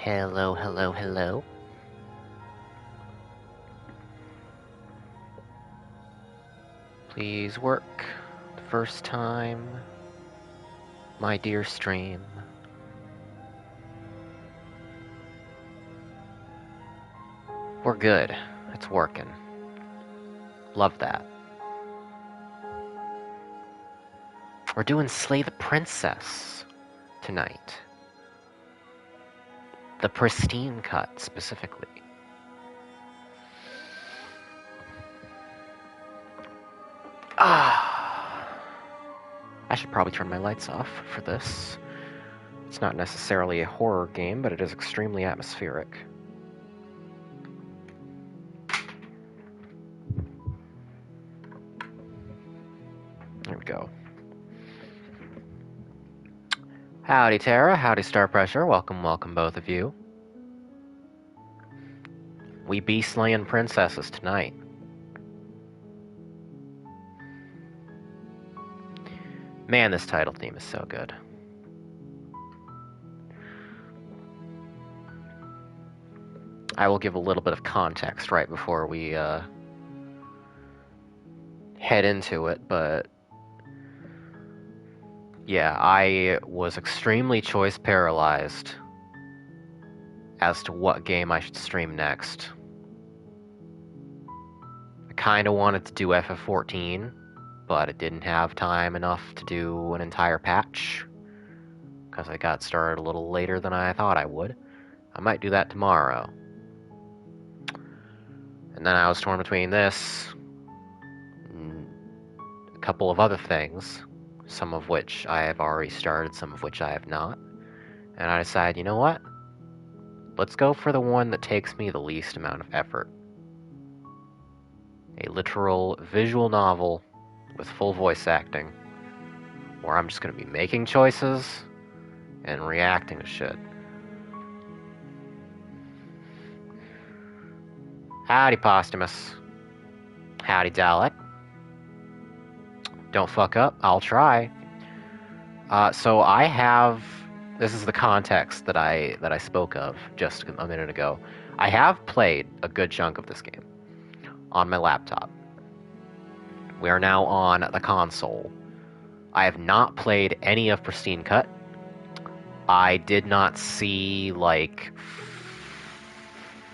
Hello, hello, hello. Please work the first time, my dear stream. We're good. It's working. Love that. We're doing Slay the Princess tonight. The Pristine cut, specifically. I should probably turn my lights off for this. It's not necessarily a horror game, but it is extremely atmospheric. There we go. Howdy, Tara. Howdy, Star Pressure. Welcome, welcome, both of you. We be slaying princesses tonight. Man, this title theme is so good. I will give a little bit of context right before we head into it, but yeah, I was extremely choice paralyzed as to what game I should stream next. I kind of wanted to do FF14, but it didn't have time enough to do an entire patch, because I got started a little later than I thought I would. I might do that tomorrow. And then I was torn between this and a couple of other things, some of which I have already started, some of which I have not. And I decided, you know what? Let's go for the one that takes me the least amount of effort. A literal visual novel with full voice acting, where I'm just going to be making choices and reacting to shit. Howdy, Posthumous. Howdy, Dalek. Don't fuck up. I'll try. So I have... This is the context that I spoke of just a minute ago. I have played a good chunk of this game on my laptop. We are now on the console. I have not played any of Pristine Cut. I did not see, like,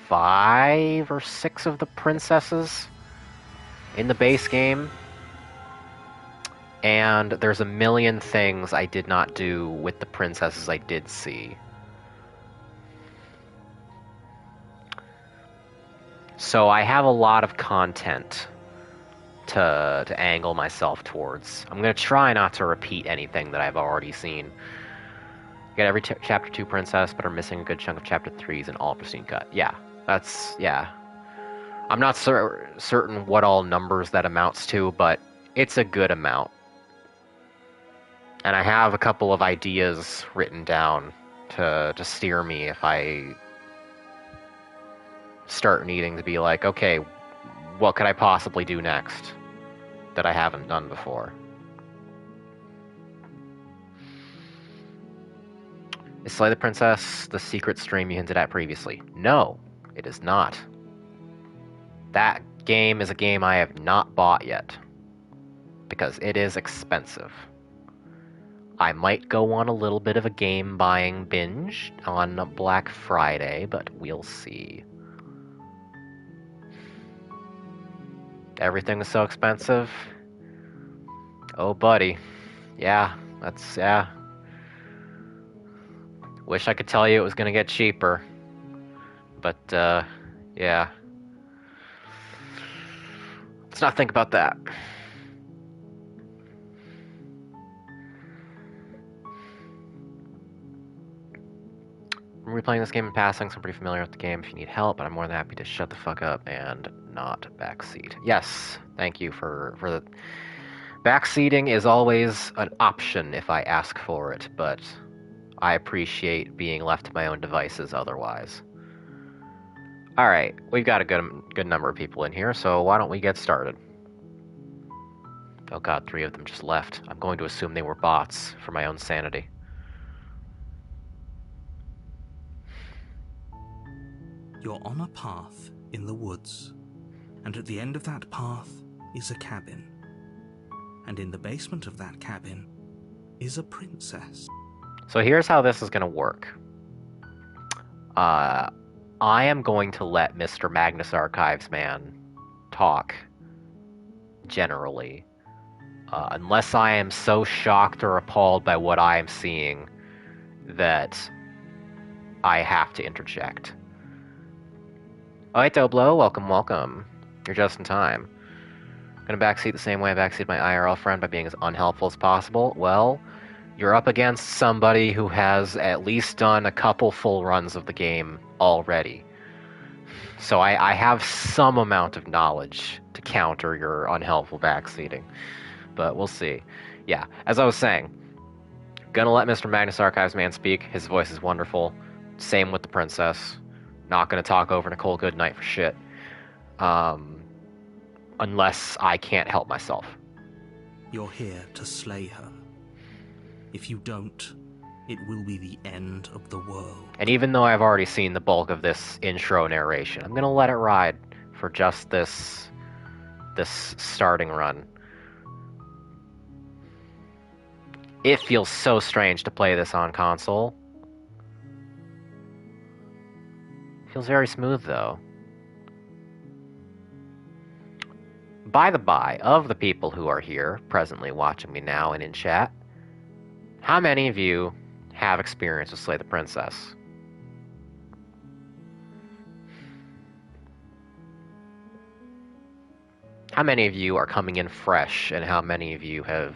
5 or 6 of the princesses in the base game. And there's a million things I did not do with the princesses I did see. So I have a lot of content to angle myself towards. I'm going to try not to repeat anything that I've already seen. You got every Chapter 2 princess, but are missing a good chunk of Chapter 3s and all Pristine Cut. Yeah, yeah. I'm not certain what all numbers that amounts to, but it's a good amount. And I have a couple of ideas written down to steer me if I start needing to be like, okay, what could I possibly do next that I haven't done before? Is Slay the Princess the secret stream you hinted at previously? No, it is not. That game is a game I have not bought yet, because it is expensive. I might go on a little bit of a game buying binge on Black Friday, but we'll see. Everything is so expensive. Oh, buddy. Yeah. Wish I could tell you it was gonna get cheaper. But, yeah. Let's not think about that. I'm replaying this game in passing, so I'm pretty familiar with the game if you need help, but I'm more than happy to shut the fuck up and not backseat. Yes, thank you for the... Backseating is always an option if I ask for it, but I appreciate being left to my own devices otherwise. Alright, we've got a good number of people in here, so why don't we get started? Oh god, 3 of them just left. I'm going to assume they were bots for my own sanity. You're on a path in the woods, and at the end of that path is a cabin. And in the basement of that cabin is a princess. So here's how this is going to work. I am going to let Mr. Magnus Archives man talk generally. Unless I am so shocked or appalled by what I am seeing that I have to interject. Alright, Doblo, welcome. You're just in time. Gonna backseat the same way I backseat my IRL friend by being as unhelpful as possible. Well, you're up against somebody who has at least done a couple full runs of the game already. So I have some amount of knowledge to counter your unhelpful backseating. But we'll see. Yeah, as I was saying, gonna let Mr. Magnus Archives man speak. His voice is wonderful. Same with the princess. Not gonna talk over Nicole Goodnight for shit. Unless I can't help myself. You're here to slay her. If you don't, it will be the end of the world. And even though I've already seen the bulk of this intro narration, I'm gonna let it ride for just this starting run. It feels so strange to play this on console. Feels very smooth, though. By the by, of the people who are here, presently watching me now and in chat, how many of you have experience with Slay the Princess? How many of you are coming in fresh, and how many of you have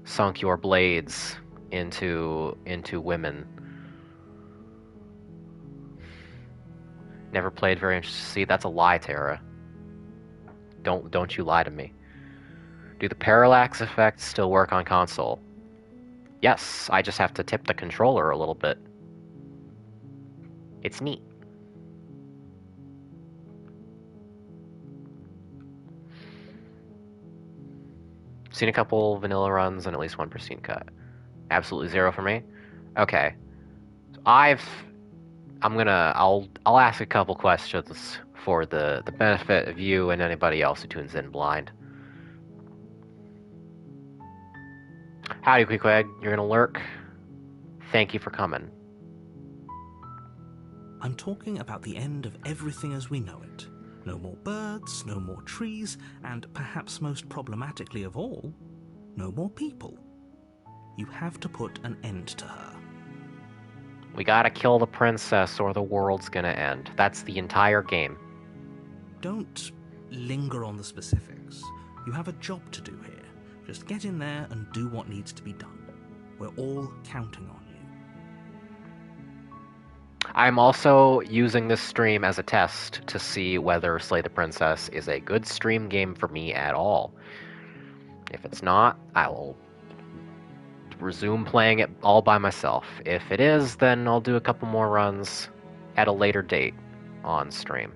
sunk your blades into women? Never played very interested. See, that's a lie, Tara. Don't you lie to me. Do the parallax effects still work on console? Yes, I just have to tip the controller a little bit. It's neat. Seen a couple vanilla runs and at least one pristine cut. Absolutely zero for me. Okay. I'll ask a couple questions for the benefit of you and anybody else who tunes in blind. Howdy, Queequeg. You're gonna lurk? Thank you for coming. I'm talking about the end of everything as we know it. No more birds, no more trees, and perhaps most problematically of all, no more people. You have to put an end to her. We gotta kill the princess or the world's gonna end. That's the entire game. Don't linger on the specifics. You have a job to do here. Just get in there and do what needs to be done. We're all counting on you. I'm also using this stream as a test to see whether Slay the Princess is a good stream game for me at all. If it's not, I will resume playing it all by myself. If it is, then I'll do a couple more runs at a later date on stream.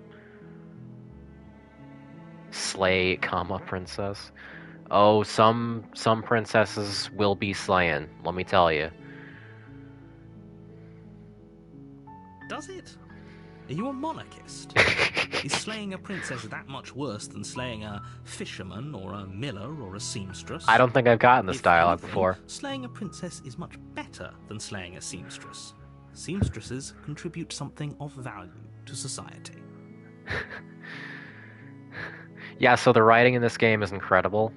Slay, princess. Oh, some princesses will be slaying, let me tell you. Does it? Are you a monarchist? Is slaying a princess that much worse than slaying a fisherman or a miller or a seamstress? I don't think I've gotten this If dialogue anything, before. Slaying a princess is much better than slaying a seamstress. Seamstresses contribute something of value to society. Yeah, so the writing in this game is incredible.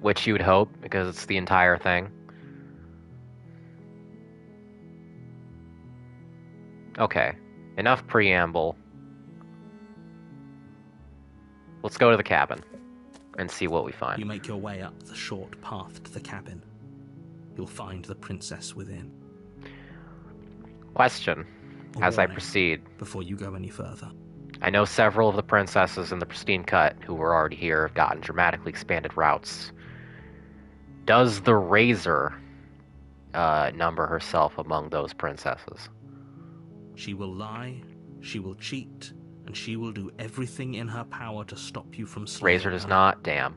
Which you would hope, because it's the entire thing. Okay, enough preamble. Let's go to the cabin and see what we find. You make your way up the short path to the cabin. You'll find the princess within. Question, as I proceed. Before you go any further. I know several of the princesses in the Pristine Cut who were already here have gotten dramatically expanded routes. Does the Razor number herself among those princesses? She will lie, she will cheat, and she will do everything in her power to stop you from slaying Razor does her. not? Damn.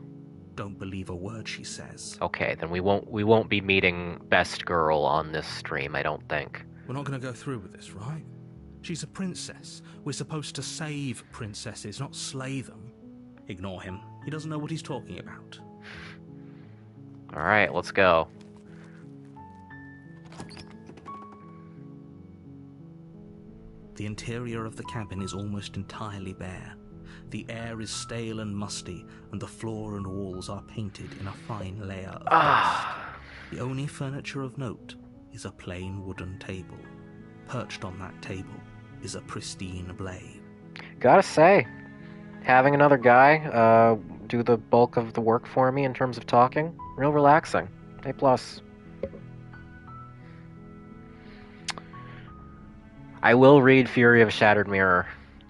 Don't believe a word she says. Okay, then we won't be meeting Best Girl on this stream, I don't think. We're not going to go through with this, right? She's a princess. We're supposed to save princesses, not slay them. Ignore him. He doesn't know what he's talking about. Alright, let's go. The interior of the cabin is almost entirely bare. The air is stale and musty, and the floor and walls are painted in a fine layer of dust. The only furniture of note is a plain wooden table. Perched on that table is a pristine blade. Gotta say, having another guy do the bulk of the work for me in terms of talking, real relaxing. A plus. I will read Fury of a Shattered Mirror.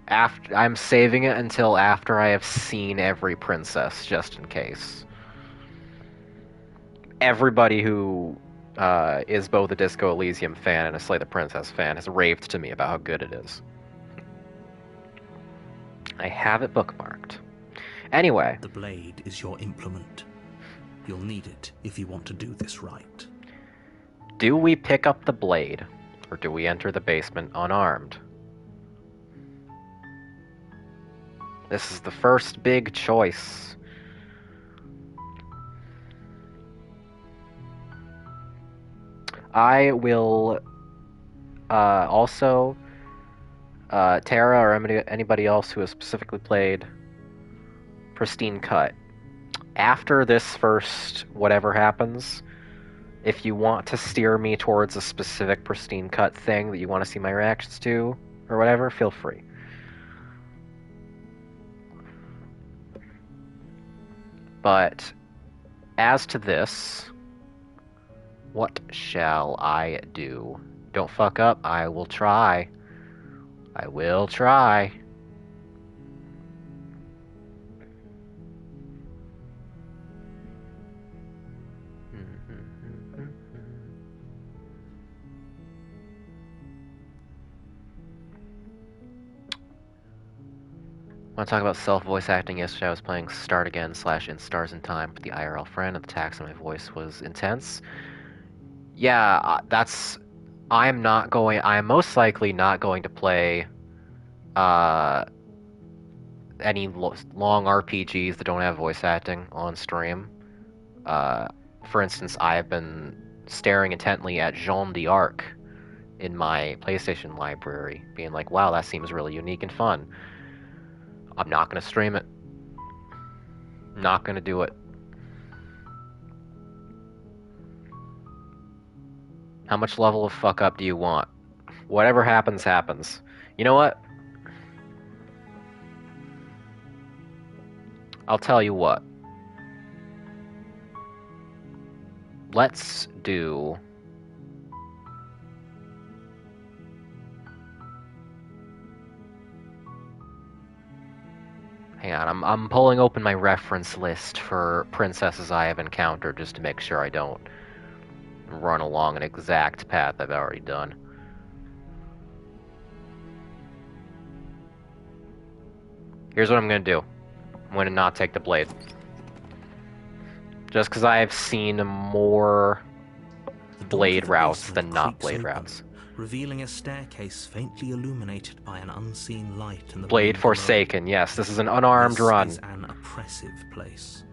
I'm saving it until after I have seen every princess, just in case. Everybody who is both a Disco Elysium fan and a Slay the Princess fan has raved to me about how good it is. I have it bookmarked. Anyway. The blade is your implement. You'll need it if you want to do this right. Do we pick up the blade, or do we enter the basement unarmed? This is the first big choice. I will also, Tara or anybody else who has specifically played Pristine Cut. After this first whatever happens, if you want to steer me towards a specific Pristine Cut thing that you want to see my reactions to, or whatever, feel free. But as to this, what shall I do? Don't fuck up. I will try. I will try. Want to talk about self-voice acting? Yesterday I was playing Start Again / In Stars in Time with the IRL friend, and the tax on my voice was intense. Yeah, I'm most likely not going to play any long RPGs that don't have voice acting on stream. For instance, I have been staring intently at Jeanne d'Arc in my PlayStation library, being like, wow, that seems really unique and fun. I'm not going to stream it. Not going to do it. How much level of fuck up do you want? Whatever happens, happens. You know what? I'll tell you what. Let's do... Hang on, I'm pulling open my reference list for princesses I have encountered just to make sure I don't run along an exact path I've already done. Here's what I'm gonna do. I'm gonna not take the blade. Just because I have seen more blade routes than not blade routes. Revealing a staircase faintly illuminated by an unseen light in the Blade Forsaken, yes, this is an unarmed run. This is an oppressive place.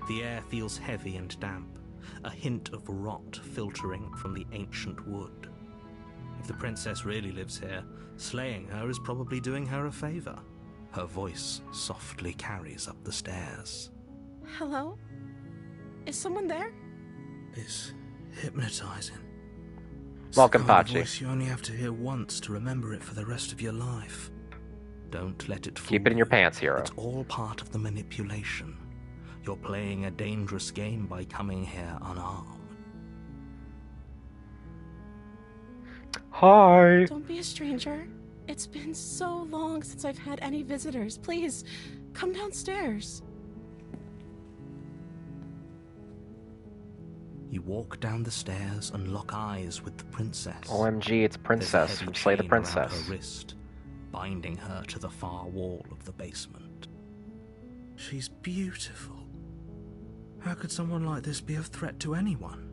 The air feels heavy and damp, a hint of rot filtering from the ancient wood. If the princess really lives here, slaying her is probably doing her a favor. Her voice softly carries up the stairs. Hello? Is someone there? It's hypnotizing. Welcome, It's the kind of Pachi. voice you only have to hear once to remember it for the rest of your life. Don't let it fool Keep it in your you. pants, hero. It's all part of the manipulation. You're playing a dangerous game by coming here unarmed. Hi! Don't be a stranger. It's been so long since I've had any visitors. Please, come downstairs. You walk down the stairs and lock eyes with the princess. OMG, it's There's a Princess heavy from Slay the chain around Princess. her wrist, binding her to the far wall of the basement. She's beautiful. How could someone like this be of threat to anyone?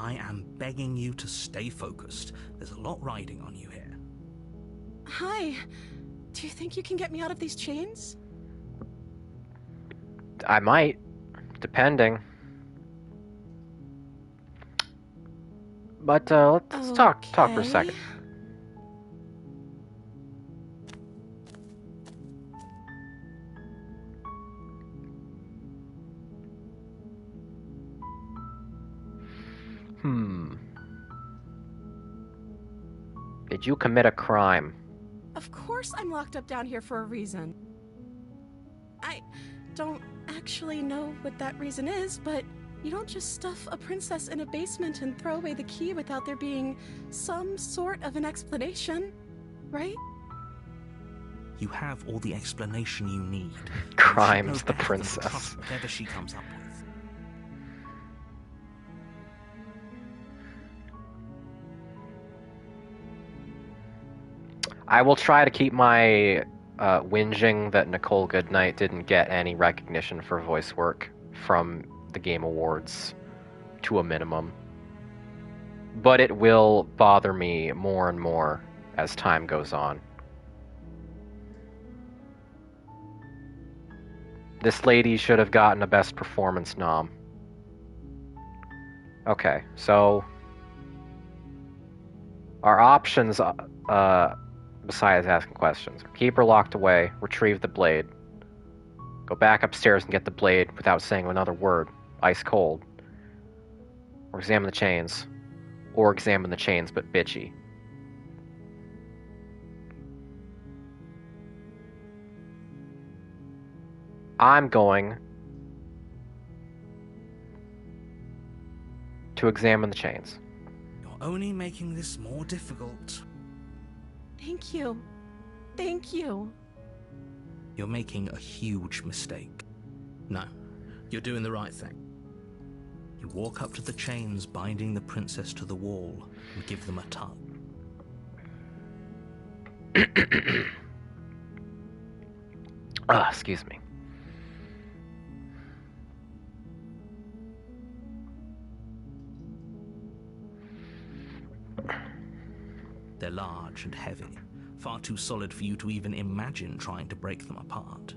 I am begging you to stay focused. There's a lot riding on you here. Hi. Do you think you can get me out of these chains? I might, depending. But let's talk for a second. Did you commit a crime? Of course I'm locked up down here for a reason. I don't actually know what that reason is, but you don't just stuff a princess in a basement and throw away the key without there being some sort of an explanation, right? You have all the explanation you need. Crimes the princess. Trust whatever she comes up with. I will try to keep my whinging that Nicole Goodnight didn't get any recognition for voice work from the Game Awards to a minimum. But it will bother me more and more as time goes on. This lady should have gotten a Best Performance nom. Okay, so our options, besides asking questions, keep her locked away, retrieve the blade, go back upstairs and get the blade without saying another word, ice cold, or examine the chains, but bitchy. I'm going to examine the chains. You're only making this more difficult. Thank you. Thank you. You're making a huge mistake. No, you're doing the right thing. You walk up to the chains binding the princess to the wall and give them a tug. Excuse me. They're large and heavy, far too solid for you to even imagine trying to break them apart.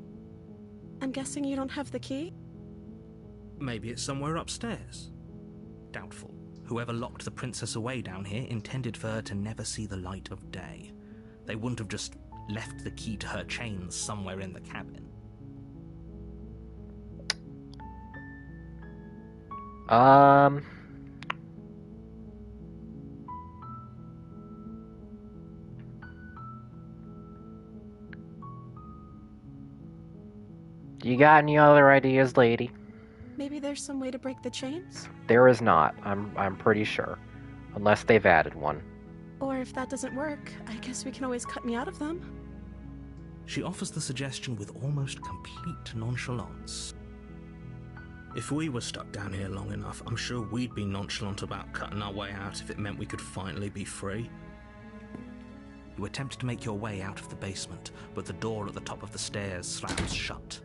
I'm guessing you don't have the key? Maybe it's somewhere upstairs. Doubtful. Whoever locked the princess away down here intended for her to never see the light of day. They wouldn't have just left the key to her chains somewhere in the cabin. You got any other ideas, lady? Maybe there's some way to break the chains? There is not, I'm pretty sure. Unless they've added one. Or if that doesn't work, I guess we can always cut me out of them. She offers the suggestion with almost complete nonchalance. If we were stuck down here long enough, I'm sure we'd be nonchalant about cutting our way out if it meant we could finally be free. You attempt to make your way out of the basement, but the door at the top of the stairs slams shut.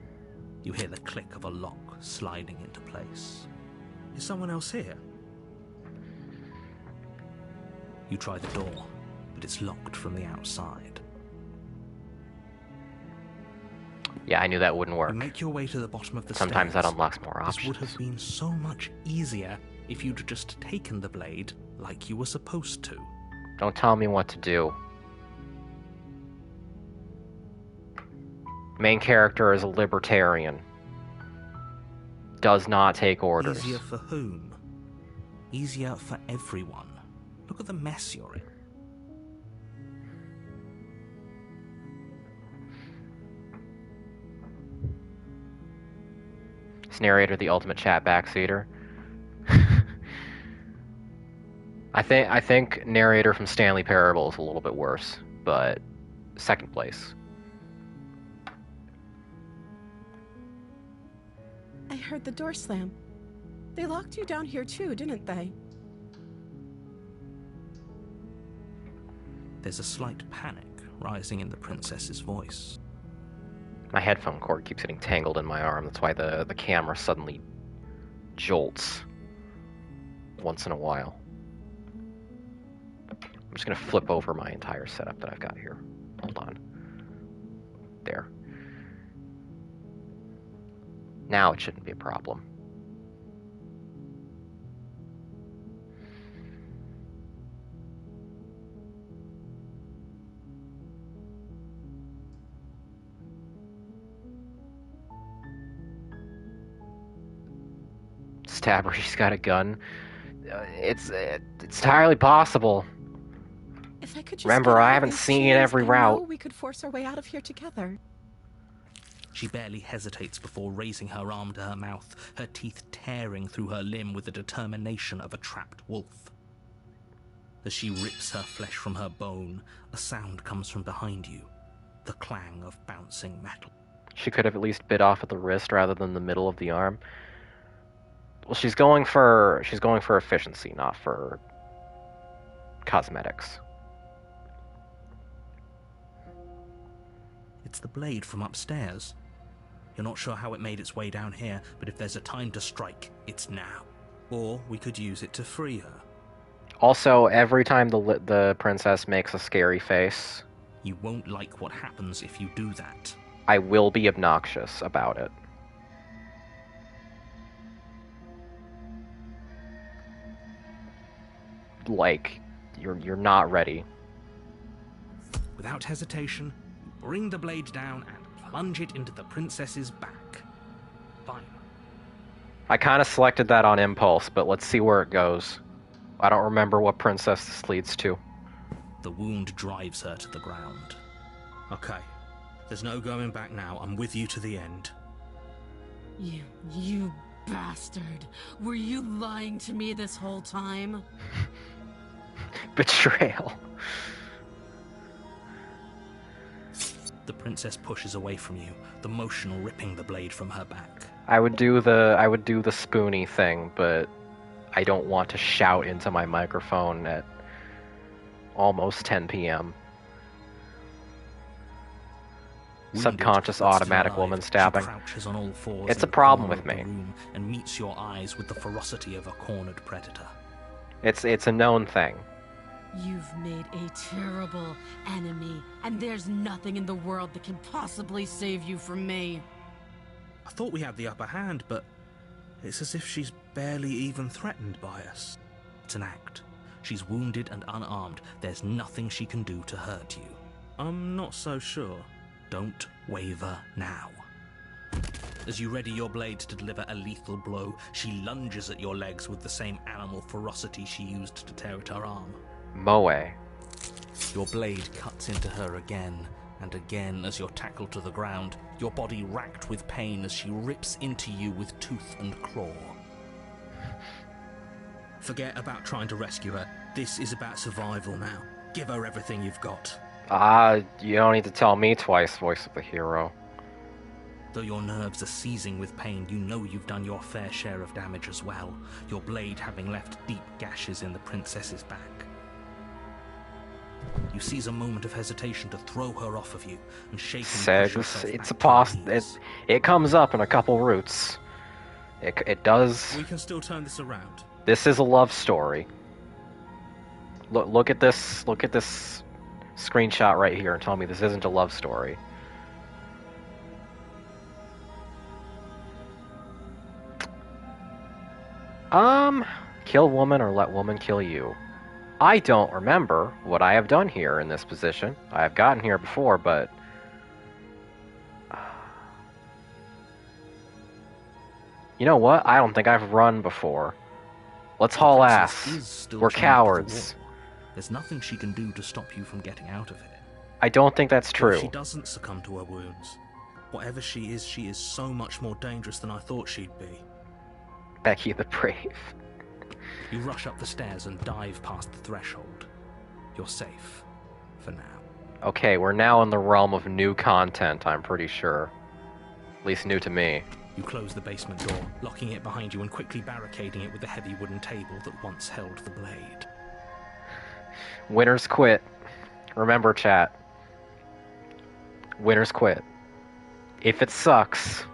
You hear the click of a lock sliding into place. Is someone else here? You try the door, but it's locked from the outside. Yeah, I knew that wouldn't work. You make your way to the bottom of the Sometimes stairs. that unlocks more options. This would have been so much easier if you'd just taken the blade like you were supposed to. Don't tell me what to do. Main character is a libertarian. Does not take orders. Easier for whom? Easier for everyone. Look at the mess you're in. Is narrator the ultimate chat backseater? I think narrator from Stanley Parable is a little bit worse, but second place. I heard the door slam. They locked you down here too, didn't they? There's a slight panic rising in the princess's voice. My headphone cord keeps getting tangled in my arm. That's why the camera suddenly jolts once in a while. I'm just gonna flip over my entire setup that I've got here. Hold on. There. Now it shouldn't be a problem. Stab her, she's got a gun. It's entirely possible. If I could just Remember, get out I of haven't these seen chains, every I route. know we could force our way out of here together. She barely hesitates before raising her arm to her mouth, her teeth tearing through her limb with the determination of a trapped wolf. As she rips her flesh from her bone, a sound comes from behind you, the clang of bouncing metal. She could have at least bit off at the wrist rather than the middle of the arm. Well, she's going for efficiency, not for cosmetics. It's the blade from upstairs. You're not sure how it made its way down here, but if there's a time to strike, it's now. Or we could use it to free her. Also, every time the princess makes a scary face, You won't like what happens if you do that. I will be obnoxious about it. Like, you're not ready. Without hesitation, you bring the blade down and plunge it into the princess's back. Fine. I kind of selected that on impulse, but let's see where it goes. I don't remember what princess this leads to. The wound drives her to the ground. Okay. There's no going back now. I'm with you to the end. You bastard. Were you lying to me this whole time? Betrayal. The princess pushes away from you, the motion ripping the blade from her back. I would do the spoony thing, but I don't want to shout into my microphone at almost 10 p.m. Subconscious automatic woman stabbing. It's a problem with me. And meets your eyes with the ferocity of a cornered predator. It's a known thing. You've made a terrible enemy, and there's nothing in the world that can possibly save you from me. I thought we had the upper hand, but it's as if she's barely even threatened by us. It's an act. She's wounded and unarmed. There's nothing she can do to hurt you. I'm not so sure. Don't waver now. As you ready your blade to deliver a lethal blow, she lunges at your legs with the same animal ferocity she used to tear at her arm. Moe. Your blade cuts into her again and again as you're tackled to the ground, your body racked with pain as she rips into you with tooth and claw. Forget about trying to rescue her. This is about survival now. Give her everything you've got. You don't need to tell me twice, voice of the hero. Though your nerves are seizing with pain, you know you've done your fair share of damage as well, your blade having left deep gashes in the princess's back. You seize a moment of hesitation to throw her off of you and shake and push yourself It's a back to your knees. it comes up in a couple routes. It does. We can still turn this around. This is a love story. Look at this screenshot right here and tell me this isn't a love story. Kill woman or let woman kill you. I don't remember what I have done here in this position. I have gotten here before, but... You know what? I don't think I've run before. Let's haul ass. We're cowards. There's nothing she can do to stop you from getting out of here. I don't think that's true. She doesn't succumb to her wounds. Whatever she is so much more dangerous than I thought she'd be. Becky the Brave. You rush up the stairs and dive past the threshold. You're safe. For now. Okay, we're now in the realm of new content, I'm pretty sure. At least new to me. You close the basement door, locking it behind you and quickly barricading it with the heavy wooden table that once held the blade. Winners quit. Remember, chat. Winners quit. If it sucks,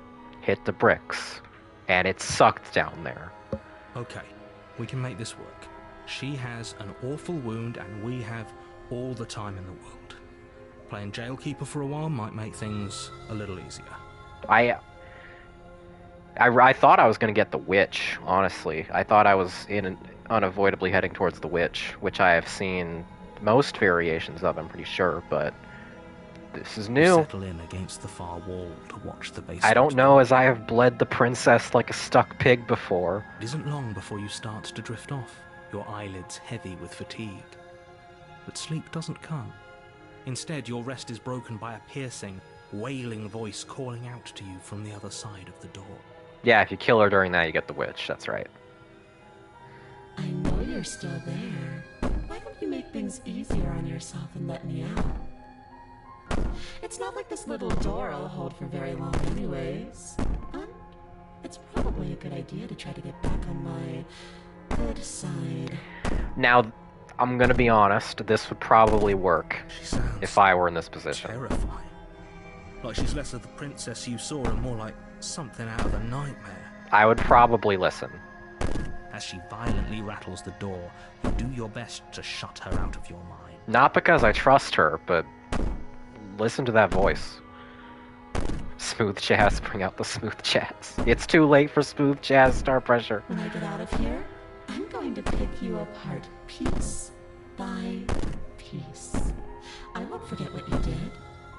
hit the bricks. And it sucked down there. Okay, we can make this work. She has an awful wound, and we have all the time in the world. Playing jailkeeper for a while might make things a little easier. I thought I was going to get the witch, honestly. I thought I was unavoidably heading towards the witch, which I have seen most variations of, I'm pretty sure, but this is new. Settle in against the far wall to watch the basement. I don't know, as I have bled the princess like a stuck pig before. It isn't long before you start to drift off, your eyelids heavy with fatigue. But sleep doesn't come. Instead, your rest is broken by a piercing, wailing voice calling out to you from the other side of the door. Yeah, if you kill her during that, you get the witch, that's right. I know you're still there. Why don't you make things easier on yourself and let me out? It's not like this little door will hold for very long anyways. And it's probably a good idea to try to get back on my good side. Now, I'm gonna be honest, this would probably work if I were in this position. Terrifying. Like she's less of the princess you saw and more like something out of a nightmare. I would probably listen. As she violently rattles the door, you do your best to shut her out of your mind. Not because I trust her, but listen to that voice. Smooth jazz, bring out the smooth jazz. It's too late for smooth jazz, Star Pressure. When I get out of here, I'm going to pick you apart piece by piece. I won't forget what you did,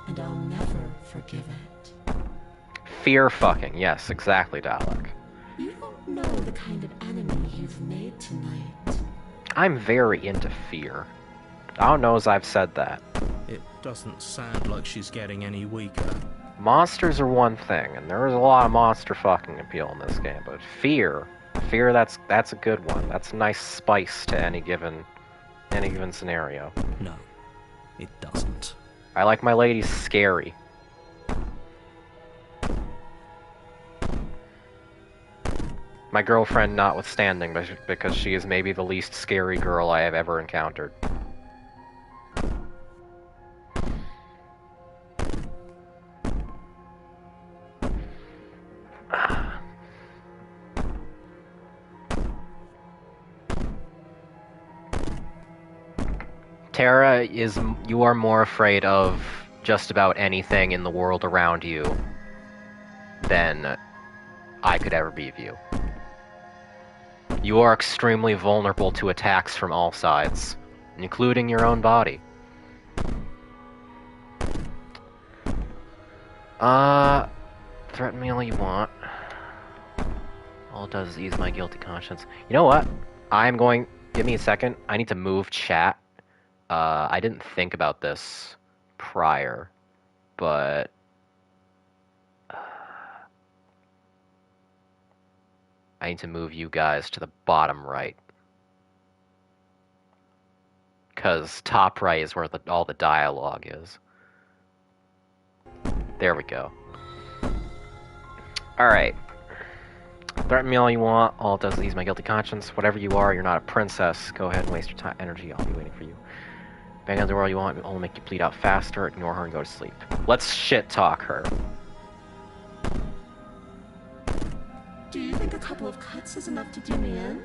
and I'll never forgive it. Fear fucking, yes, exactly, Dalek. You don't know the kind of enemy you've made tonight. I'm very into fear. I don't know as I've said that. It doesn't sound like she's getting any weaker. Monsters are one thing, and there is a lot of monster fucking appeal in this game, but fear, that's a good one. That's a nice spice to any given scenario. No, it doesn't. I like my ladies scary. My girlfriend notwithstanding, because she is maybe the least scary girl I have ever encountered. Tara, you are more afraid of just about anything in the world around you than I could ever be of you. You are extremely vulnerable to attacks from all sides, including your own body. Threaten me all you want. All it does is ease my guilty conscience. You know what? Give me a second. I need to move chat. I didn't think about this prior, but I need to move you guys to the bottom right. Because top right is where all the dialogue is. There we go. Alright. Threaten me all you want. All it does is ease my guilty conscience. Whatever you are, you're not a princess. Go ahead and waste your energy. I'll be waiting for you. Bang on the door all you want. It will only make you bleed out faster. Ignore her and go to sleep. Let's shit talk her. Do you think a couple of cuts is enough to do me in?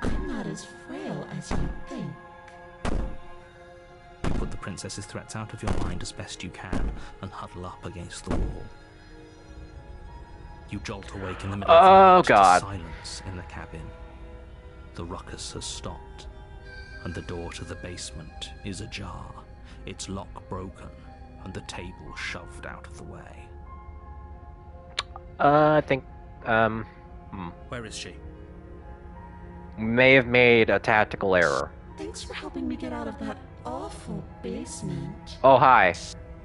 I'm not as frail as you think. You put the princess's threats out of your mind as best you can and huddle up against the wall. You jolt awake in the middle of the night to silence in the cabin. The ruckus has stopped, and the door to the basement is ajar, its lock broken, and the table shoved out of the way. I think, Where is she? we may have made a tactical error. Thanks for helping me get out of that awful basement. Oh, hi.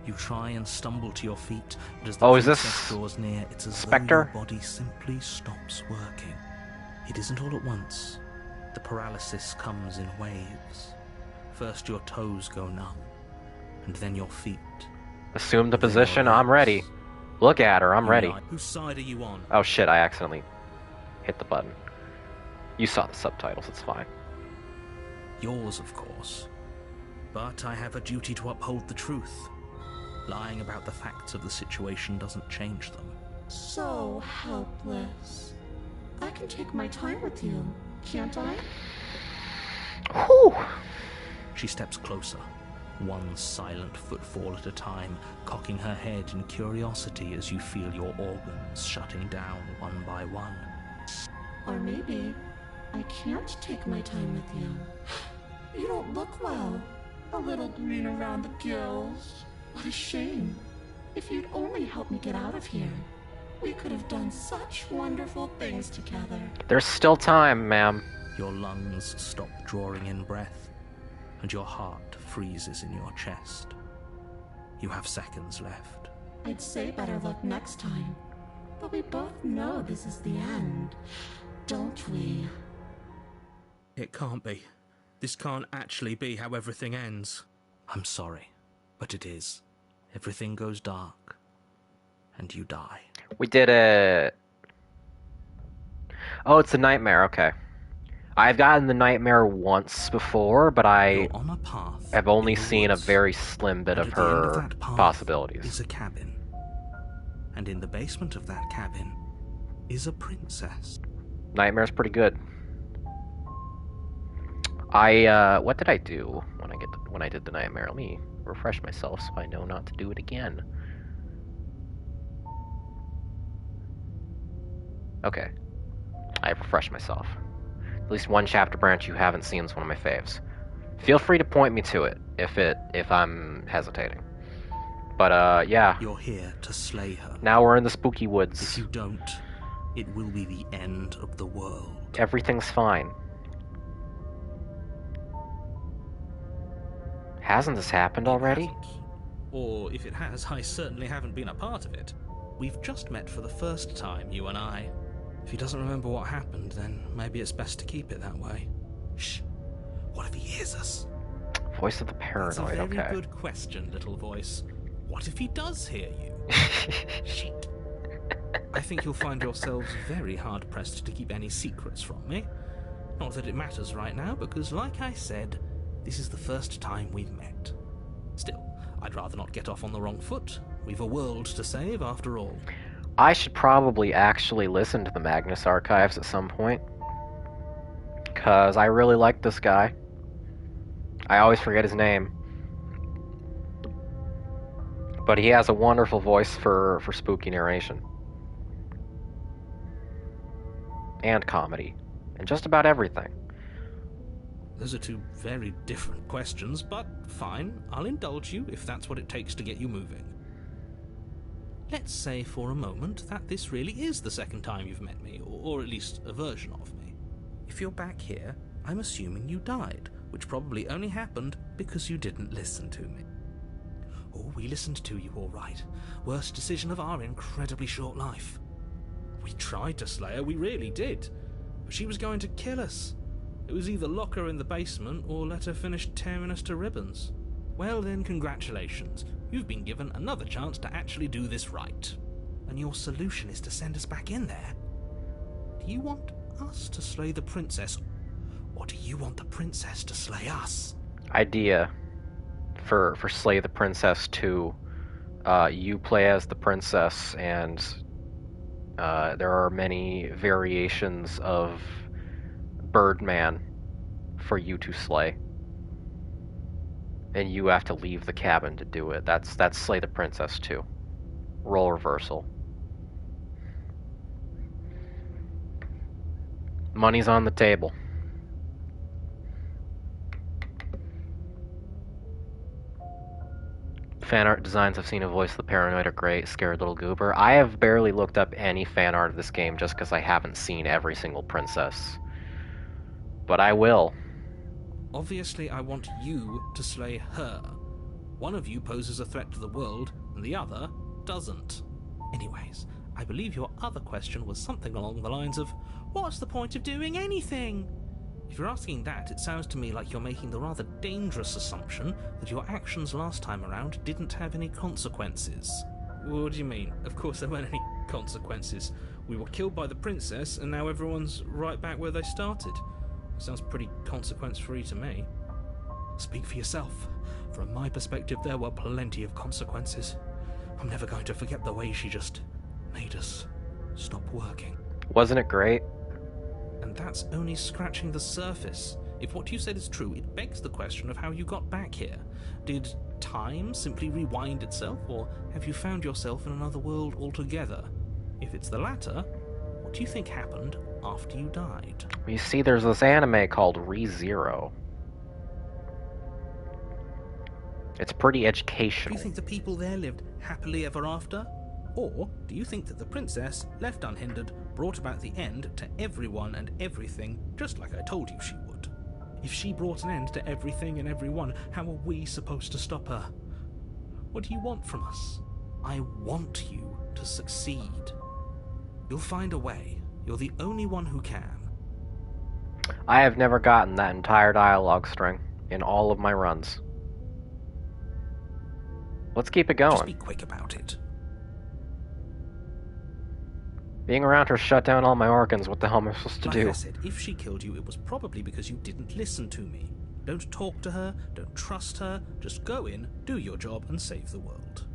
You try and stumble to your feet, but as the princess draws near, it's as Spectre? though your body simply stops working. It isn't all at once. The paralysis comes in waves. First your toes go numb, and then your feet. Assume the position, I'm ready. Look at her, I'm ready. Whose side are you on? Oh shit, I accidentally hit the button. You saw the subtitles, it's fine. Yours, of course. But I have a duty to uphold the truth. Lying about the facts of the situation doesn't change them. So helpless. I can take my time with you, can't I? Whew. She steps closer, one silent footfall at a time, cocking her head in curiosity as you feel your organs shutting down one by one. Or maybe I can't take my time with you. You don't look well. A little green around the gills. What a shame. If you'd only help me get out of here, we could have done such wonderful things together. There's still time, ma'am. Your lungs stop drawing in breath, and your heart freezes in your chest. You have seconds left. I'd say better luck next time, but we both know this is the end, don't we? It can't be. This can't actually be how everything ends. I'm sorry, but it is. Everything goes dark, and you die. We did it. Oh, it's a nightmare. Okay. I've gotten the nightmare once before, but I You're on a path have only in the seen a woods, very slim bit and of at the end her that path possibilities. is a cabin. And in the basement of that cabin is a princess. Nightmare's pretty good. What did I do when I did the nightmare? Let me refresh myself so I know not to do it again. Okay. I've refreshed myself. At least one chapter branch you haven't seen is one of my faves. Feel free to point me to it if I'm hesitating. But yeah. You're here to slay her. Now we're in the spooky woods. If you don't, it will be the end of the world. Everything's fine. Hasn't this happened already? It hasn't. Or if it has, I certainly haven't been a part of it. We've just met for the first time, you and I. If he doesn't remember what happened, then maybe it's best to keep it that way. Shh. What if he hears us? Voice of the That's a paranoid, very okay. good question, little voice. What if he does hear you? Shit. I think you'll find yourselves very hard-pressed to keep any secrets from me. Not that it matters right now, because like I said, this is the first time we've met. Still, I'd rather not get off on the wrong foot. We've a world to save, after all. I should probably actually listen to the Magnus archives at some point. Because I really like this guy. I always forget his name. But he has a wonderful voice for spooky narration. And comedy. And just about everything. Those are two very different questions, but fine, I'll indulge you if that's what it takes to get you moving. Let's say for a moment that this really is the second time you've met me, or at least a version of me. If you're back here, I'm assuming you died, which probably only happened because you didn't listen to me. Oh, we listened to you all right. Worst decision of our incredibly short life. We tried to slay her, we really did. But she was going to kill us. It was either lock her in the basement or let her finish tearing us to ribbons. Well then, congratulations. You've been given another chance to actually do this right. And your solution is to send us back in there. Do you want us to slay the princess, or do you want the princess to slay us? Idea for Slay the Princess 2. You play as the princess, and there are many variations of Birdman for you to slay. And you have to leave the cabin to do it. That's Slay the Princess 2. Role reversal. Money's on the table. Fan art designs I've seen of Voice of the Paranoid are great. Scared Little Goober. I have barely looked up any fan art of this game just because I haven't seen every single princess. But I will. Obviously, I want you to slay her. One of you poses a threat to the world, and the other doesn't. Anyways, I believe your other question was something along the lines of, what's the point of doing anything? If you're asking that, it sounds to me like you're making the rather dangerous assumption that your actions last time around didn't have any consequences. What do you mean? Of course there weren't any consequences. We were killed by the princess, and now everyone's right back where they started. Sounds pretty consequence-free to me. Speak for yourself. From my perspective, there were plenty of consequences. I'm never going to forget the way she just made us stop working. Wasn't it great? And that's only scratching the surface. If what you said is true, it begs the question of how you got back here. Did time simply rewind itself, or have you found yourself in another world altogether? If it's the latter, what do you think happened after you died? You see, there's this anime called ReZero. It's pretty Do educational. you think the people there lived happily ever after? Or do you think that the princess, left unhindered, brought about the end to everyone and everything, just like I told you she would? If she brought an end to everything and everyone, how are we supposed to stop her? What do you want from us? I want you to succeed. You'll find a way. You're the only one who can. I have never gotten that entire dialogue string in all of my runs. Let's keep it going. Just be quick about it. Being around her shut down all my organs. What the hell am I supposed to do? Like I said, if she killed you, it was probably because you didn't listen to me. Don't talk to her, don't trust her, just go in, do your job, and save the world.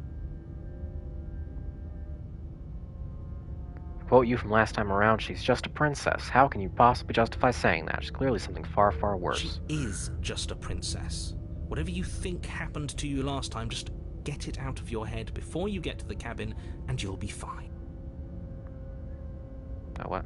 Quote you from last time around, she's just a princess. How can you possibly justify saying that? She's clearly something far, far worse. She is just a princess. Whatever you think happened to you last time, just get it out of your head before you get to the cabin, and you'll be fine. Oh, what?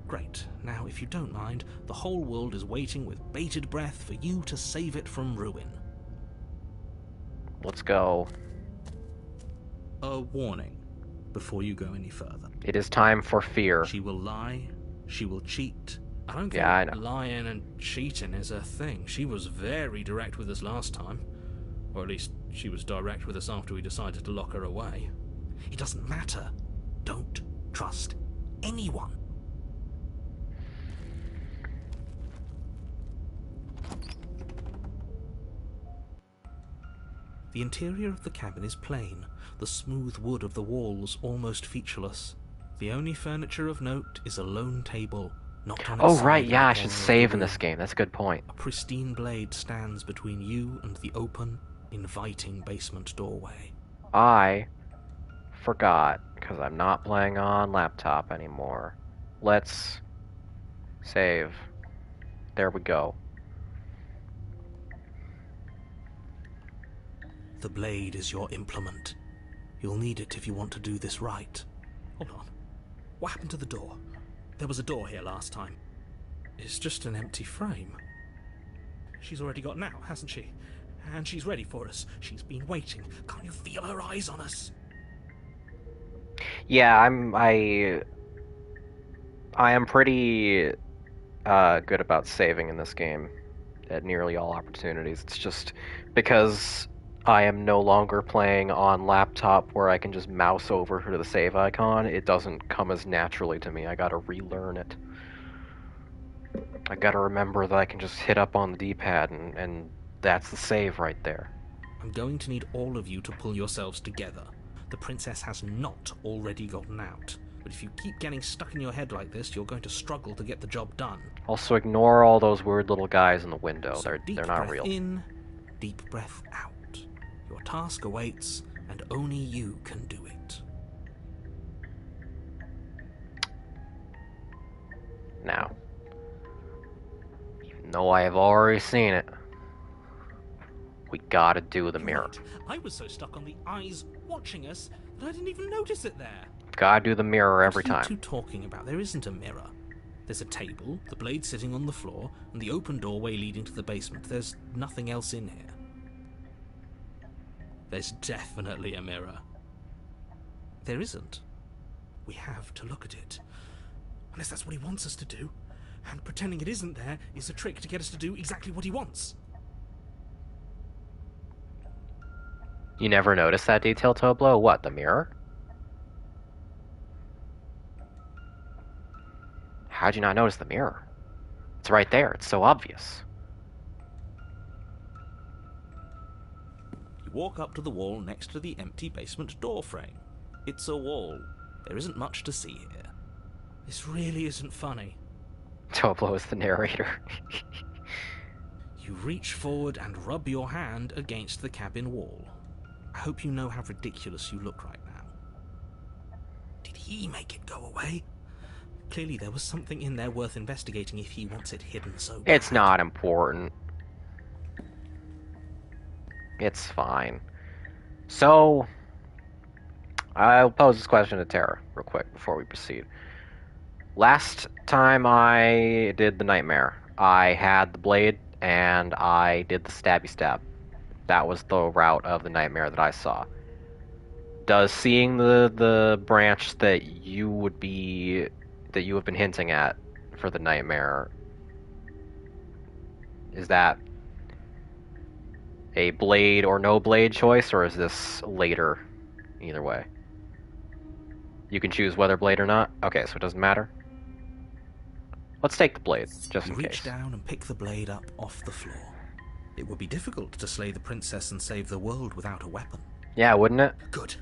Great. Now, if you don't mind, the whole world is waiting with bated breath for you to save it from ruin. Let's go. A warning before you go any further. It is time for fear. She will lie. She will cheat. I don't think I know. lying and cheating is a thing. She was very direct with us last time. Or at least she was direct with us after we decided to lock her away. It doesn't matter. Don't trust anyone. The interior of the cabin is plain, the smooth wood of the walls almost featureless. The only furniture of note is a lone table, knocked on its Oh, side right, in yeah, the I should corner of save the in this room. game. That's a good point. A pristine blade stands between you and the open, inviting basement doorway. I forgot, because I'm not playing on laptop anymore. Let's save. There we go. The blade is your implement. You'll need it if you want to do this right. Hold on. What happened to the door? There was a door here last time. It's just an empty frame. She's already got an out, hasn't she? And she's ready for us. She's been waiting. Can't you feel her eyes on us? Yeah, I am pretty good about saving in this game at nearly all opportunities. It's just because I am no longer playing on laptop where I can just mouse over to the save icon. It doesn't come as naturally to me. I gotta relearn it. I gotta remember that I can just hit up on the D-pad and that's the save right there. I'm going to need all of you to pull yourselves together. The princess has not already gotten out. But if you keep getting stuck in your head like this, you're going to struggle to get the job done. Also, ignore all those weird little guys in the window. So They're not breath real. In, deep breath out. Your task awaits, and only you can do it. Now, even though I have already seen it, we gotta do the mirror. Right. I was so stuck on the eyes watching us that I didn't even notice it there. Gotta do the mirror every What are you time. two talking about? There isn't a mirror. There's a table, the blade sitting on the floor, and the open doorway leading to the basement. There's nothing else in here. There's definitely a mirror. There isn't. We have to look at it. Unless that's what he wants us to do. And pretending it isn't there is a trick to get us to do exactly what he wants. You never noticed that detail, Toblo? What, the mirror? How'd you not notice the mirror? It's right there. It's so obvious. You walk up to the wall next to the empty basement door frame. It's a wall. There isn't much to see here. This really isn't funny. Toblo is the narrator. You reach forward and rub your hand against the cabin wall. I hope you know how ridiculous you look right now. Did he make it go away? Clearly there was something in there worth investigating if he wants it hidden so bad. It's not important. It's fine. So, I'll pose this question to Tara real quick before we proceed. Last time I did the nightmare, I had the blade and I did the stabby stab. That was the route of the nightmare that I saw. Does seeing the branch that you have been hinting at for the nightmare, is that a blade or no blade choice, or is this later? Either way, you can choose whether blade or not. Okay, so it doesn't matter. Let's take the blade, just in You reach case. down and pick the blade up off the floor. It would be difficult to slay the princess and save the world without a weapon. Yeah, wouldn't it? Good.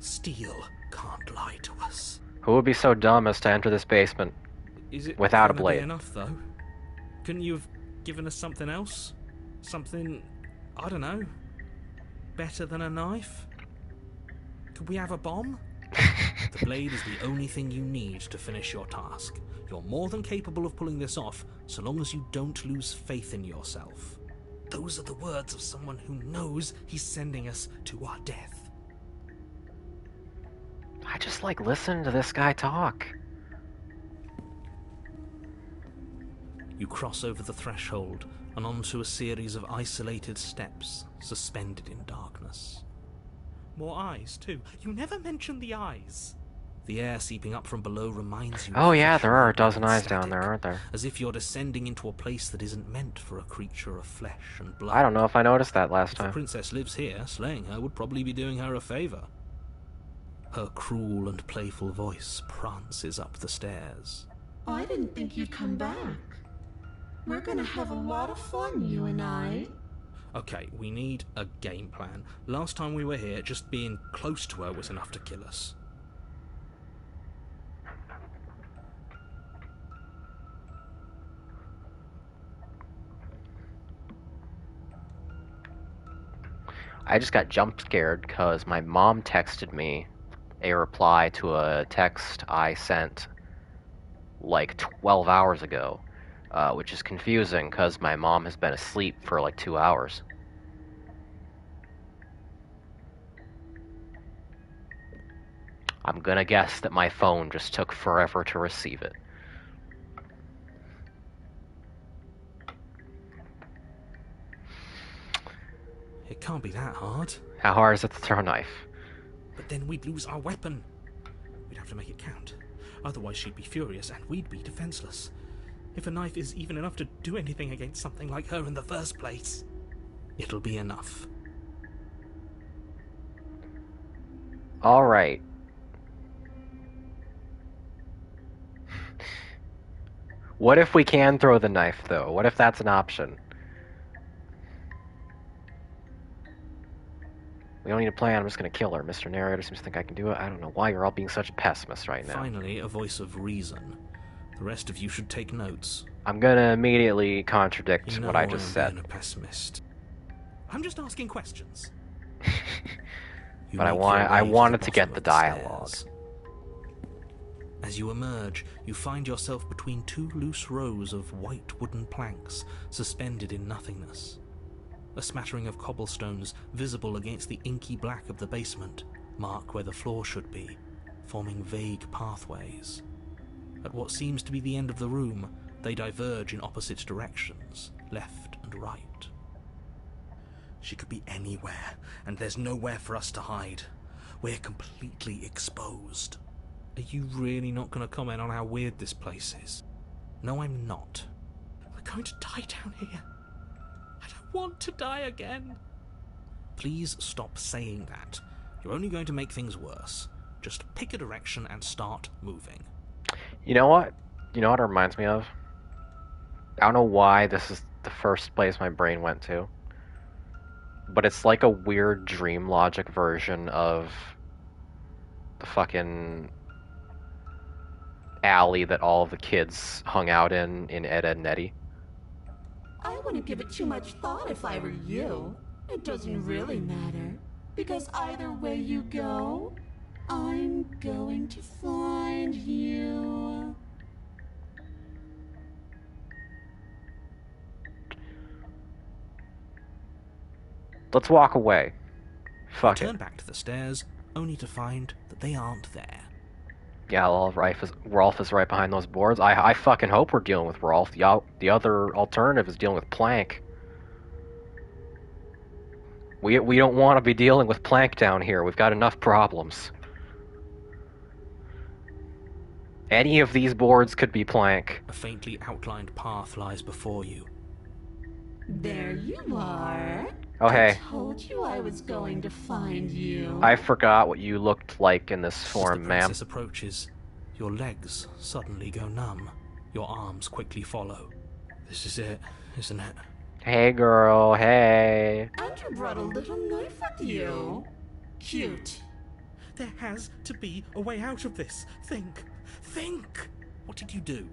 Steel can't lie to us. Who would be so dumb as to enter this basement Is it without a gonna be blade? enough, though? Couldn't you have given us something else? Something, I don't know, better than a knife? Could we have a bomb? The blade is the only thing you need to finish your task. You're more than capable of pulling this off, so long as you don't lose faith in yourself. Those are the words of someone who knows he's sending us to our death. I just like listening to this guy talk. You cross over the threshold and onto a series of isolated steps suspended in darkness. More eyes, too. You never mentioned the eyes. The air seeping up from below reminds you... Oh of yeah, the there are a shroud dozen and eyes down static, there, aren't there? as if you're descending into a place that isn't meant for a creature of flesh and blood. I don't know if I noticed that last If the time. princess lives here, slaying her would probably be doing her a favor. Her cruel and playful voice prances up the stairs. I didn't think you'd come back. We're gonna have a lot of fun, you and I. Okay, we need a game plan. Last time we were here, just being close to her was enough to kill us. I just got jump scared because my mom texted me a reply to a text I sent like 12 hours ago, which is confusing because my mom has been asleep for like 2 hours. I'm gonna guess that my phone just took forever to receive it. It can't be that hard. How hard is it to throw a knife? But then we'd lose our weapon. We'd have to make it count. Otherwise she'd be furious and we'd be defenseless. If a knife is even enough to do anything against something like her in the first place, it'll be enough. Alright. What if we can throw the knife, though? What if that's an option? We don't need a plan, I'm just gonna kill her. Mr. Narrator seems to think I can do it. I don't know why you're all being such a pessimist right now. Finally, a voice of reason. The rest of you should take notes. I'm gonna immediately contradict You know what I just said. being a pessimist. I'm just asking questions. You But make your I way to wanted the to get bottom the of the dialogue. stairs. As you emerge, you find yourself between two loose rows of white wooden planks suspended in nothingness. A smattering of cobblestones visible against the inky black of the basement mark where the floor should be, forming vague pathways. At what seems to be the end of the room, they diverge in opposite directions, left and right. She could be anywhere, and there's nowhere for us to hide. We're completely exposed. Are you really not going to comment on how weird this place is? No, I'm not. We're going to die down here. I don't want to die again. Please stop saying that. You're only going to make things worse. Just pick a direction and start moving. You know what? You know what it reminds me of? I don't know why this is the first place my brain went to. But it's like a weird dream logic version of the fucking alley that all of the kids hung out in Ed, Edd n Eddy. I wouldn't give it too much thought if I were you. It doesn't really matter. Because either way you go, I'm going to find you. Let's walk away. Fuck You it. turn back to the stairs, only to find that they aren't there. Yeah, well, Rolf is right behind those boards. I fucking hope we're dealing with Rolf. The other alternative is dealing with Plank. We don't want to be dealing with Plank down here. We've got enough problems. Any of these boards could be Plank. A faintly outlined path lies before you. There you are. Oh, hey. I told you I was going to find you. I forgot what you looked like in this form, As the ma'am. princess approaches, your legs suddenly go numb. Your arms quickly follow. This is it, isn't it? Hey, girl, hey. And you brought a little knife with you. Cute. There has to be a way out of this. Think. Think! What did you do?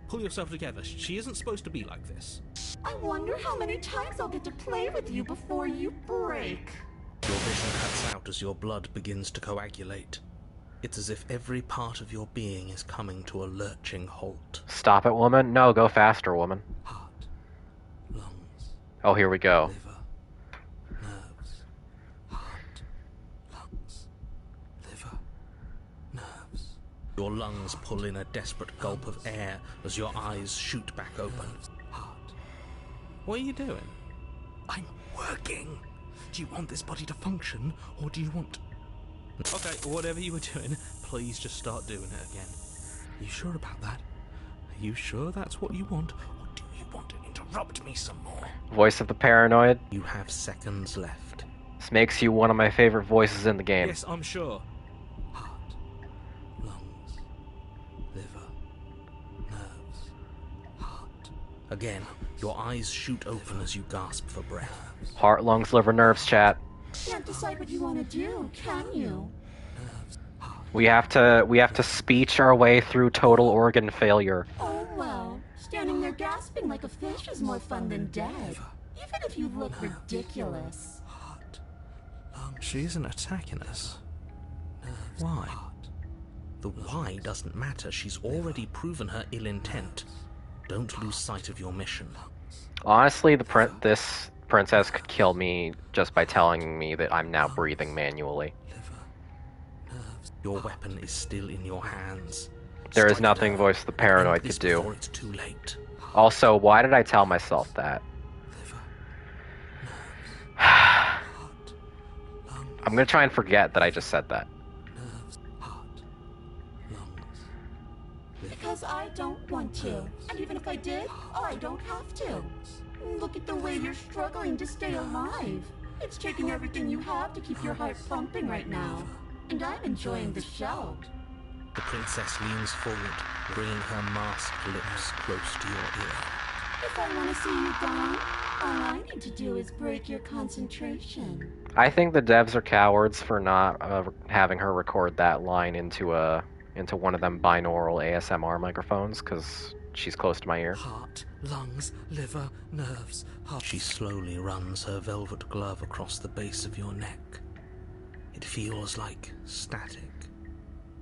Pull yourself together. She isn't supposed to be like this. I wonder how many times I'll get to play with you before you break. Your vision cuts out as your blood begins to coagulate. It's as if every part of your being is coming to a lurching halt. Stop it, woman. No, go faster, woman. Heart, lungs, Oh, here we go. liver, nerves, heart, lungs, liver, nerves. Your lungs pull in a desperate gulp of air as your eyes shoot back open. Heart. What are you doing? I'm working. Do you want this body to function, or do you want... Okay, whatever you were doing, please just start doing it again. You sure about that? Are you sure that's what you want, or do you want to interrupt me some more? Voice of the paranoid. You have seconds left. This makes you one of my favorite voices in the game. Yes, I'm sure. Heart, lungs, liver, nerves, heart. Again, your eyes shoot open as you gasp for breath. Heart, lungs, liver, nerves, chat. Can't decide what you want to do, can you? We have to speech our way through total organ failure. Oh well, standing there gasping like a fish is more fun than dead. Even if you look ridiculous. Heart, lungs. She isn't attacking us. Why? The why doesn't matter. She's already proven her ill intent. Don't lose sight of your mission. Honestly, this princess could kill me just by telling me that I'm now breathing manually. Your weapon is still in your hands. There is Strike nothing down. Voice of the Paranoid End could this do. before it's too late. Also, why did I tell myself that? Liver, nerves, heart, lungs, I'm gonna try and forget that I just said that. nerves, heart, lungs. Liver. Because I don't want to. And even if I did, I don't have to. Look at the way you're struggling to stay alive. It's taking everything you have to keep your heart pumping right now. And I'm enjoying the show. The princess leans forward, bringing her masked lips close to your ear. If I want to see you gone, all I need to do is break your concentration. I think the devs are cowards for not having her record that line into one of them binaural ASMR microphones, because she's close to my ear. Heart, lungs, liver, nerves, heart. She slowly runs her velvet glove across the base of your neck. It feels like static.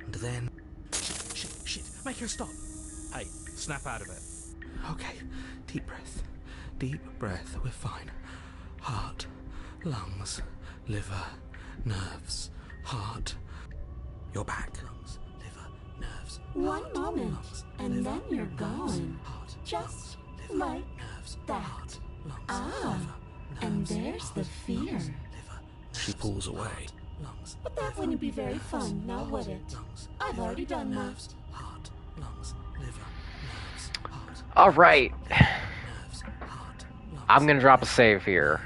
And then... Shit, make her stop. Hey, snap out of it. Okay, deep breath. Deep breath, we're fine. Heart, lungs, liver, nerves, heart. You're back. Lungs, liver, nerves. One moment, and then you're gone. Just like that. Ah, and there's the fear. She pulls away. But that wouldn't be very fun, now would it? I've already done that. Heart, lungs, liver, nerves, heart, Alright, nerves, heart, lungs, I'm gonna drop a save here.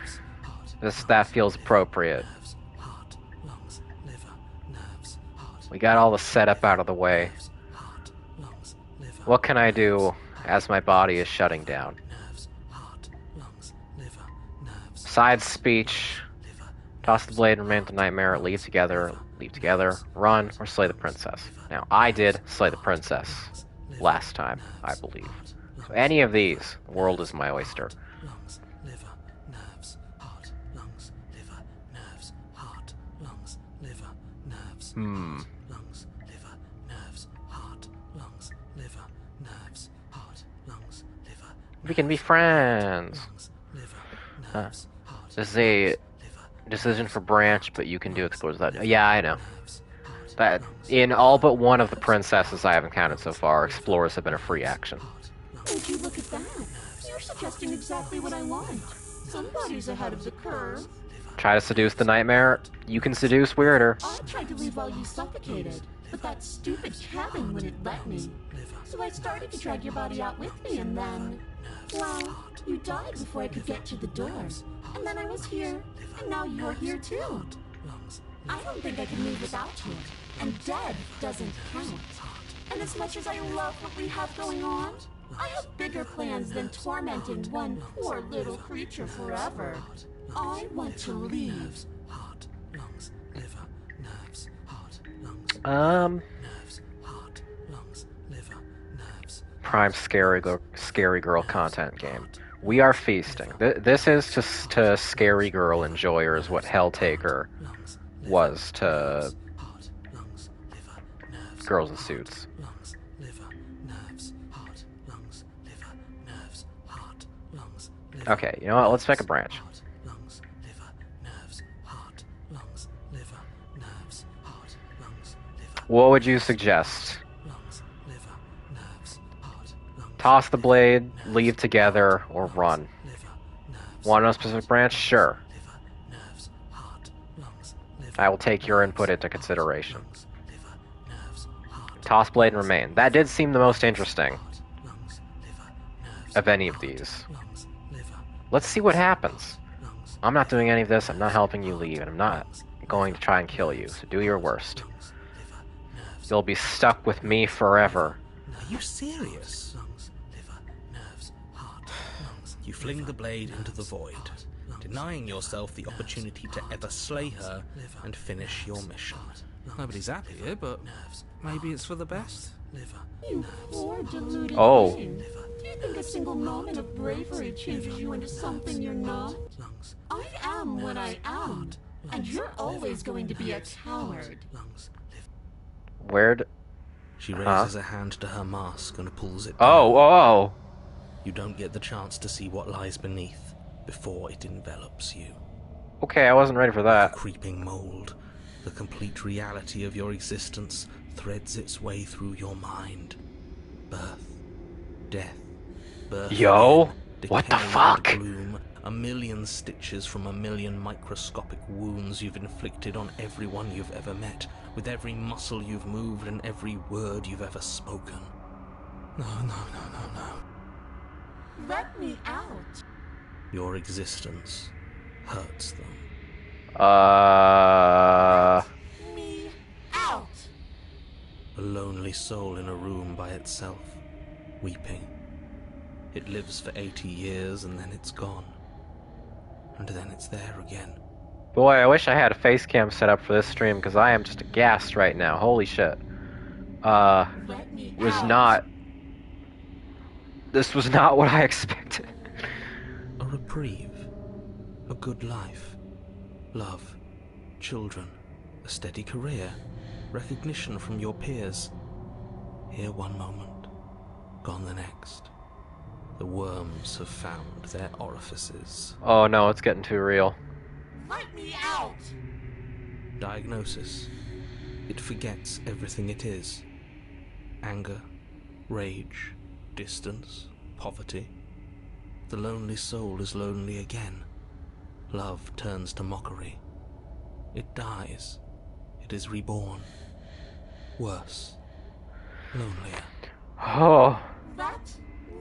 That feels appropriate. nerves, heart, lungs, liver, nerves, heart, We got all the setup out of the way. heart, lungs, liver, What can I do as my body is shutting down? nerves, heart, lungs, liver, nerves, Side speech. liver, Toss the blade and remain the nightmare. Leave together, run, or slay the princess. Now, I did slay the princess last time, I believe. So any of these, the world is my oyster. lungs, liver, nerves, heart, lungs, liver, nerves, heart, lungs, liver, nerves, lungs, liver, nerves, heart, lungs, liver, nerves, heart, lungs, liver, We can be friends. lungs, liver, Huh. nerves, heart, This is a decision for Branch, but you can do explores that. Yeah, I know. But in all but one of the princesses I have encountered so far, explorers have been a free action. Would you look at that? You're suggesting exactly what I want. Somebody's ahead of the curve. Try to seduce the nightmare. You can seduce weirder. I tried to leave while you suffocated, but that stupid cabin wouldn't let me. So I started to drag your body out with me, and then... well, you died before I could get to the doors. And then I was here, and now you're here too. I don't think I can move without you, and dead doesn't count. And as much as I love what we have going on, I have bigger plans than tormenting one poor little creature forever. I want to leave. Heart, lungs, liver, nerves, heart, lungs, nerves, heart, lungs, liver, nerves. Prime scary girl content game. We are feasting. This is to scary girl enjoyers what Helltaker was to girls in suits. Okay, you know what? Let's pick a branch. What would you suggest? Toss the blade, leave together, or run? Want a specific branch? Sure. I will take your input into consideration. Toss blade and remain. That did seem the most interesting of any of these. Let's see what happens. I'm not doing any of this, I'm not helping you leave, and I'm not going to try and kill you, so do your worst. You'll be stuck with me forever. Are you serious? You fling the blade into the void, denying yourself the opportunity to ever slay her and finish your mission. Nobody's happy here, but maybe it's for the best. You poor deluded Oh. thing. Do you think a single moment of bravery changes you into something you're not? I am what I am, and you're always going to be a coward. Where'd... She raises a hand to her mask and pulls it down. Oh. You don't get the chance to see what lies beneath before it envelops you. Okay, I wasn't ready for that. Creeping mold, the complete reality of your existence threads its way through your mind. Birth, death, birth. Yo, again, what the decay fuck? and bloom, a million stitches from a million microscopic wounds you've inflicted on everyone you've ever met, with every muscle you've moved and every word you've ever spoken. No. Let me out. Your existence hurts them. Me out. A lonely soul in a room by itself, weeping. It lives for 80 years and then it's gone. And then it's there again. Boy, I wish I had a face cam set up for this stream, because I am just aghast right now. Holy shit. Let me Was out. not... This was not what I expected. A reprieve. A good life. Love. Children. A steady career. Recognition from your peers. Here one moment. Gone the next. The worms have found their orifices. Oh no, it's getting too real. Let me out. Diagnosis. It forgets everything it is. Anger, rage, distance, poverty. The lonely soul is lonely again. Love turns to mockery. It dies. It is reborn. Worse. Lonelier. Oh, Let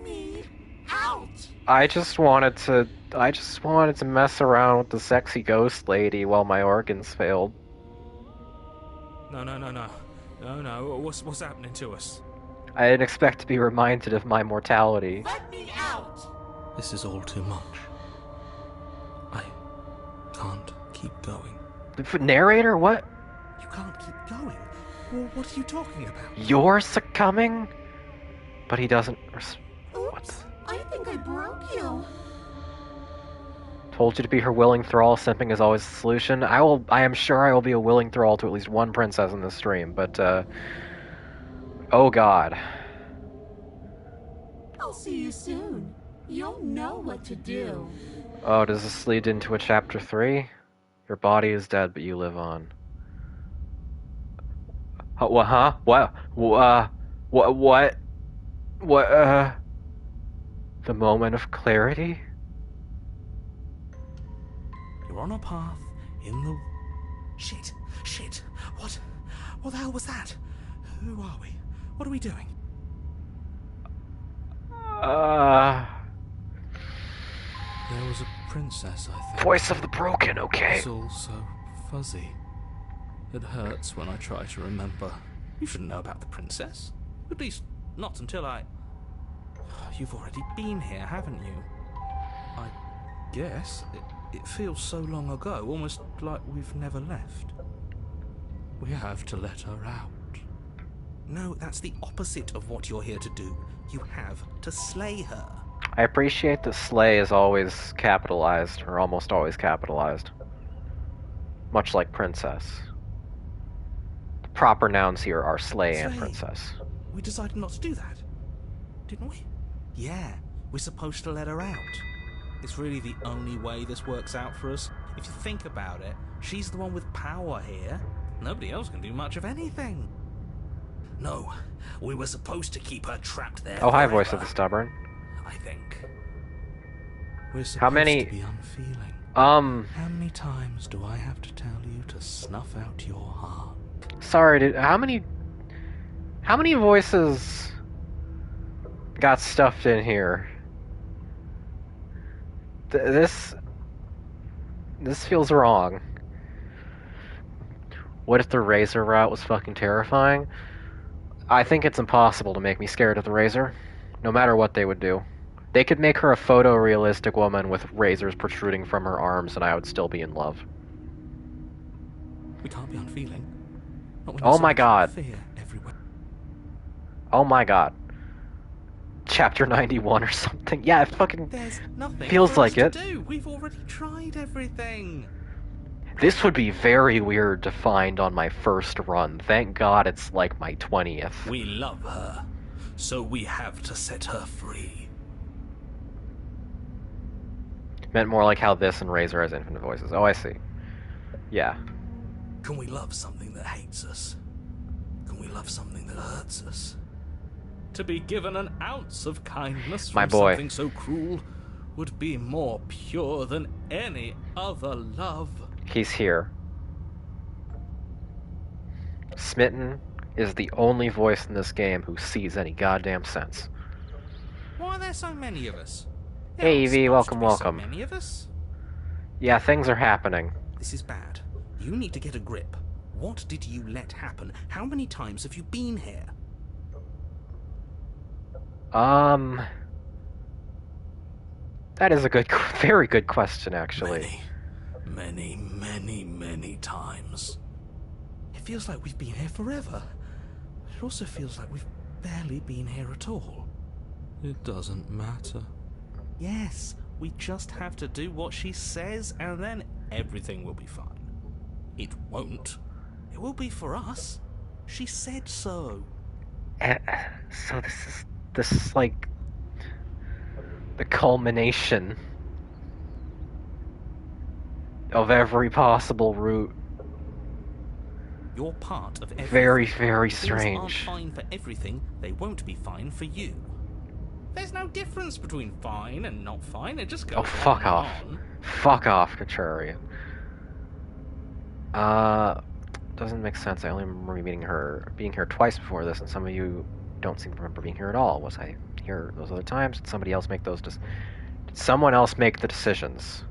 me out. I just wanted to mess around with the sexy ghost lady while my organs failed. No. What's happening to us? I didn't expect to be reminded of my mortality. Let me out. This is all too much. I can't keep going. Narrator, what? You can't keep going. Well, what are you talking about? You're succumbing? But he doesn't... What? Oops. I think I broke you. Told you to be her willing thrall, simping is always the solution. I am sure I will be a willing thrall to at least one princess in this stream, but, oh god. I'll see you soon. You'll know what to do. Oh, does this lead into a chapter 3? Your body is dead, but you live on. What? Huh? What? What? What? The moment of clarity? You're on a path in the... Shit! Shit! What the hell was that? Who are we? What are we doing? There was a princess, I think. Voice of the broken, okay. It's all so fuzzy. It hurts when I try to remember. You shouldn't know about the princess. At least, not until I... You've already been here, haven't you? I guess. It feels so long ago, almost like we've never left. We have to let her out. No, that's the opposite of what you're here to do. You have to slay her. I appreciate that slay is always capitalized, or almost always capitalized. Much like princess. The proper nouns here are slay and princess. We decided not to do that, didn't we? Yeah, we're supposed to let her out. It's really the only way this works out for us. If you think about it, she's the one with power here. Nobody else can do much of anything. No, we were supposed to keep her trapped there. Oh, hi, voice of the stubborn. I think. We're supposed How many... to be unfeeling. How many times do I have to tell you to snuff out your heart? Sorry, dude. How many voices got stuffed in here? This feels wrong. What if the razor route was fucking terrifying? I think it's impossible to make me scared of the razor, no matter what they would do. They could make her a photorealistic woman with razors protruding from her arms, and I would still be in love. We can't be unfeeling. Not when Oh there's my so much god. fear everywhere. Oh my god. Chapter 91 or something. Yeah, it fucking There's nothing feels for like us it. to do. We've already tried everything. This would be very weird to find on my first run. Thank God it's like my 20th. We love her, so we have to set her free. Meant more like how this and Razor has infinite voices. Oh, I see. Yeah. Can we love something that hates us? Can we love something that hurts us? To be given an ounce of kindness from My boy. something so cruel would be more pure than any other love. He's here. Smitten is the only voice in this game who sees any goddamn sense. Why are there so many of us? There Hey, aren't Evie, supposed welcome, to be welcome. So many of us. Yeah, things are happening. This is bad. You need to get a grip. What did you let happen? How many times have you been here? That is a good, very good question, actually. Many times. It feels like we've been here forever. It also feels like we've barely been here at all. It doesn't matter. Yes, we just have to do what she says and then everything will be fine. It won't. It will be for us. She said so. So this is like the culmination of every possible route. You're part of everything. Very, very If things aren't strange. fine for everything, they won't be fine for you. There's no difference between fine and not fine. It just goes Oh, on fuck and off. on. Fuck off, Contrarian. Doesn't make sense. I only remember being here twice before this, and some of you don't seem to remember being here at all. Was I here those other times? Did somebody else make those? Did someone else make the decisions?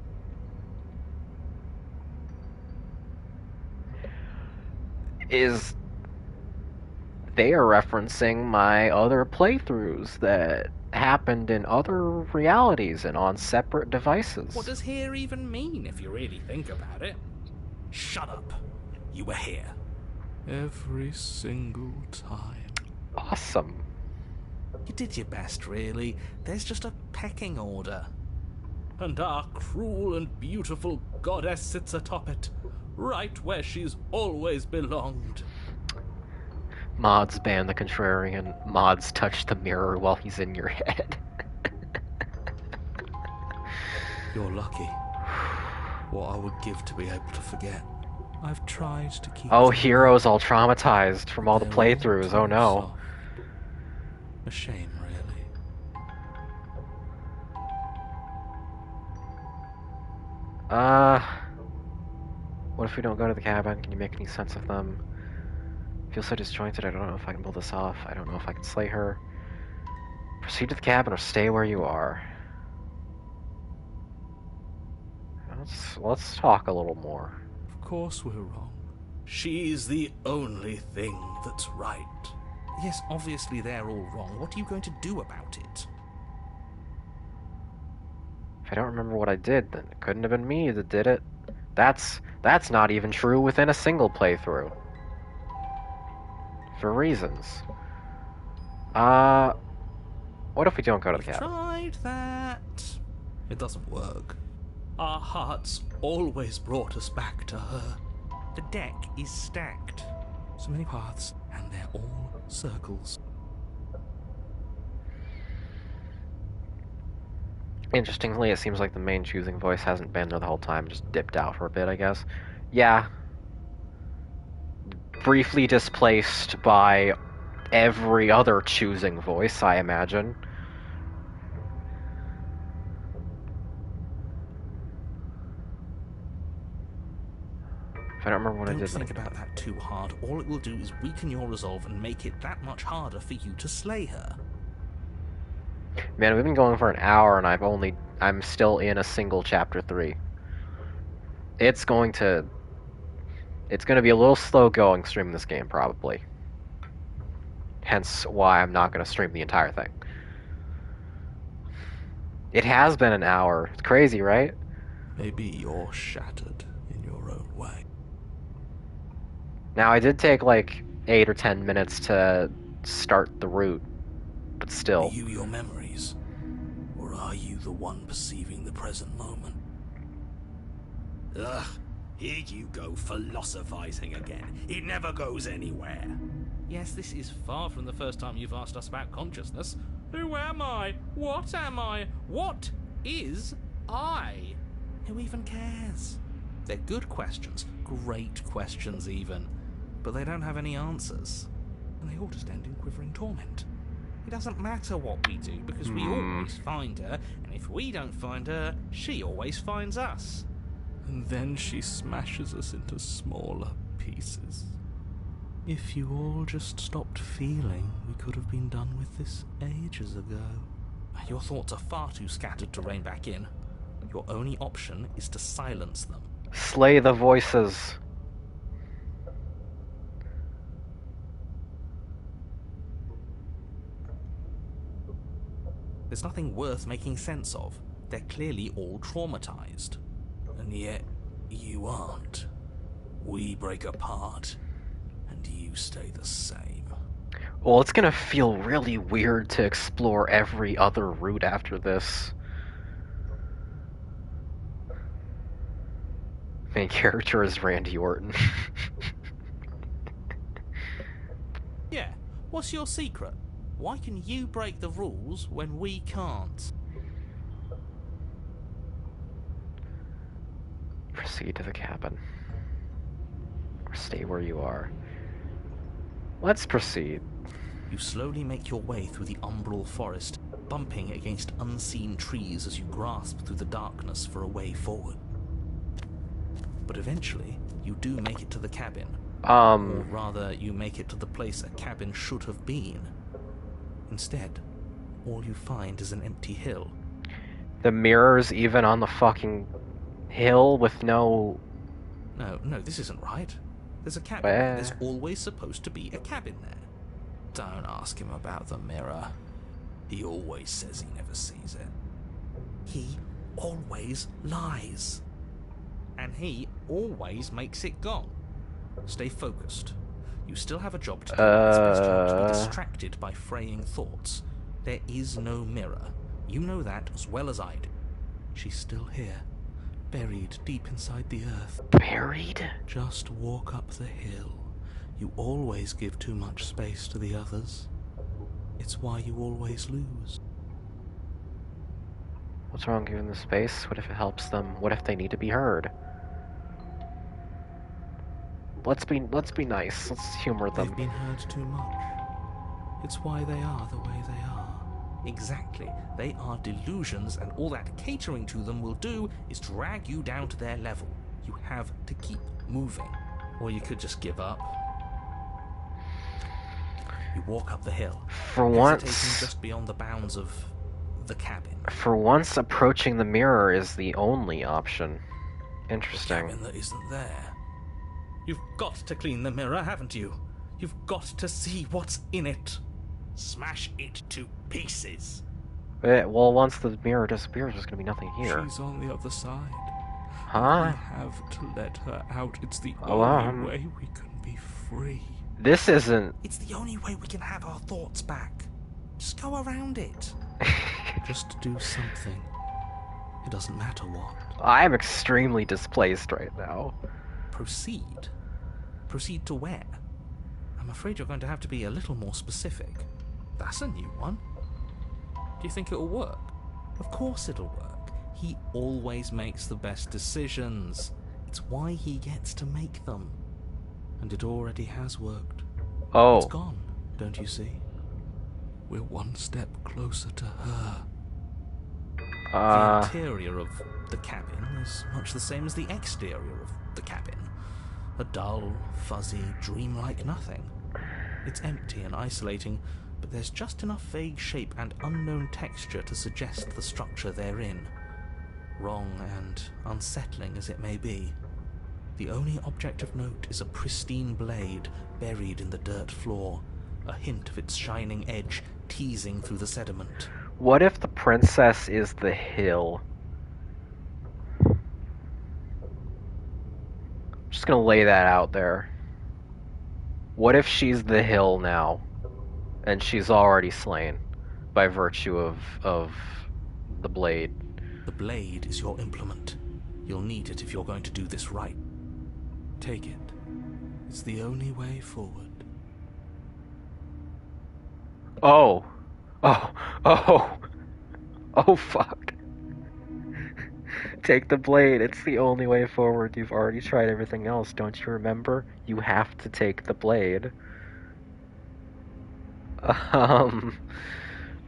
They are referencing my other playthroughs that happened in other realities and on separate devices. What does here even mean if you really think about it? Shut up. You were here. Every single time. Awesome. You did your best, really. There's just a pecking order. And our cruel and beautiful goddess sits atop it, right where she's always belonged. Mods ban the contrarian. Mods touch the mirror while he's in your head. You're lucky. What I would give to be able to forget. I've tried to keep... Oh, them Hero's all traumatized from all the They're all playthroughs. too Oh no. soft. A shame, really. What if we don't go to the cabin? Can you make any sense of them? I feel so disjointed. I don't know if I can pull this off. I don't know if I can slay her. Proceed to the cabin or stay where you are. Let's talk a little more. Of course we're wrong. She's the only thing that's right. Yes, obviously they're all wrong. What are you going to do about it? If I don't remember what I did, then it couldn't have been me that did it. That's not even true within a single playthrough. For reasons. What if we don't go to the cabin? Tried that. It doesn't work. Our hearts always brought us back to her. The deck is stacked. So many paths, and they're all circles. Interestingly, it seems like the main choosing voice hasn't been there the whole time, just dipped out for a bit, I guess. Yeah. Briefly displaced by every other choosing voice, I imagine. I don't remember what I did. Don't think about that too hard. All it will do is weaken your resolve and make it that much harder for you to slay her. Man, we've been going for an hour and I'm still in a single chapter 3. It's going to be a little slow going streaming this game, probably. Hence why I'm not going to stream the entire thing. It has been an hour. It's crazy, right? Maybe you're shattered in your own way. Now, I did take like 8 or 10 minutes to start the route, but still. Are you your memories? Or are you the one perceiving the present moment? Ugh, here you go philosophizing again. It never goes anywhere. Yes, this is far from the first time you've asked us about consciousness. Who am I? What am I? What is I? Who even cares? They're good questions, great questions even, but they don't have any answers. And they all just end in quivering torment. It doesn't matter what we do, because we always find her, and if we don't find her, she always finds us. And then she smashes us into smaller pieces. If you all just stopped feeling, we could have been done with this ages ago. Your thoughts are far too scattered to rein back in. Your only option is to silence them. Slay the voices. There's nothing worth making sense of. They're clearly all traumatized. And yet, you aren't. We break apart, and you stay the same. Well, it's gonna feel really weird to explore every other route after this. Main character is Randy Orton. Yeah, what's your secret? Why can you break the rules when we can't? Proceed to the cabin. Or stay where you are. Let's proceed. You slowly make your way through the umbral forest, bumping against unseen trees as you grasp through the darkness for a way forward. But eventually, you do make it to the cabin. Or rather, you make it to the place a cabin should have been. Instead, all you find is an empty hill. The mirror's even on the fucking hill with no... No, this isn't right. There's a cabin Where? there. There's always supposed to be a cabin there. Don't ask him about the mirror. He always says he never sees it. He always lies. And he always makes it gone. Stay focused. You still have a job to do. It's best not to be distracted by fraying thoughts. There is no mirror. You know that as well as I do. She's still here, buried deep inside the earth. Buried? Just walk up the hill. You always give too much space to the others. It's why you always lose. What's wrong giving them space? What if it helps them? What if they need to be heard? Let's be nice. Let's humor them. They've been heard too much. It's why they are the way they are. Exactly. They are delusions, and all that catering to them will do is drag you down to their level. You have to keep moving. Or you could just give up. You walk up the hill, For hesitating once, just beyond the bounds of the cabin. for once, approaching the mirror is the only option. The Interesting. cabin that isn't there. You've got to clean the mirror, haven't you? You've got to see what's in it. Smash it to pieces. Well, once the mirror disappears, there's gonna be nothing here. She's on the other side. Huh? We have to let her out. It's the Oh, only way we can be free. This isn't. It's the only way we can have our thoughts back. Just go around it. Just do something. It doesn't matter what. I'm extremely displaced right now. Proceed. Proceed to where? I'm afraid you're going to have to be a little more specific. That's a new one. Do you think it'll work? Of course it'll work. He always makes the best decisions. It's why he gets to make them. And it already has worked. It's Oh. gone, don't you see? We're one step closer to her. The interior of the cabin is much the same as the exterior of the cabin. A dull, fuzzy, dreamlike nothing. It's empty and isolating, but there's just enough vague shape and unknown texture to suggest the structure they're in. Wrong and unsettling as it may be, the only object of note is a pristine blade buried in the dirt floor, a hint of its shining edge teasing through the sediment. What if the princess is the hill? Just gonna lay that out there. What if she's the hill now, and she's already slain by virtue of the blade? The blade is your implement. You'll need it if you're going to do this right. Take it. It's the only way forward. Oh, oh, fuck! Take the blade. It's the only way forward. You've already tried everything else. Don't you remember? You have to take the blade.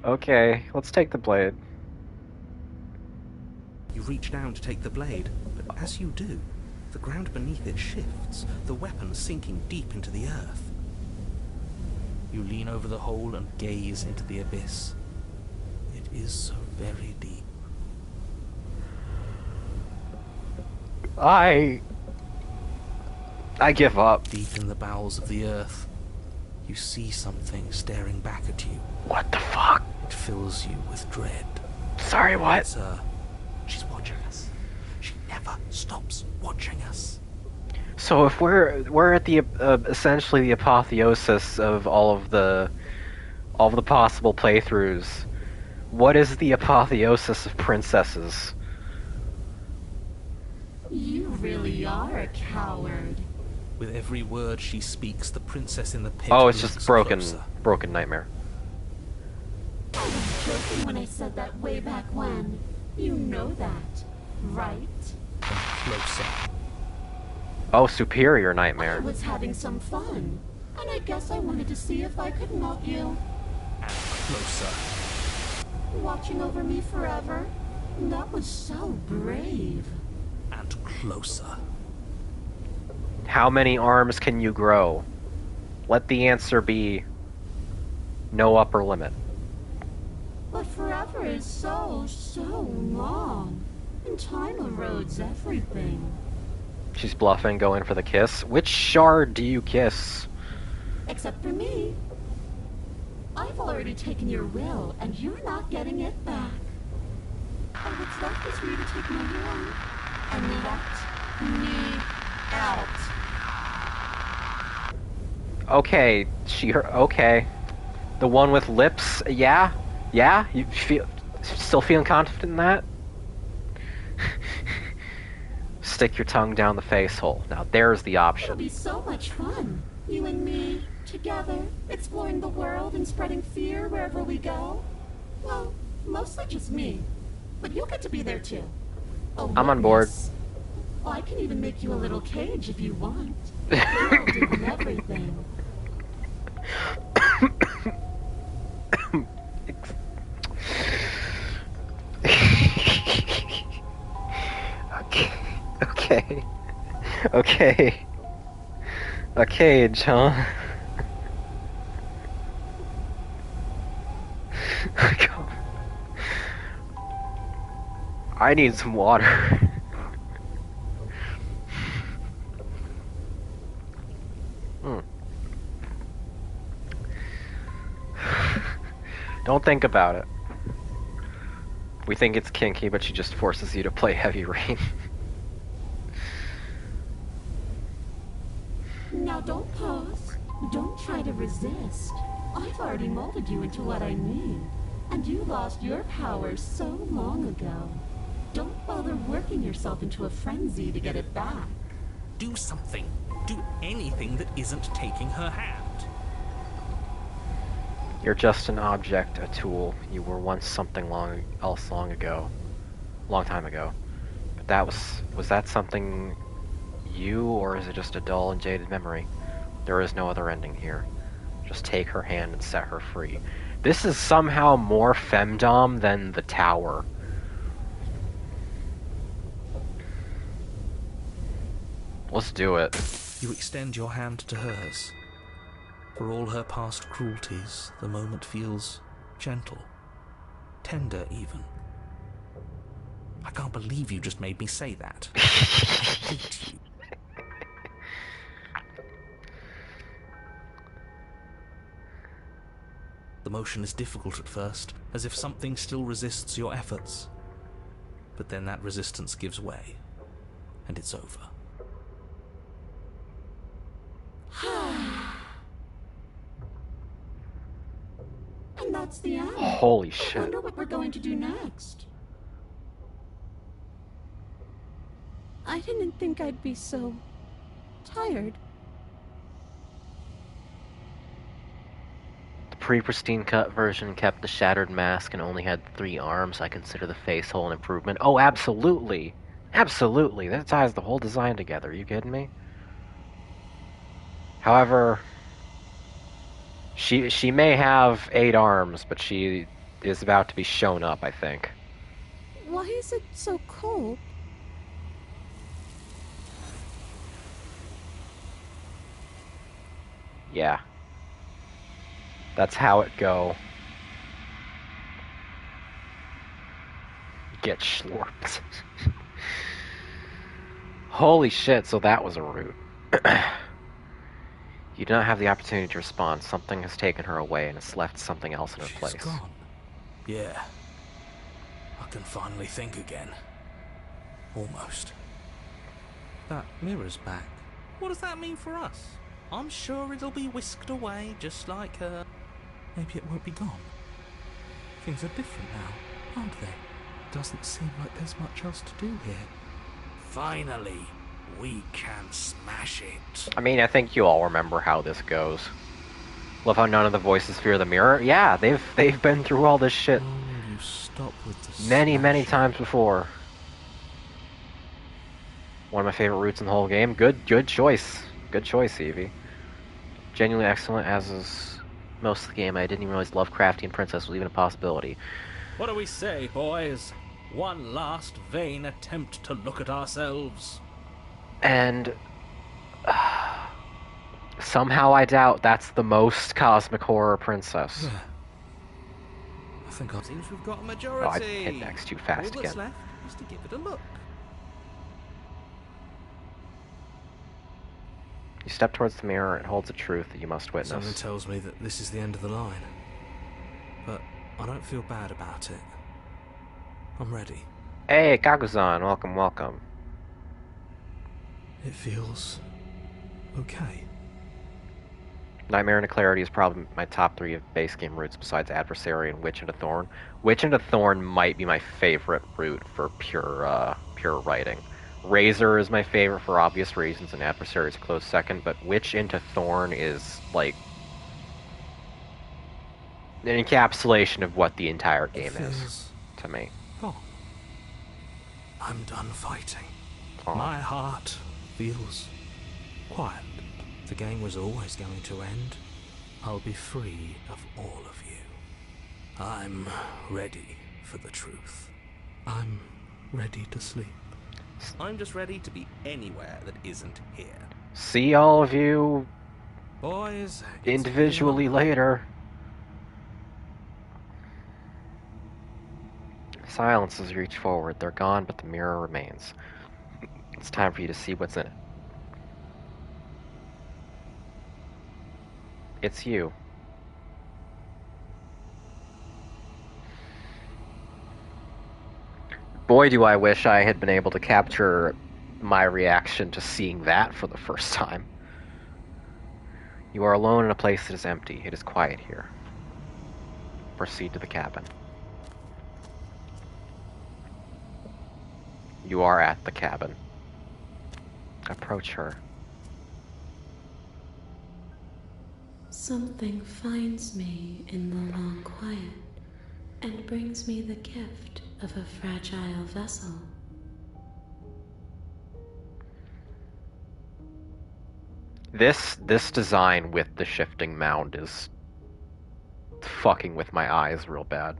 Okay, let's take the blade. You reach down to take the blade, but as you do, the ground beneath it shifts, the weapon sinking deep into the earth. You lean over the hole and gaze into the abyss. It is so very deep. I give up. Deep in the bowels of the earth, you see something staring back at you. What the fuck? It fills you with dread. Sorry, what? It's her. She's watching us. She never stops watching us. So if we're at the essentially the apotheosis of all of the possible playthroughs, what is the apotheosis of princesses? You really are a coward. With every word she speaks, the princess in the pit Oh, it's moves just closer. broken nightmare. I was joking when I said that way back when. You know that, right? And closer. Oh, superior I nightmare. was having some fun, and I guess I wanted to see if I could knock you. And closer. Watching over me forever? That was so brave. And closer. How many arms can you grow? Let the answer be no upper limit. But forever is so long. And time erodes everything. She's bluffing, going for the kiss. Which shard do you kiss? Except for me. I've already taken your will, and you're not getting it back. And what's left is for you to take my hand and let me out. Okay, okay. The one with lips, yeah? Yeah? You still feeling confident in that? Stick your tongue down the face hole. Now there's the It'll option. be so much fun. You and me, together, exploring the world and spreading fear wherever we go. Well, mostly just me. but you'll get to be there too. I'm on board. I can even make you a little cage if you want. I'll do everything. Okay. Okay. A cage, huh? God. I need some water. Don't think about it. We think it's kinky, but she just forces you to play Heavy Rain. Now don't pause. Don't try to resist. I've already molded you into what I need. And you lost your powers so long ago. Don't bother working yourself into a frenzy to get it back. Do something. Do anything that isn't taking her hand. You're just an object, a tool. You were once something else long ago. Long time ago. But that was that something you, or is it just a dull and jaded memory? There is no other ending here. Just take her hand and set her free. This is somehow more femdom than the tower. Let's do it. You extend your hand to hers. For all her past cruelties, the moment feels gentle. Tender, even. I can't believe you just made me say that. I hate you. The motion is difficult at first, as if something still resists your efforts. But then that resistance gives way, and it's over. And that's the end. Holy I shit. wonder what we're going to do next. I didn't think I'd be so tired. The pre-Pristine cut version kept the shattered mask and only had 3 arms. I consider the face hole an improvement. Oh, absolutely. Absolutely. That ties the whole design together. Are you kidding me? However, she may have 8 arms, but she is about to be shown up, I think. Why is it so cold? Yeah. That's how it go. Get schlorped. Holy shit, so that was a route. You do not have the opportunity to respond. Something has taken her away and has left something else in her She's place. gone. Yeah. I can finally think again. Almost. That mirror's back. What does that mean for us? I'm sure it'll be whisked away, just like her. Maybe it won't be gone. Things are different now, aren't they? Doesn't seem like there's much else to do here. Finally, we can smash it. I mean, I think you all remember how this goes. Love how none of the voices fear the mirror. Yeah, they've been through all this shit Oh, you stop with the many smashing. times before. One of my favorite routes in the whole game. Good choice. Good choice, Evie. Genuinely excellent, as is most of the game. I didn't even realize Lovecraftian princess was even a possibility. What do we say, boys? One last vain attempt to look at ourselves. And somehow I doubt that's the most cosmic horror princess. Yeah. I think I'll... Seems we've got a Oh, majority. I hit X too All fast that's again. left is to give it a look. You step towards the mirror, it holds a truth that you must Something witness. tells me that this is the end of the line. But I don't feel bad about it. I'm ready. Hey, Kaguzan, welcome. It feels... okay. Nightmare into Clarity is probably my top 3 of base game routes besides Adversary and Witch into Thorn. Witch into Thorn might be my favorite route for pure writing. Razor is my favorite for obvious reasons, and Adversary is a close second, but Witch into Thorn is, like, an encapsulation of what the entire game is, feels to me. gone. I'm done fighting. Aw. My heart feels quiet. The game was always going to end. I'll be free of all of you. I'm ready for the truth. I'm ready to sleep. I'm just ready to be anywhere that isn't here. See all of you Boys, it's individually later. Silences reach forward. They're gone, but the mirror remains. It's time for you to see what's in it. It's you. Boy, do I wish I had been able to capture my reaction to seeing that for the first time. You are alone in a place that is empty. It is quiet here. Proceed to the cabin. You are at the cabin. Approach her. Something finds me in the long quiet and brings me the gift of a fragile vessel. This design with the shifting mound is fucking with my eyes real bad.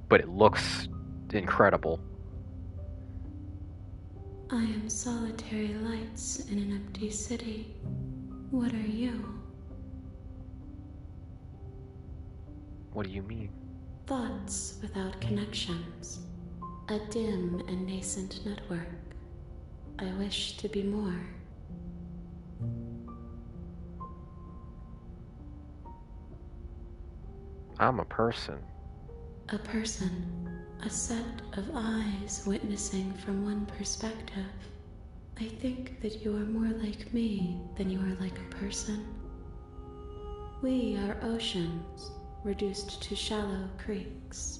But it looks incredible. I am solitary lights in an empty city. What are you? What do you mean? Thoughts without connections. A dim and nascent network. I wish to be more. I'm a person. A person. A set of eyes witnessing from one perspective. I think that you are more like me than you are like a person. We are oceans, reduced to shallow creeks.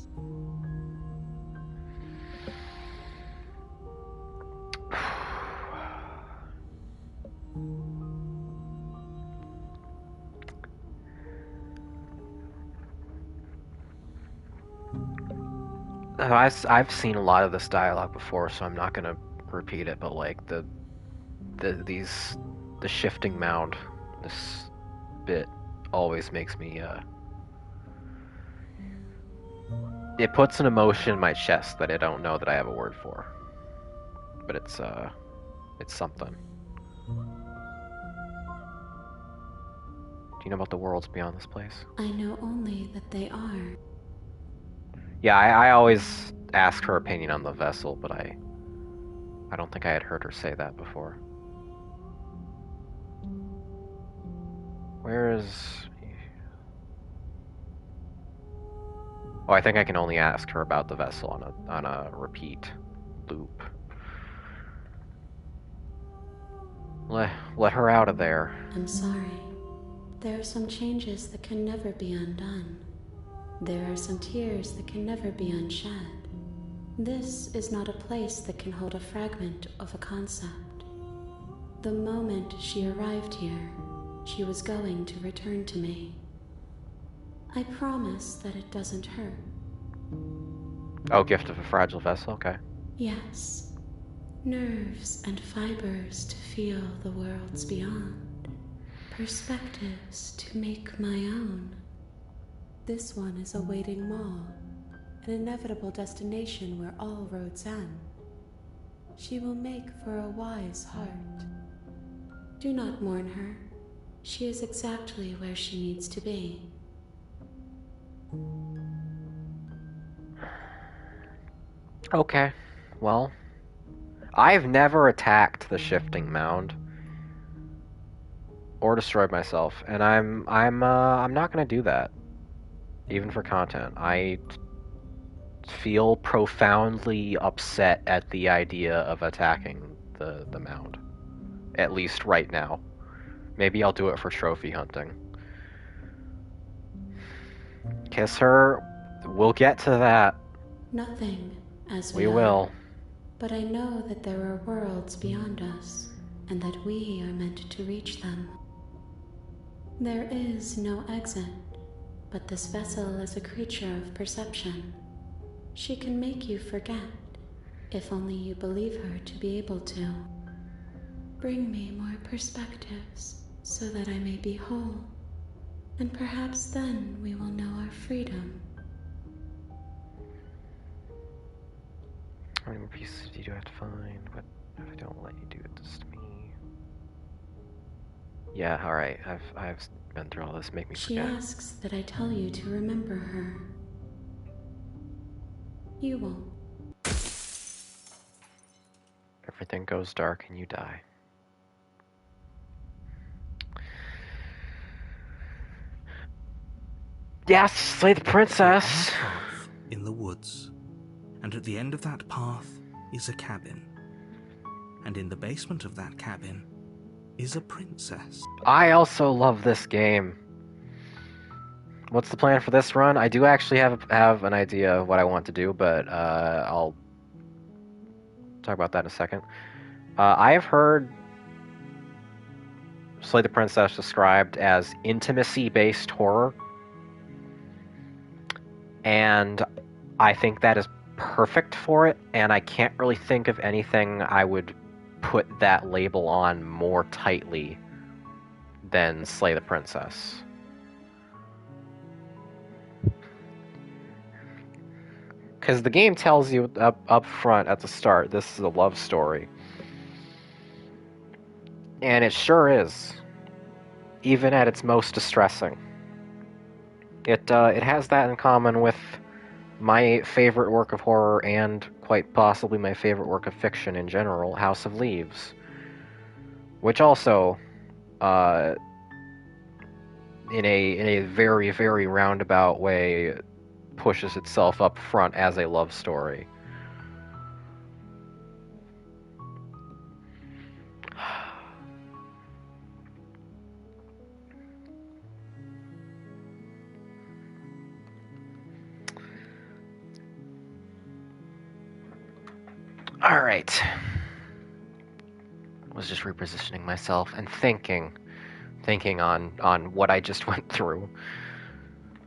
I've seen a lot of this dialogue before, so I'm not gonna repeat it. But like the shifting mound, this bit always makes me it puts an emotion in my chest that I don't know that I have a word for. But it's something. Do you know about the worlds beyond this place? I know only that they are. Yeah, I always ask her opinion on the vessel, but I don't think I had heard her say that before. Where is... Oh, I think I can only ask her about the vessel on a repeat loop. Let her out of there. I'm sorry. There are some changes that can never be undone. There are some tears that can never be unshed. This is not a place that can hold a fragment of a concept. The moment she arrived here, she was going to return to me. I promise that it doesn't hurt. Oh, gift of a fragile vessel? Okay. Yes. Nerves and fibers to feel the worlds beyond. Perspectives to make my own. This one is a waiting mall, an inevitable destination where all roads end. She will make for a wise heart. Do not mourn her. She is exactly where she needs to be. Okay. Well, I've never attacked the shifting mound or destroyed myself, and I'm not gonna do that. Even for content. I feel profoundly upset at the idea of attacking the mound. At least right now. Maybe I'll do it for trophy hunting. Kiss her. We'll get to that. Nothing, as We are. will. But I know that there are worlds beyond us, and that we are meant to reach them. There is no exit, but this vessel is a creature of perception. She can make you forget, if only you believe her to be able to. Bring me more perspectives so that I may be whole, and perhaps then we will know our freedom. How many more pieces do you have to find? What if I don't let you do this to me? Yeah, alright. I've been through all this. Make me She forget. asks that I tell you to remember her. You won't. Everything goes dark and you die. Yes, slay the princess! You're on a path in the woods, and at the end of that path is a cabin. And in the basement of that cabin is a princess. I also love this game. What's the plan for this run? I do actually have an idea of what I want to do, but I'll talk about that in a second. I have heard Slay the Princess described as intimacy-based horror, and I think that is perfect for it, and I can't really think of anything I would put that label on more tightly than Slay the Princess. Because the game tells you up front at the start, this is a love story. And it sure is. Even at its most distressing. It has that in common with my favorite work of horror and quite possibly my favorite work of fiction in general, House of Leaves. Which also, in a very, very roundabout way, pushes itself up front as a love story. Alright. I was just repositioning myself and thinking on what I just went through.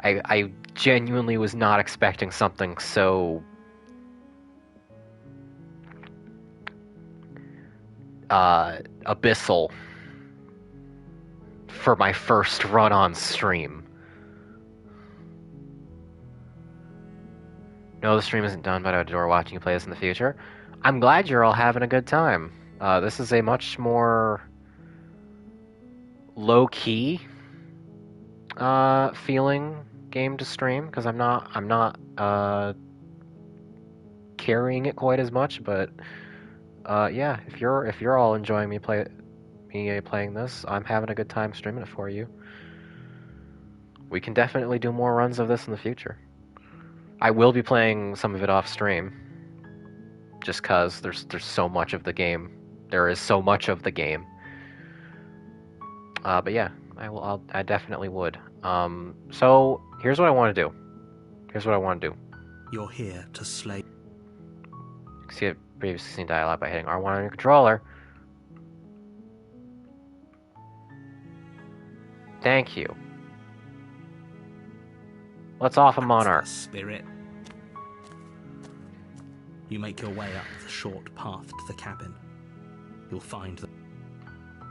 I genuinely was not expecting something so abyssal for my first run on stream. No, the stream isn't done, but I adore watching you play this in the future. I'm glad you're all having a good time. This is a much more low-key feeling game to stream, because I'm not carrying it quite as much, but yeah, if you're all enjoying me playing this, I'm having a good time streaming it for you. We can definitely do more runs of this in the future. I will be playing some of it off stream, just cause there's so much of the game. There is so much of the game. But yeah, I definitely would. So here's what I want to do. You're here to slay. See a previously seen dialogue by hitting R1 on your controller. Thank you. Let's off a monarch. Spirit. You make your way up the short path to the cabin. You'll find the...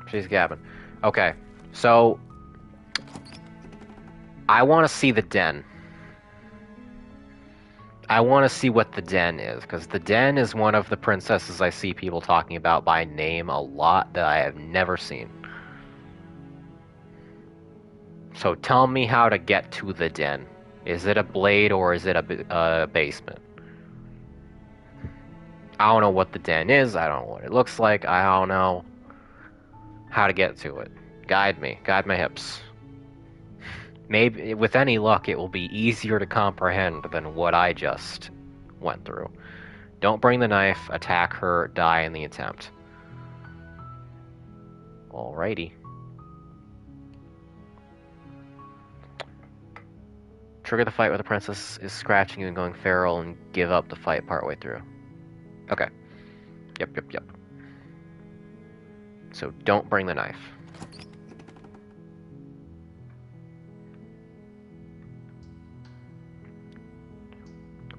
She's gabbing. Okay, so I want to see the den. I want to see what the den is, because the den is one of the princesses I see people talking about by name a lot that I have never seen. So tell me how to get to the den. Is it a blade or is it a basement? I don't know what the den is. I don't know what it looks like. I don't know how to get to it. Guide me. Guide my hips. Maybe, with any luck, it will be easier to comprehend than what I just went through. Don't bring the knife. Attack her. Die in the attempt. Alrighty. Trigger the fight where the princess is scratching you and going feral, and give up the fight partway through. Okay. Yep. So don't bring the knife.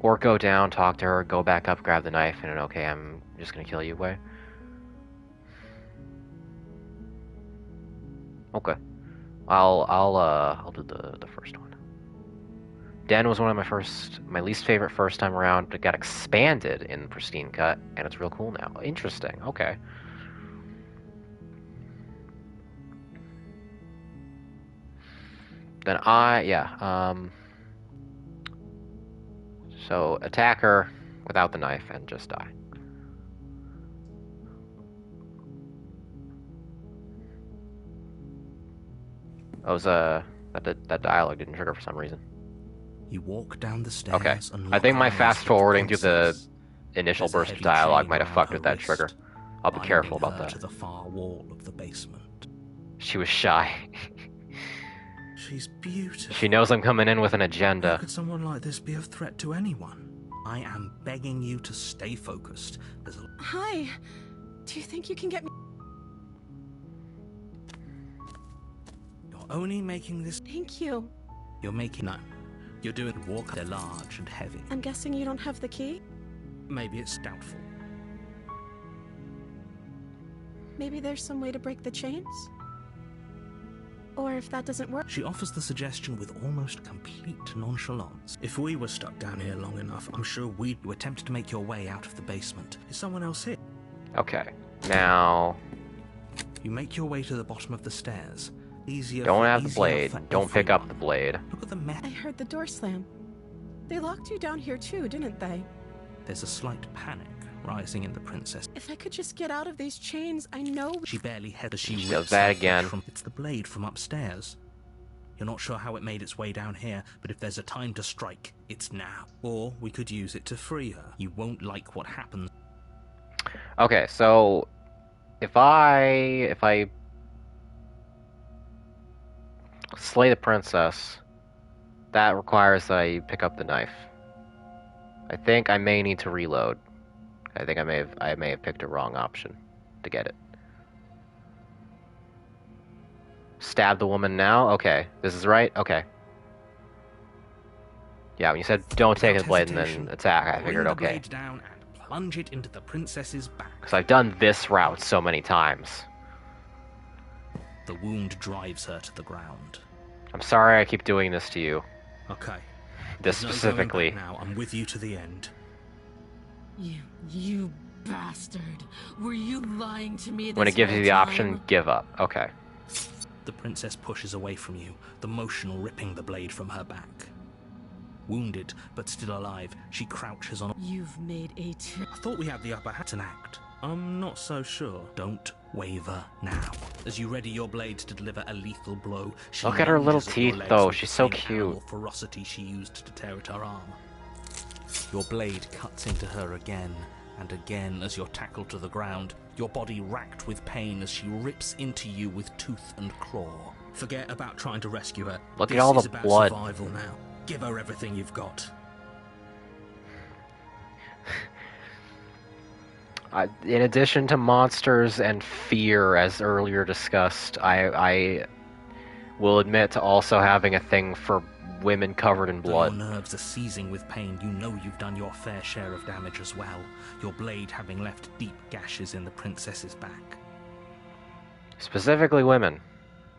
Or go down, talk to her, go back up, grab the knife, and okay, I'm just gonna kill you way. Okay. I'll do the first one. Den was one of my least favorite first time around. It got expanded in Pristine Cut, and it's real cool now. Interesting. Okay. Then so attack her without the knife and just die. That dialogue didn't trigger for some reason. You walk down the stairs. Okay. And I think my lock eyes fast with forwarding through the princess. initial There's a burst of heavy dialogue chain might have around fucked her with that wrist, trigger. I'll be careful binding about her that. to the far wall of the basement. She was shy. She's beautiful. She knows I'm coming in with an How agenda. could someone like this be a threat to anyone? I am begging you to stay focused. There's a... Hi. Do you think you can get me? You're only making this... Thank you. You're making... No. You're doing walk. They're large and heavy. I'm guessing you don't have the key? Maybe it's doubtful. Maybe there's some way to break the chains? Or if that doesn't work... She offers the suggestion with almost complete nonchalance. If we were stuck down here long enough, I'm sure we'd... You attempt to make your way out of the basement. Is someone else here? Okay. Now, You make your way to the bottom of the stairs. Easier don't for- have the easier blade. for Don't pick up the everyone. blade. Look at the mess. I heard the door slam. They locked you down here too, didn't they? There's a slight panic rising in the princess. If I could just get out of these chains, I know... She barely heads as she She rips does that her flesh again. From, it's the blade from upstairs. You're not sure how it made its way down here, but if there's a time to strike, it's now. Or we could use it to free her. You won't like what happens. Okay, so if I slay the princess, that requires that I pick up the knife. I think I may need to reload. I think I may have picked a wrong option to get it. Stab the woman now? Okay. This is right? Okay. Yeah, when you said don't take the Without blade and hesitation, then attack, I bring figured the okay. blade down and plunge it into the princess's back. Because I've done this route so many times. The wound drives her to the ground. I'm sorry I keep doing this to you. Okay. This There's no going specifically. back now. I'm with you to the end. You bastard. Were you lying to me this When it gives you whole the time? option, give up. Okay. The princess pushes away from you, the motion ripping the blade from her back. Wounded, but still alive, she crouches on... You've made a I thought we had the upper hand. It's an act. I'm not so sure. Don't waver now. As you ready your blade to deliver a lethal blow, she Look at her little lunges your teeth, legs though. with She's the so same cute. animal ferocity she used to tear at her arm. Your blade cuts into her again and again as you're tackled to the ground, your body racked with pain as she rips into you with tooth and claw. Forget about trying to rescue her. Look at This all is the about blood. survival now. Give her everything you've got. In addition to monsters and fear, as earlier discussed, I will admit to also having a thing for women covered in Though blood. your nerves are seizing with pain, you know you've done your fair share of damage as well, your blade having left deep gashes in the princess's back. Specifically women.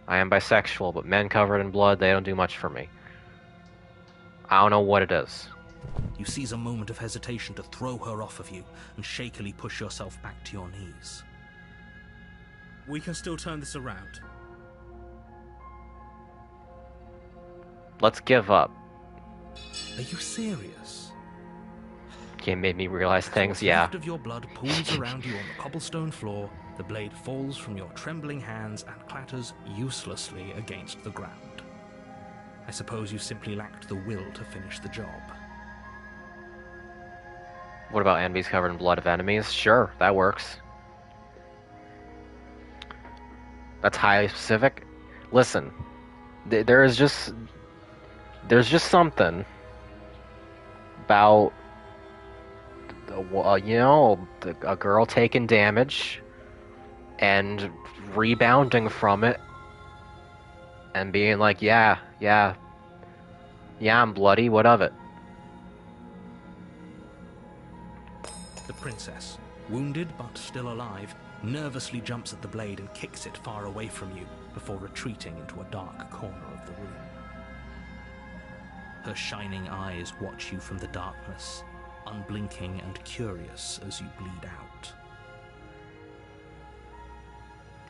I am bisexual, but men covered in blood, they don't do much for me. I don't know what it is. You seize a moment of hesitation to throw her off of you and shakily push yourself back to your knees. We can still turn this around. Let's give up. Are you serious? Game made me realize things, What's yeah. left of your blood pools around you on the cobblestone floor, the blade falls from your trembling hands and clatters uselessly against the ground. I suppose you simply lacked the will to finish the job. What about enemies covered in blood of enemies? Sure, that works. That's highly specific. Listen, there's just something about a girl taking damage and rebounding from it and being like, yeah, I'm bloody, what of it? princess, wounded but still alive, nervously jumps at the blade and kicks it far away from you before retreating into a dark corner of the room. Her shining eyes watch you from the darkness, unblinking and curious as you bleed out.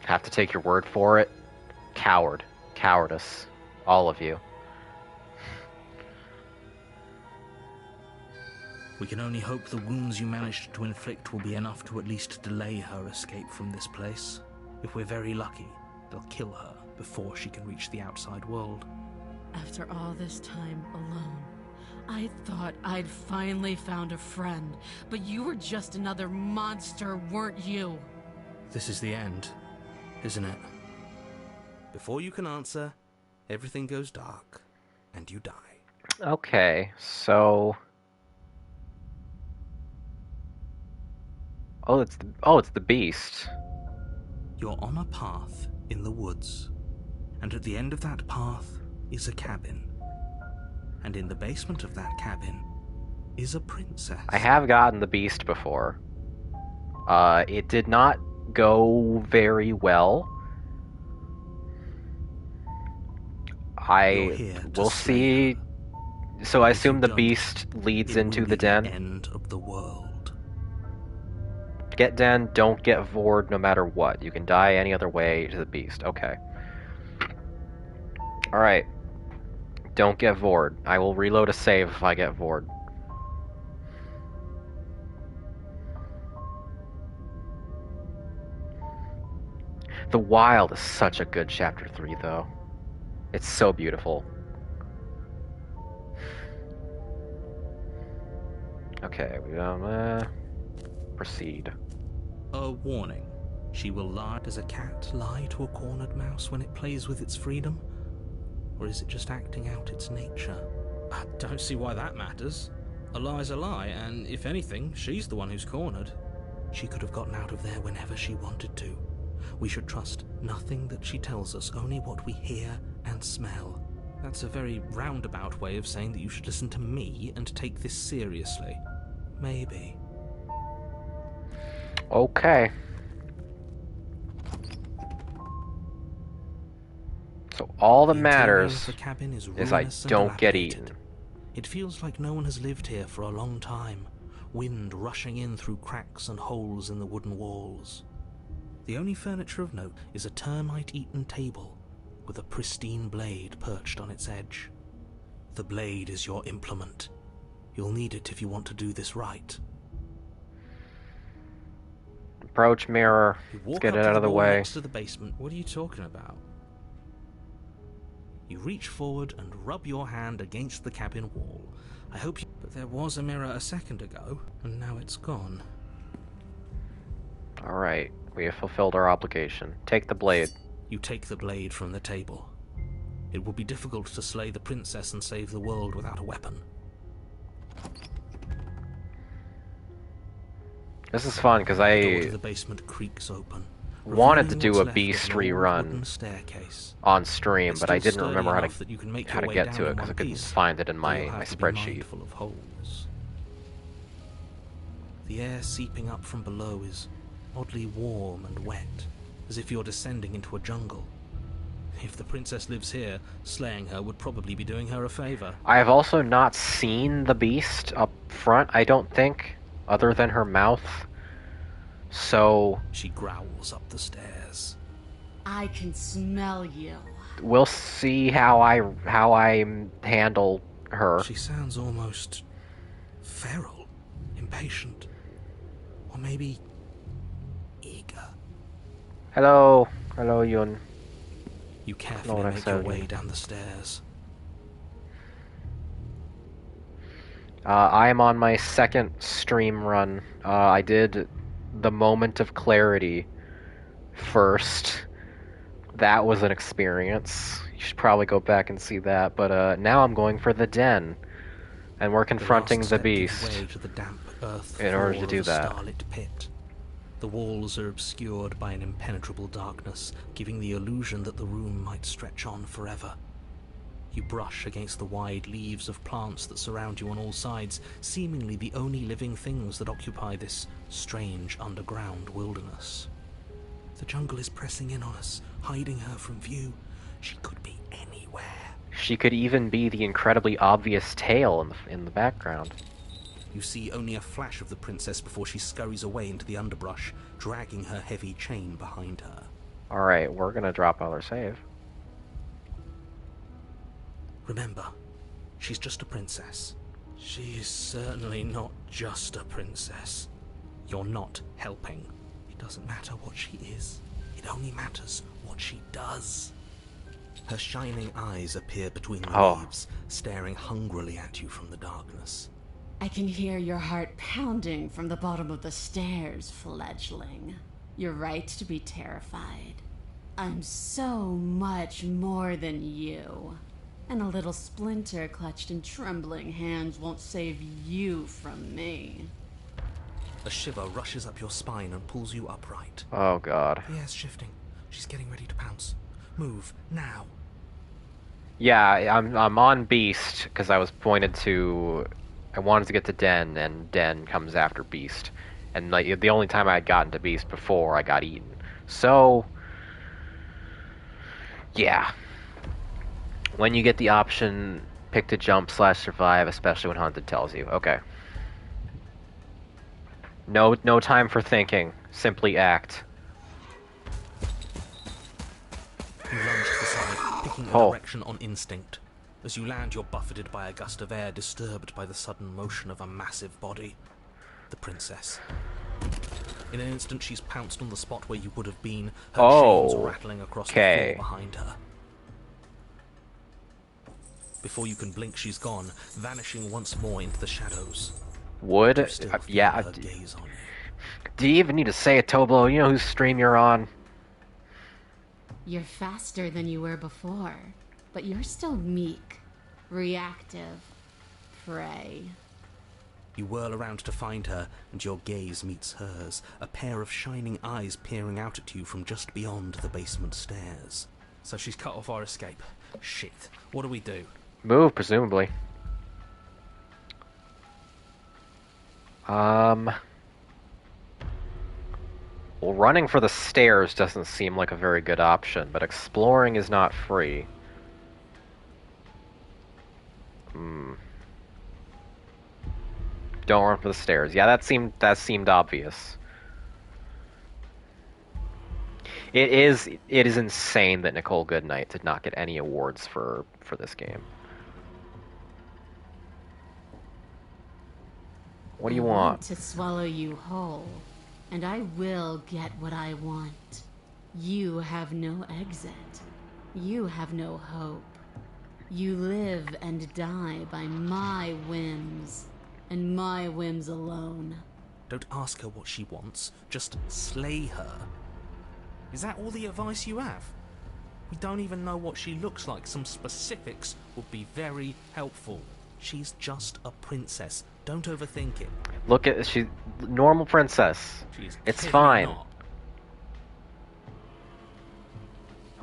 Have to take your word for it. Coward. Cowardice. All of you. We can only hope the wounds you managed to inflict will be enough to at least delay her escape from this place. If we're very lucky, they'll kill her before she can reach the outside world. After all this time alone, I thought I'd finally found a friend, but you were just another monster, weren't you? This is the end, isn't it? Before you can answer, everything goes dark, and you die. Okay, so... it's the beast. You're on a path in the woods, and at the end of that path is a cabin. And in the basement of that cabin is a princess. I have gotten the beast before. It did not go very well. We'll see. So I assume the beast leads into the den. End of the world. Get den, don't get Vord no matter what. You can die any other way to the beast. Okay. Alright. Don't get Vord. I will reload a save if I get Vord. The Wild is such a good Chapter 3, though. It's so beautiful. Okay, we proceed. A warning. She will lie. Does a cat lie to a cornered mouse when it plays with its freedom? Or is it just acting out its nature? I don't see why that matters. A lie's a lie, and if anything, she's the one who's cornered. She could have gotten out of there whenever she wanted to. We should trust nothing that she tells us, only what we hear and smell. That's a very roundabout way of saying that you should listen to me and take this seriously. Maybe. Okay. So all that matters is I don't get eaten. It feels like no one has lived here for a long time. Wind rushing in through cracks and holes in the wooden walls. The only furniture of note is a termite-eaten table with a pristine blade perched on its edge. The blade is your implement. You'll need it if you want to do this right. Approach mirror. Let's get it out of the way. Next to the basement. What are you talking about? You reach forward and rub your hand against the cabin wall. I hope you... But there was a mirror a second ago, and now it's gone. Alright, we have fulfilled our obligation. Take the blade. You take the blade from the table. It will be difficult to slay the princess and save the world without a weapon. This is fun, because The door to the basement creaks open. wanted to revealing do what's a left beast of an old rerun wooden staircase. on stream, It's but I still didn't remember sturdy how enough that you can make to your way get down to it, in because I one couldn't piece, find it in but my you'll have to be spreadsheet. mindful of holes. The air seeping up from below is oddly warm and wet, as if you're descending into a jungle. If the princess lives here, slaying her would probably be doing her a favor. I have also not seen the beast up front, I don't think, other than her mouth. So She growls up the stairs. I can smell you. we'll see how I handle her. She sounds almost feral, impatient, or maybe eager. Hello, Yun. You Know carefully what I make your said. way down the stairs. I am on my second stream run. I did the Moment of Clarity first. That was an experience. You should probably go back and see that. But now I'm going for the Den, and we're confronting the last step gives beast way to the damp earth in order to floor do of a that. starlit pit. The walls are obscured by an impenetrable darkness, giving the illusion that the room might stretch on forever. You brush against the wide leaves of plants that surround you on all sides, seemingly the only living things that occupy this strange underground wilderness. The jungle is pressing in on us, hiding her from view. She could be anywhere. She could even be the incredibly obvious tail in the background. You see only a flash of the princess before she scurries away into the underbrush, dragging her heavy chain behind her. Alright, we're gonna drop another save. Remember, she's just a princess. She's certainly not just a princess. You're not helping. It doesn't matter what she is. It only matters what she does. Her shining eyes appear between the leaves, staring hungrily at you from the darkness. I can hear your heart pounding from the bottom of the stairs, fledgling. You're right to be terrified. I'm so much more than you. And a little splinter clutched in trembling hands won't save you from me. A shiver rushes up your spine and pulls you upright. Oh god. The air's shifting. She's getting ready to pounce. Move, now. Yeah, I'm on Beast, because I was pointed to... I wanted to get to Den, and Den comes after Beast. And like, the only time I had gotten to Beast before, I got eaten. So... yeah. When you get the option, pick to jump / survive, especially when Hunted tells you. Okay. No time for thinking. Simply act. You lunge to the side, picking a direction on instinct. As you land, you're buffeted by a gust of air, disturbed by the sudden motion of a massive body. The princess. In an instant, she's pounced on the spot where you would have been, her chains rattling across the floor behind her. Before you can blink, she's gone, vanishing once more into the shadows. Yeah. Gaze on you. Do you even need to say it, Toblo? You know whose stream you're on? You're faster than you were before, but you're still meek, reactive, prey. You whirl around to find her, and your gaze meets hers, a pair of shining eyes peering out at you from just beyond the basement stairs. So she's cut off our escape. Shit. What do we do? Move, presumably. Well, running for the stairs doesn't seem like a very good option, but exploring is not free. Don't run for the stairs. Yeah, that seemed obvious. It is insane that Nicole Goodnight did not get any awards for this game. What do you want? I want to swallow you whole, and I will get what I want. You have no exit. You have no hope. You live and die by my whims, and my whims alone. Don't ask her what she wants, just slay her. Is that all the advice you have? We don't even know what she looks like. Some specifics would be very helpful. She's just a princess. Don't overthink it. Look at she normal princess. It's fine. Not.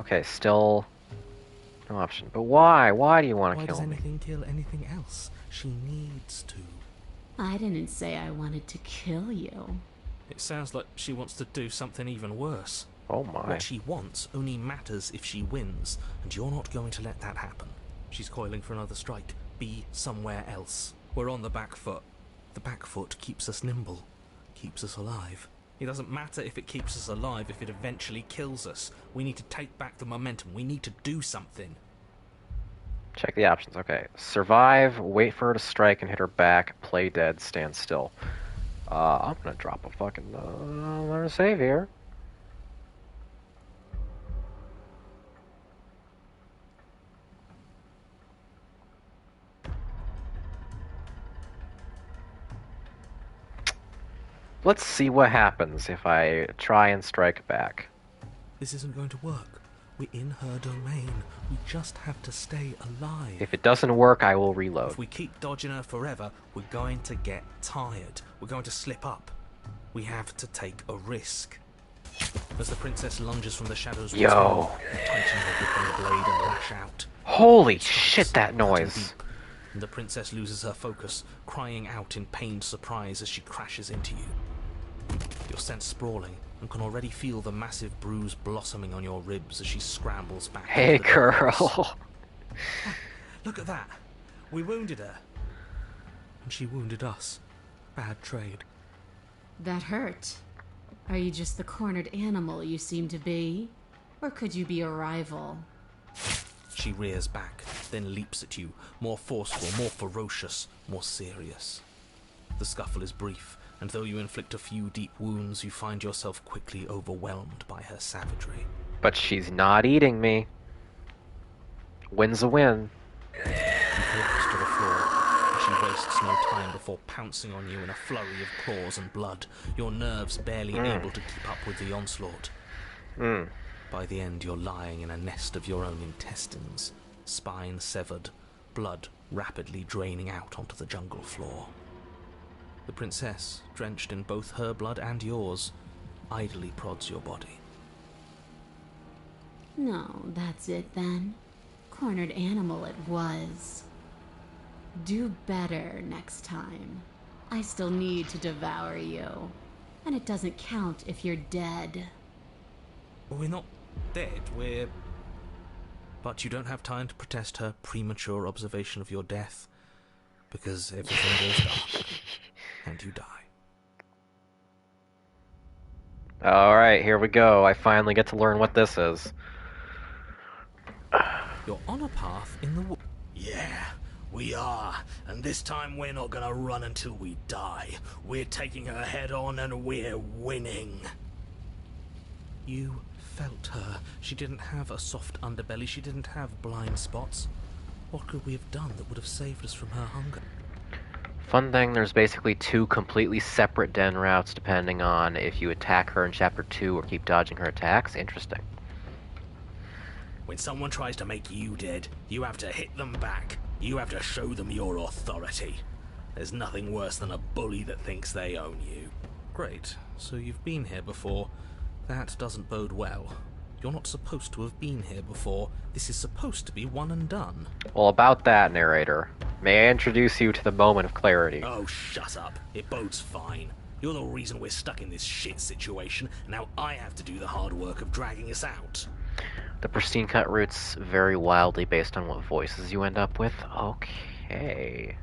Okay, still no option. But why? Why do you want to kill me? Why does anything kill anything else? She needs to. I didn't say I wanted to kill you. It sounds like she wants to do something even worse. Oh my. What she wants only matters if she wins, and you're not going to let that happen. She's coiling for another strike. Be somewhere else. We're on the back foot. The back foot keeps us nimble, keeps us alive. It doesn't matter if it keeps us alive if it eventually kills us. We need to take back the momentum. We need to do something. Check the options. Okay. Survive, wait for her to strike and hit her back, play dead, stand still. I'm gonna drop a fucking another save here. Let's see what happens if I try and strike back. This isn't going to work. We're in her domain. We just have to stay alive. If it doesn't work, I will reload. If we keep dodging her forever, we're going to get tired. We're going to slip up. We have to take a risk. As the princess lunges from the shadows, Yo. you tighten her grip on the blade and lash out. Holy It stops, shit, that cutting noise. deep, and the princess loses her focus, crying out in pained surprise as she crashes into you. You're sent sprawling and can already feel the massive bruise blossoming on your ribs as she scrambles back. Hey, into the darkness. girl. Look at that. We wounded her. And she wounded us. Bad trade. That hurt. Are you just the cornered animal you seem to be? Or could you be a rival? She rears back, then leaps at you, more forceful, more ferocious, more serious. The scuffle is brief, and though you inflict a few deep wounds, you find yourself quickly overwhelmed by her savagery. But she's not eating me. Win's a win. You collapse to the floor, and she wastes no time before pouncing on you in a flurry of claws and blood, your nerves barely able to keep up with the onslaught. By the end, you're lying in a nest of your own intestines, spine severed, blood rapidly draining out onto the jungle floor. The princess, drenched in both her blood and yours, idly prods your body. No, that's it then. Cornered animal it was. Do better next time. I still need to devour you. And it doesn't count if you're dead. We're not dead, we're... But you don't have time to protest her premature observation of your death, because everything goes dark, and you die. Alright, here we go. I finally get to learn what this is. You're on a path in the woods. Yeah, we are. And this time we're not gonna run until we die. We're taking her head on and we're winning. You felt her. She didn't have a soft underbelly. She didn't have blind spots. What could we have done that would have saved us from her hunger? Fun thing, there's basically two completely separate den routes depending on if you attack her in Chapter 2 or keep dodging her attacks. Interesting. When someone tries to make you dead, you have to hit them back. You have to show them your authority. There's nothing worse than a bully that thinks they own you. Great. So you've been here before. That doesn't bode well. You're not supposed to have been here before. This is supposed to be one and done. Well, about that, narrator, may I introduce you to the moment of clarity? Oh, shut up. It bodes fine. You're the reason we're stuck in this shit situation. Now I have to do the hard work of dragging us out. The Pristine cut routes vary wildly based on what voices you end up with. Okay.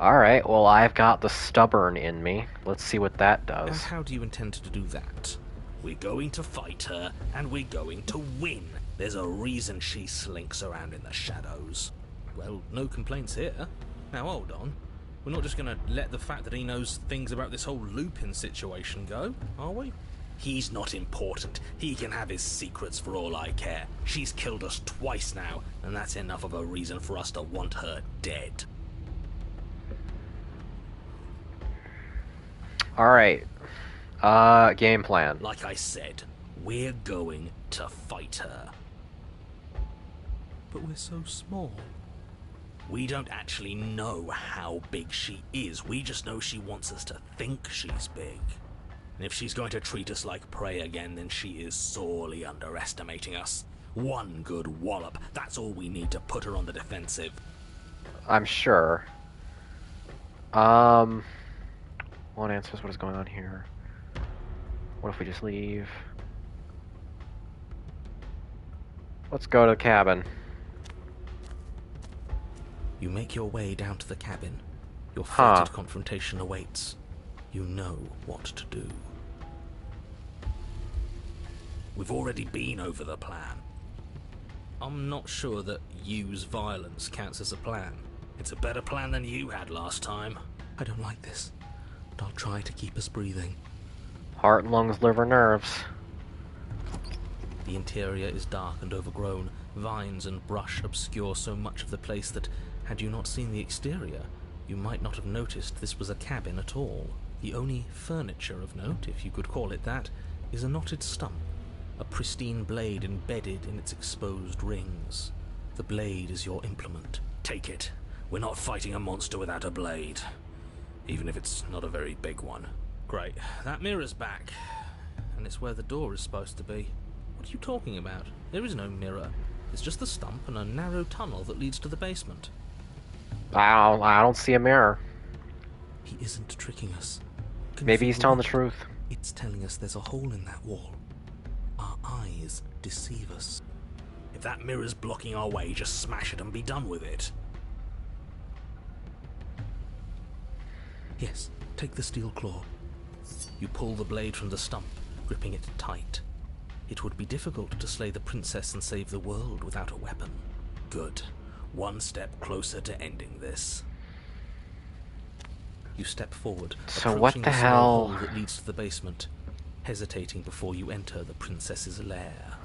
Alright, well, I've got the stubborn in me. Let's see what that And does. how do you intend to do that? We're going to fight her, and we're going to win. There's a reason she slinks around in the shadows. Well, no complaints here. Now hold on. We're not just gonna let the fact that he knows things about this whole Lupin situation go, are we? He's not important. He can have his secrets for all I care. She's killed us twice now, and that's enough of a reason for us to want her dead. Alright. Game plan. Like I said, we're going to fight her. But we're so small. We don't actually know how big she is. We just know she wants us to think she's big. And if she's going to treat us like prey again, then she is sorely underestimating us. One good wallop, that's all we need to put her on the defensive. I'm sure. One answers what is going on here. What if we just leave? Let's go to the cabin. You make your way down to the cabin. Your Huh. fated confrontation awaits. You know what to do. We've already been over the plan. I'm not sure that use violence counts as a plan. It's a better plan than you had last time. I don't like this, but I'll try to keep us breathing. Heart, lungs, liver, nerves. The interior is dark and overgrown. Vines and brush obscure so much of the place that, had you not seen the exterior, you might not have noticed this was a cabin at all. The only furniture of note, if you could call it that, is a knotted stump, a pristine blade embedded in its exposed rings. The blade is your implement. Take it. We're not fighting a monster without a blade. Even if it's not a very big one. Great. That mirror's back. And it's where the door is supposed to be. What are you talking about? There is no mirror. It's just the stump and a narrow tunnel that leads to the basement. I don't see a mirror. He isn't tricking us. Can Maybe you he's feel telling the it? truth. It's telling us there's a hole in that wall. Our eyes deceive us. If that mirror's blocking our way, just smash it and be done with it. Yes, take the steel claw. You pull the blade from the stump, gripping it tight. It would be difficult to slay the princess and save the world without a weapon. Good. One step closer to ending this. You step forward, So approaching what the the small hell? hole that leads to the basement, hesitating before you enter the princess's lair.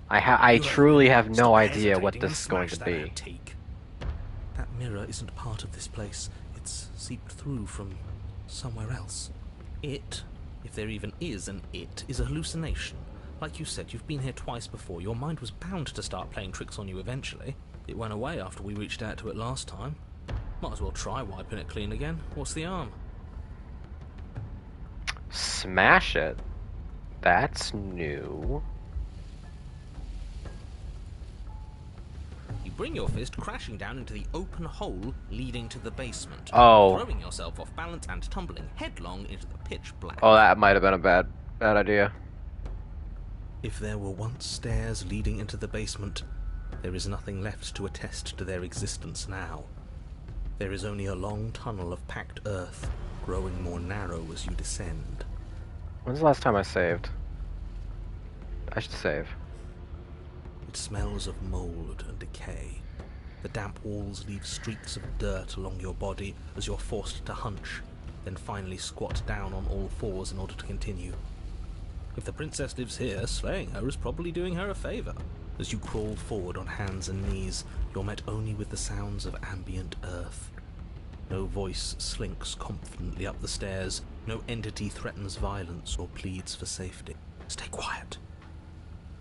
I truly have no Stop idea what hesitating this and is going smash to that be. antique. That mirror isn't part of this place. It's seeped through from somewhere else. It, if there even is an it, is a hallucination. Like you said, you've been here twice before. Your mind was bound to start playing tricks on you eventually. It went away after we reached out to it last time. Might as well try wiping it clean again. What's the harm? Smash it? That's new. You bring your fist crashing down into the open hole leading to the basement. Oh. Throwing yourself off balance and tumbling headlong into the pitch black. Oh, that might have been a bad idea. If there were once stairs leading into the basement, there is nothing left to attest to their existence now. There is only a long tunnel of packed earth, growing more narrow as you descend. When's the last time I saved? I should save. It smells of mold and decay. The damp walls leave streaks of dirt along your body as you're forced to hunch, then finally squat down on all fours in order to continue. If the princess lives here, slaying her is probably doing her a favor. As you crawl forward on hands and knees, you're met only with the sounds of ambient earth. No voice slinks confidently up the stairs. No entity threatens violence or pleads for safety. Stay quiet.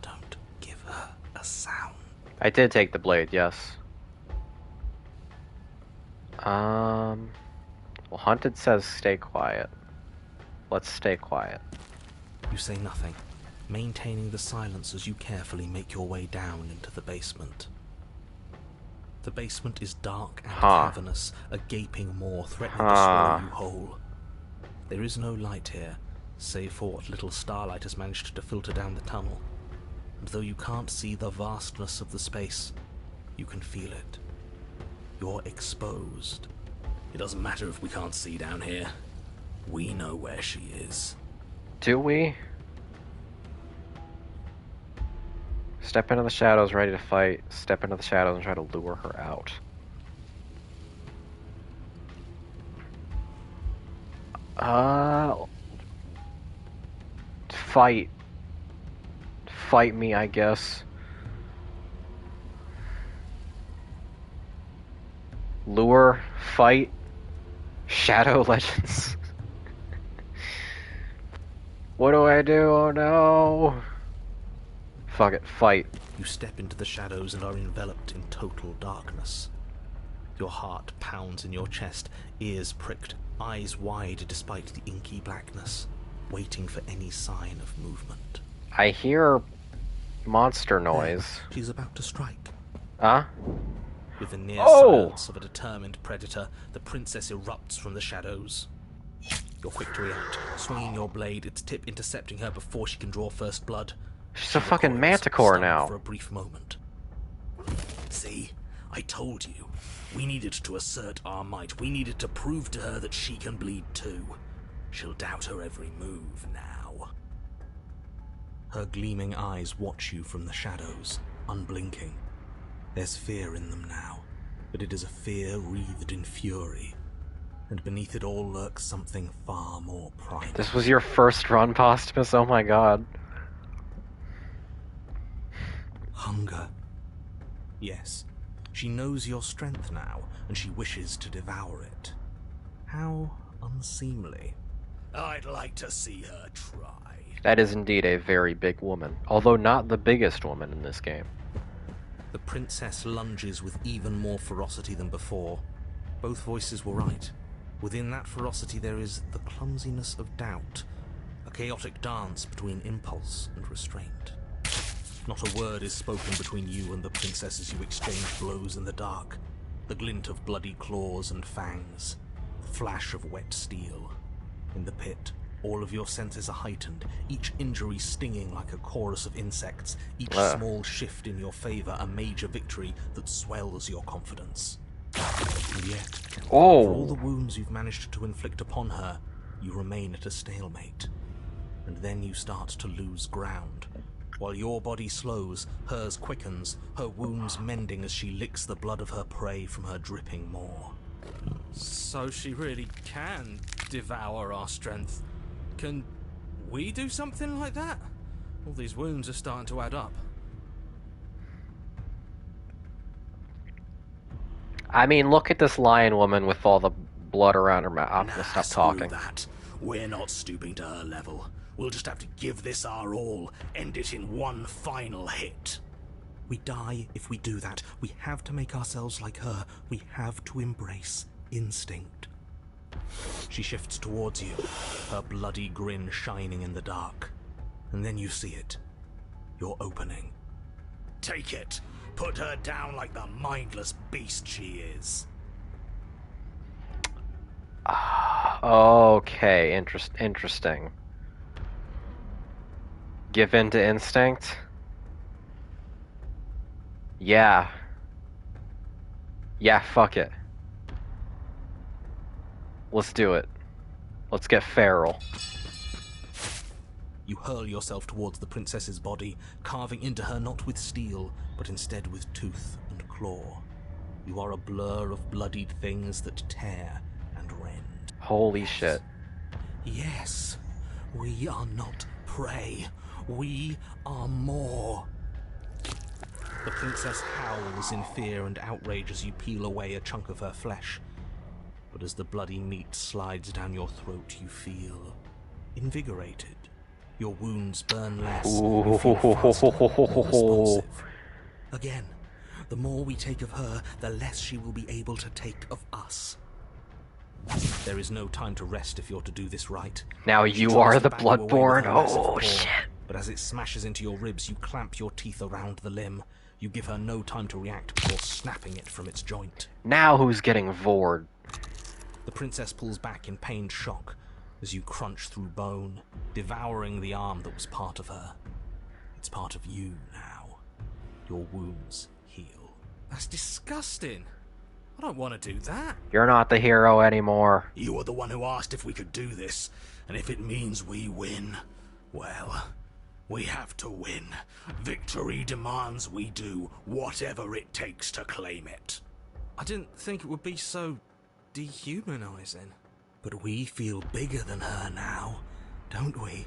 Don't give her a sound. I did take the blade, yes. Well, Hunted says stay quiet. Let's stay quiet. You say nothing, maintaining the silence as you carefully make your way down into the basement. The basement is dark and cavernous, a gaping maw threatening to swallow you whole. There is no light here, save for what little starlight has managed to filter down the tunnel. And though you can't see the vastness of the space, you can feel it. You're exposed. It doesn't matter if we can't see down here. We know where she is. Do we? Step into the shadows, ready to fight. Step into the shadows and try to lure her out. Fight. Fight me, I guess. Lure, fight, Shadow Legends. What do I do? Oh no. Fuck it, fight. You step into the shadows and are enveloped in total darkness. Your heart pounds in your chest, ears pricked, eyes wide despite the inky blackness, waiting for any sign of movement. I hear monster noise. She's about to strike. Huh? With the near silence of a determined predator, the princess erupts from the shadows. You're quick to react, swinging your blade, its tip intercepting her before she can draw first blood. She's a fucking manticore now. For a brief moment. See? I told you. We needed to assert our might. We needed to prove to her that she can bleed too. She'll doubt her every move now. Her gleaming eyes watch you from the shadows, unblinking. There's fear in them now, but it is a fear wreathed in fury. And beneath it all lurks something far more primal. This was your first run, Posthumus? Oh my god. Hunger. Yes, she knows your strength now, and she wishes to devour it. How unseemly. I'd like to see her try. That is indeed a very big woman, although not the biggest woman in this game. The princess lunges with even more ferocity than before. Both voices were right. Within that ferocity there is the clumsiness of doubt, a chaotic dance between impulse and restraint. Not a word is spoken between you and the princess as you exchange blows in the dark. The glint of bloody claws and fangs. The flash of wet steel. In the pit, all of your senses are heightened, each injury stinging like a chorus of insects, each small shift in your favor a major victory that swells your confidence. And yet, for all the wounds you've managed to inflict upon her, you remain at a stalemate. And then you start to lose ground. While your body slows, hers quickens, her wounds mending as she licks the blood of her prey from her dripping maw. So she really can devour our strength. Can we do something like that? All these wounds are starting to add up. I mean, look at this lion woman with all the blood around her mouth. I'm gonna stop talking. That. We're not stooping to her level. We'll just have to give this our all, end it in one final hit. We die if we do that. We have to make ourselves like her. We have to embrace instinct. She shifts towards you, her bloody grin shining in the dark. And then you see it. Your opening. Take it. Put her down like the mindless beast she is. Okay, interesting. Give in to instinct? Yeah. Yeah, fuck it. Let's do it. Let's get feral. You hurl yourself towards the princess's body, carving into her not with steel, but instead with tooth and claw. You are a blur of bloodied things that tear and rend. Holy shit. Yes, we are not prey. We are more. The princess howls in fear and outrage as you peel away a chunk of her flesh. But as the bloody meat slides down your throat, you feel invigorated. Your wounds burn less. You feel faster, more responsive. Again, the more we take of her, the less she will be able to take of us. There is no time to rest if you're to do this right. Now you are the Bloodborne. Oh, shit. But as it smashes into your ribs, you clamp your teeth around the limb. You give her no time to react before snapping it from its joint. Now who's getting vored? The princess pulls back in pained shock as you crunch through bone, devouring the arm that was part of her. It's part of you now. Your wounds heal. That's disgusting. I don't want to do that. You're not the hero anymore. You were the one who asked if we could do this, and if it means we win, well, we have to win. Victory demands we do whatever it takes to claim it. I didn't think it would be so dehumanizing. But we feel bigger than her now, don't we?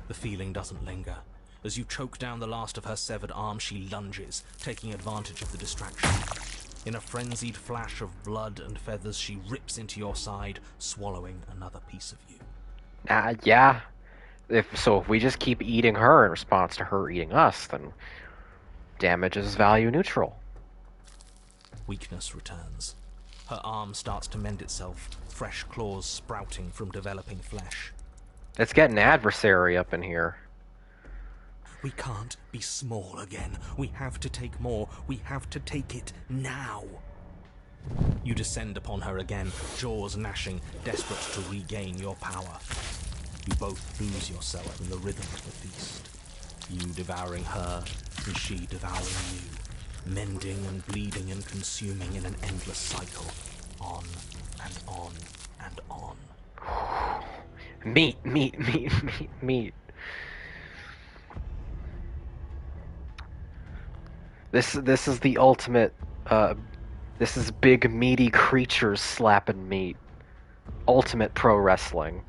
The feeling doesn't linger. As you choke down the last of her severed arm, she lunges, taking advantage of the distraction. In a frenzied flash of blood and feathers, she rips into your side, swallowing another piece of you. Yeah. If we just keep eating her in response to her eating us, then damage is value neutral. Weakness returns. Her arm starts to mend itself, fresh claws sprouting from developing flesh. It's getting adversary up in here. We can't be small again. We have to take more. We have to take it now. You descend upon her again, jaws gnashing, desperate to regain your power. You both lose yourself in the rhythm of the feast. You devouring her, and she devouring you, mending and bleeding and consuming in an endless cycle, on and on and on. Meat. This is the ultimate. This is big meaty creatures slapping meat. Ultimate pro wrestling.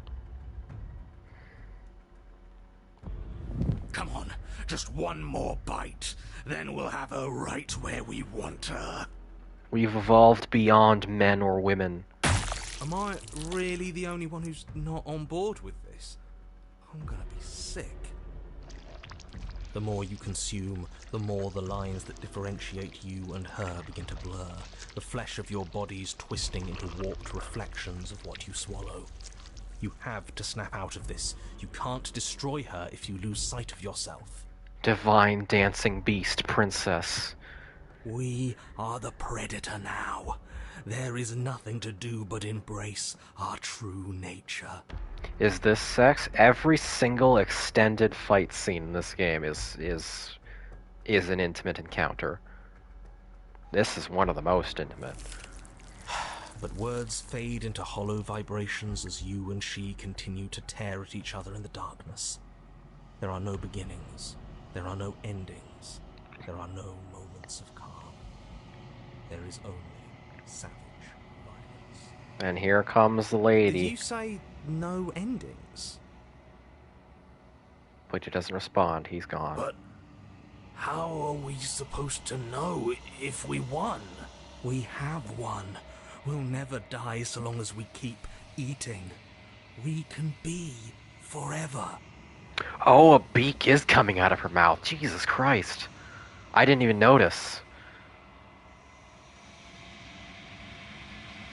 Come on, just one more bite. Then we'll have her right where we want her. We've evolved beyond men or women. Am I really the only one who's not on board with this? I'm gonna be sick. The more you consume, the more the lines that differentiate you and her begin to blur, the flesh of your bodies twisting into warped reflections of what you swallow. You have to snap out of this. You can't destroy her if you lose sight of yourself. Divine dancing beast princess. We are the predator now. There is nothing to do but embrace our true nature. Is this sex? Every single extended fight scene in this game is an intimate encounter. This is one of the most intimate. But words fade into hollow vibrations as you and she continue to tear at each other in the darkness. There are no beginnings. There are no endings. There are no moments of calm. There is only savage violence. And here comes the lady. Did you say no endings? Butcher doesn't respond. He's gone. But how are we supposed to know if we won? We have won. We'll never die so long as we keep eating. We can be forever. Oh, a beak is coming out of her mouth. Jesus Christ. I didn't even notice.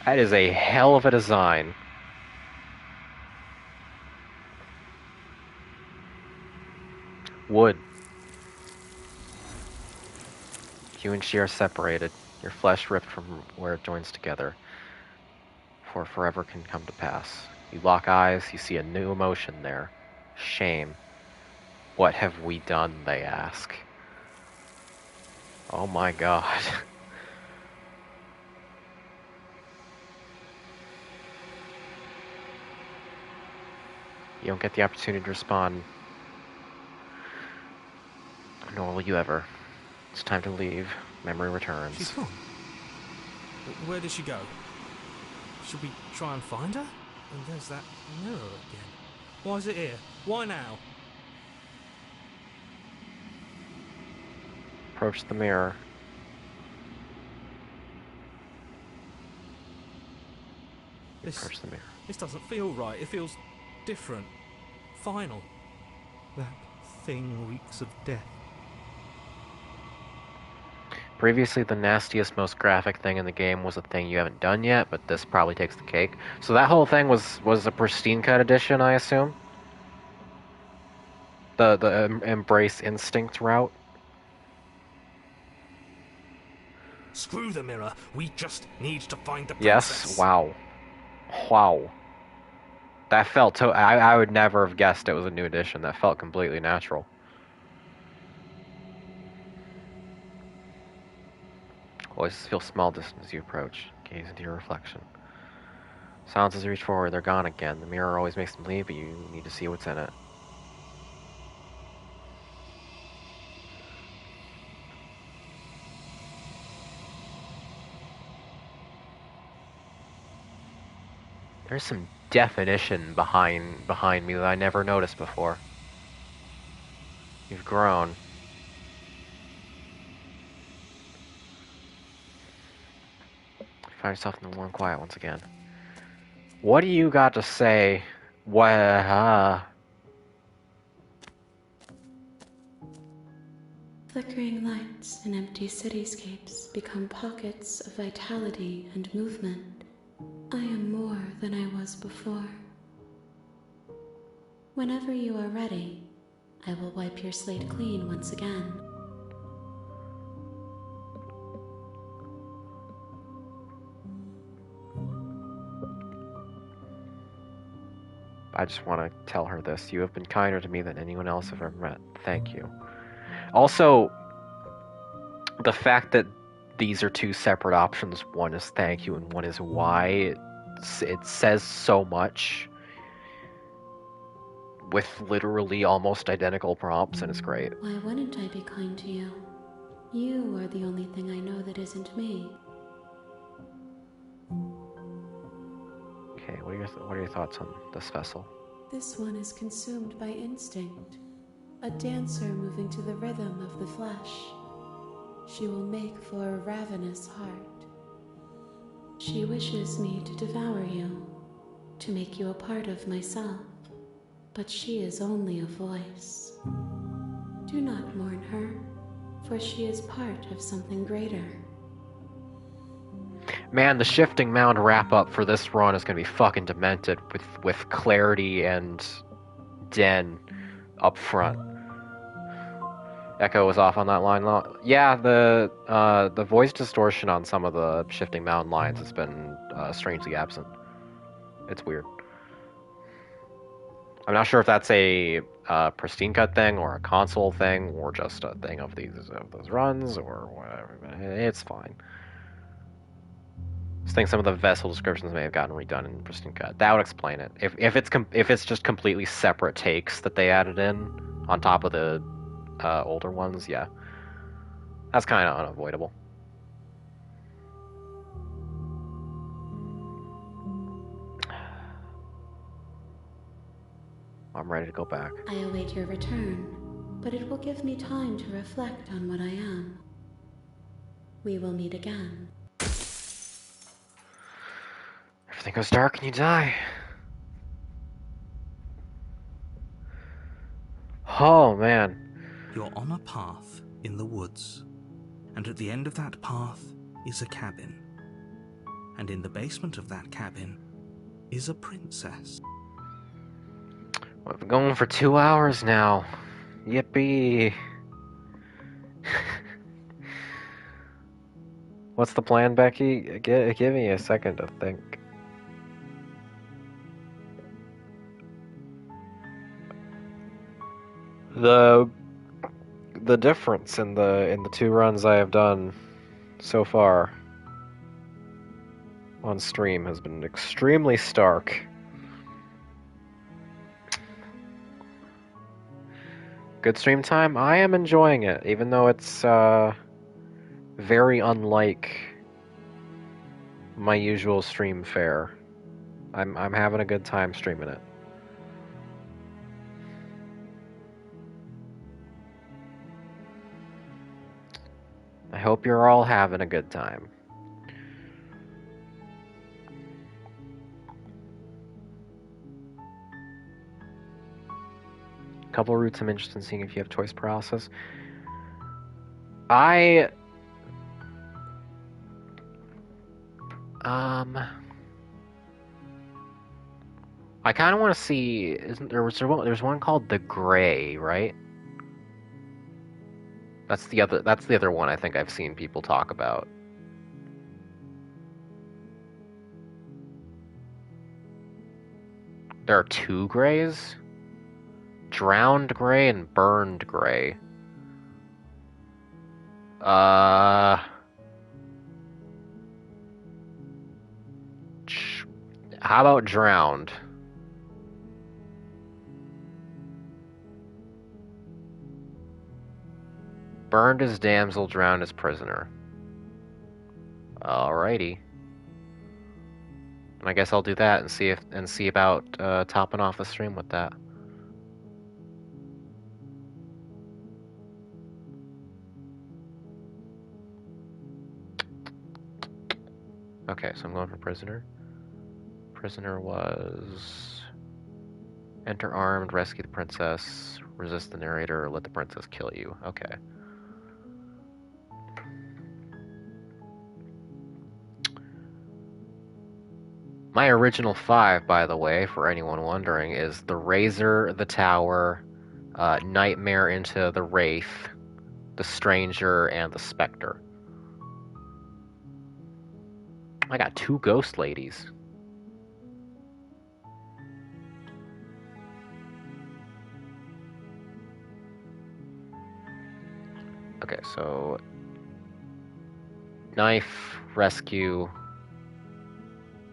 That is a hell of a design. Wood. You and she are separated, your flesh ripped from where it joins together, for forever can come to pass. You lock eyes, you see a new emotion there. Shame. What have we done, they ask. Oh my god. You don't get the opportunity to respond. Nor will you ever. It's time to leave. Memory returns. She's gone. Where did she go? Should we try and find her? And there's that mirror again. Why is it here? Why now? Approach the mirror. Approach the mirror. This doesn't feel right. It feels different. Final. That thing reeks of death. Previously, the nastiest, most graphic thing in the game was a thing you haven't done yet, but this probably takes the cake. So that whole thing was a Pristine cut edition, I assume? The Embrace Instinct route? Screw the mirror. We just need to find the princess. Yes? Wow. Wow. That felt I would never have guessed it was a new edition. That felt completely natural. Voices feel small distance as you approach. Gaze into your reflection. Sounds as you reach forward, they're gone again. The mirror always makes them leave, but you need to see what's in it. There's some definition behind me that I never noticed before. You've grown. You find yourself in the warm quiet once again. What do you got to say? Flickering lights in empty cityscapes become pockets of vitality and movement. I am more than I was before. Whenever you are ready, I will wipe your slate clean once again. I just want to tell her this. You have been kinder to me than anyone else I've ever met. Thank you. Also, the fact that these are two separate options, one is thank you and one is why, it says so much with literally almost identical prompts, and it's great. Why wouldn't I be kind to you? You are the only thing I know that isn't me. Okay, what are your thoughts on this vessel? This one is consumed by instinct, a dancer moving to the rhythm of the flesh. She will make for a ravenous heart. She wishes me to devour you, to make you a part of myself, but she is only a voice. Do not mourn her, for she is part of something greater. Man, the Shifting Mound wrap-up for this run is going to be fucking demented with Clarity and Den up front. Echo was off on that line. Yeah, the voice distortion on some of the shifting mountain lines has been strangely absent. It's weird. I'm not sure if that's a Pristine cut thing or a console thing or just a thing of those runs or whatever. But it's fine. I think some of the vessel descriptions may have gotten redone in Pristine cut. That would explain it. If it's just completely separate takes that they added in on top of the older ones, yeah, that's kind of unavoidable. I'm ready to go back. I await your return, but it will give me time to reflect on what I am. We will meet again. Everything goes dark and you die. Oh, man. You're on a path in the woods, and at the end of that path is a cabin. And in the basement of that cabin is a princess. I've been going for 2 hours now. Yippee. What's the plan, Becky? Give me a second to think. The difference in the 2 runs I have done so far on stream has been extremely stark. Good stream time. I am enjoying it, even though it's very unlike my usual stream fare. I'm having a good time streaming it. I hope you're all having a good time. Couple routes I'm interested in seeing if you have choice paralysis. I kind of want to see. Isn't there's one called the Gray, right? That's the other one I think I've seen people talk about. There are 2 grays? Drowned gray and burned gray. How about drowned? Burned as damsel, drowned as prisoner. Alrighty. I guess I'll do that and see about topping off the stream with that. Okay, so I'm going for prisoner. Prisoner was enter armed, rescue the princess, resist the narrator, let the princess kill you. Okay. My original 5, by the way, for anyone wondering, is the Razor, the Tower, Nightmare into the Wraith, the Stranger, and the Spectre. I got 2 ghost ladies. Okay, so knife, rescue,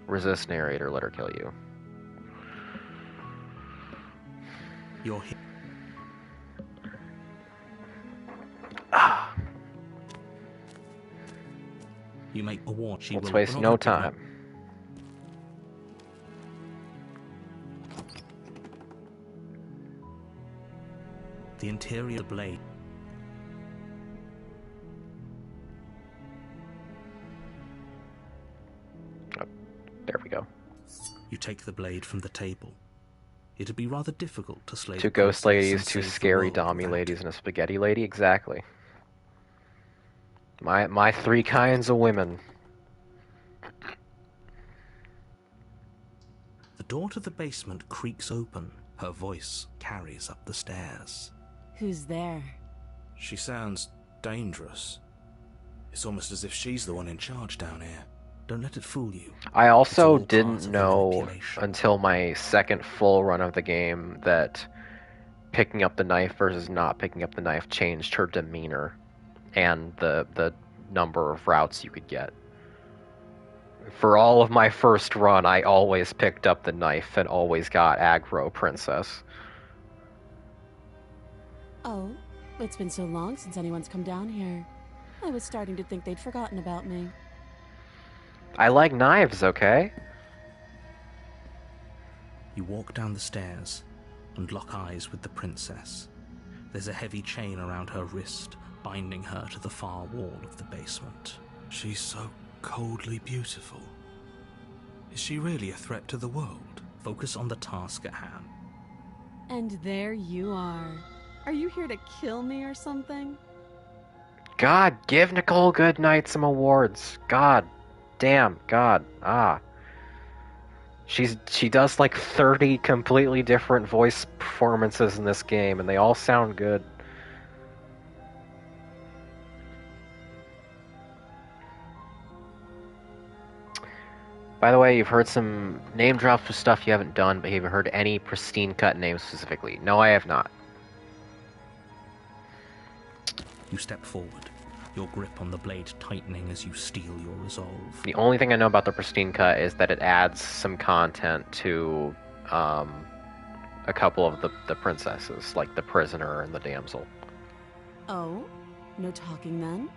resist narrator, let her kill you. You're here. You make a war. Let's waste no time. The interior blade. Oh, there we go. You take the blade from the table. It'd be rather difficult to slay 2 the ghost princess ladies, and 2 save the scary world dommy without ladies, it. and a spaghetti lady. Exactly. My 3 kinds of women. The door to the basement creaks open. Her voice carries up the stairs. Who's there? She sounds dangerous. It's almost as if she's the one in charge down here. Don't let it fool you. I It's also all part didn't of the know manipulation. until my second full run of the game that picking up the knife versus not picking up the knife changed her demeanor and the number of routes you could get. For all of my first run, I always picked up the knife and always got aggro princess. Oh, it's been so long since anyone's come down here. I was starting to think they'd forgotten about me. I like knives, okay? You walk down the stairs and lock eyes with the princess. There's a heavy chain around her wrist, binding her to the far wall of the basement. She's so coldly beautiful. Is she really a threat to the world? Focus on the task at hand. And there you are. Are you here to kill me or something? God, give Nicole Goodnight some awards. God damn, God, She does like 30 completely different voice performances in this game, and they all sound good. By the way, you've heard some name drops for stuff you haven't done, but you haven't heard any Pristine cut names specifically. No, I have not. You step forward, your grip on the blade tightening as you steel your resolve. The only thing I know about the Pristine cut is that it adds some content to a couple of the princesses, like the prisoner and the damsel. Oh? No talking then?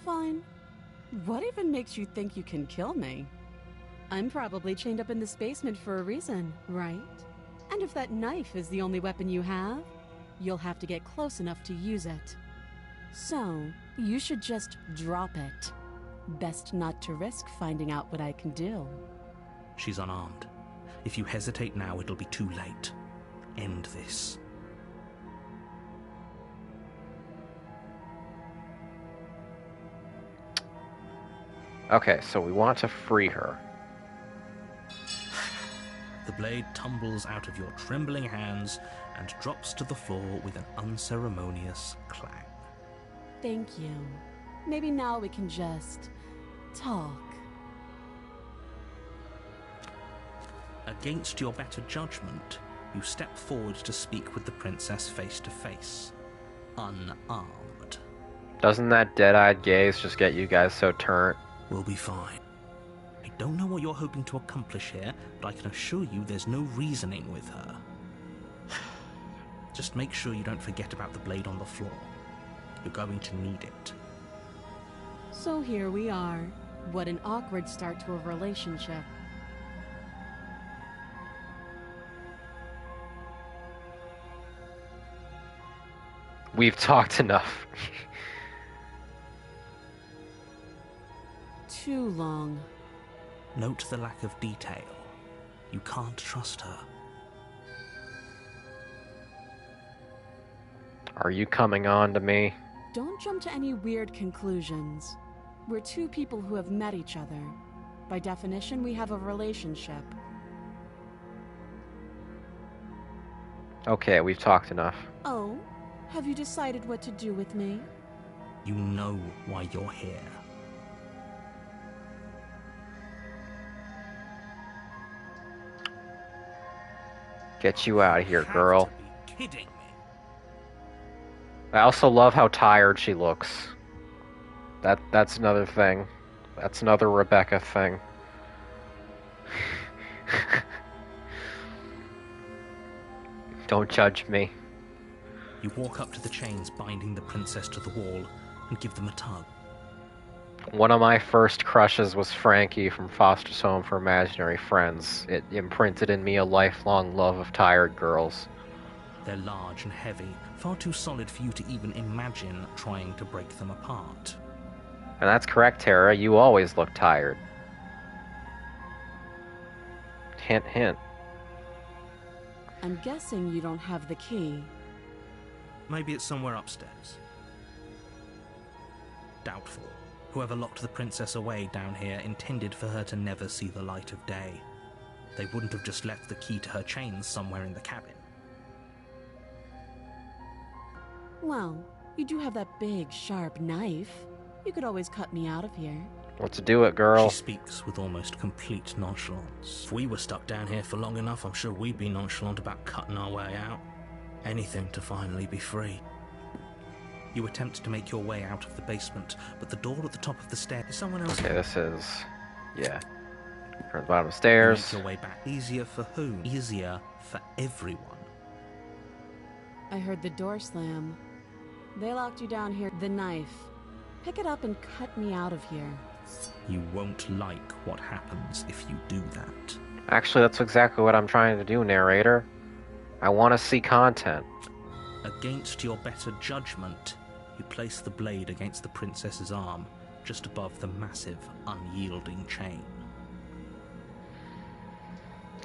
Fine. What even makes you think you can kill me? I'm probably chained up in this basement for a reason, right? And if that knife is the only weapon you have, you'll have to get close enough to use it. So, you should just drop it. Best not to risk finding out what I can do. She's unarmed. If you hesitate now, it'll be too late. End this. Okay, so we want to free her. The blade tumbles out of your trembling hands and drops to the floor with an unceremonious clang. Thank you. Maybe now we can just talk. Against your better judgment, you step forward to speak with the princess face to face, unarmed. Doesn't that dead-eyed gaze just get you guys so turnt? We'll be fine. I don't know what you're hoping to accomplish here, but I can assure you there's no reasoning with her. Just make sure you don't forget about the blade on the floor. You're going to need it. So here we are. What an awkward start to a relationship. We've talked enough. Too long. Note the lack of detail. You can't trust her. Are you coming on to me? Don't jump to any weird conclusions. We're two people who have met each other. By definition, we have a relationship. Okay, we've talked enough. Oh? Have you decided what to do with me? You know why you're here. Get you out of here, girl. You have to be kidding me. I also love how tired she looks. That's another thing. That's another Rebecca thing. Don't judge me. You walk up to the chains binding the princess to the wall and give them a tug. One of my first crushes was Frankie from Foster's Home for Imaginary Friends. It imprinted in me a lifelong love of tired girls. They're large and heavy, far too solid for you to even imagine trying to break them apart. And that's correct, Tara. You always look tired. Hint, hint. I'm guessing you don't have the key. Maybe it's somewhere upstairs. Doubtful. Whoever locked the princess away down here intended for her to never see the light of day. They wouldn't have just left the key to her chains somewhere in the cabin. Well, You do have that big, sharp knife. You could always cut me out of here. Let's do it, girl. She speaks with almost complete nonchalance. If we were stuck down here for long enough, I'm sure we'd be nonchalant about cutting our way out. Anything to finally be free. You attempt to make your way out of the basement, but the door at the top of the stairs is someone else. Okay, this is... yeah. From the bottom of the You stairs. make your way back. Easier for whom? Easier for everyone. I heard the door slam. They locked you down here. The knife. Pick it up and cut me out of here. You won't like what happens if you do that. Actually, that's exactly what I'm trying to do, narrator. I want to see content. Against your better judgment, you place the blade against the princess's arm, just above the massive, unyielding chain.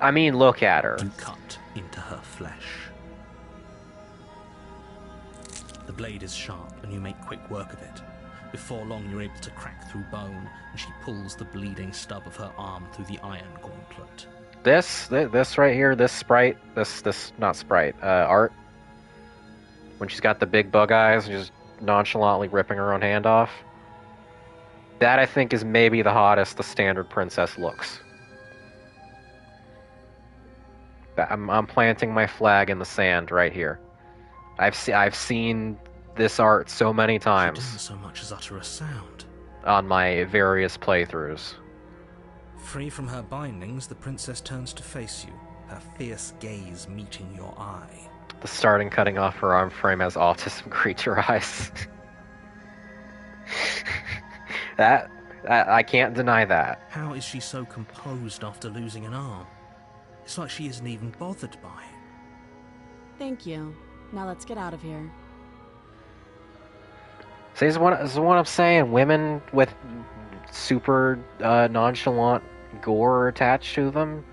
I mean, look at her. You cut into her flesh. The blade is sharp, and you make quick work of it. Before long, you're able to crack through bone, and she pulls the bleeding stub of her arm through the iron gauntlet. This right here, this sprite, not sprite, art, when she's got the big bug eyes and just nonchalantly ripping her own hand off, that I think is maybe the hottest the standard princess looks. I'm planting my flag in the sand right here. I've seen this art so many She times doesn't so much as utter a sound. on my various playthroughs. Free from her bindings, the princess turns to face you, her fierce gaze meeting your eye. The starting cutting off her arm frame has autism creature eyes. that I can't deny that. How is she so composed after losing an arm? It's like she isn't even bothered by it. Thank you. Now let's get out of here. See, this is what I'm saying. Women with super nonchalant gore attached to them.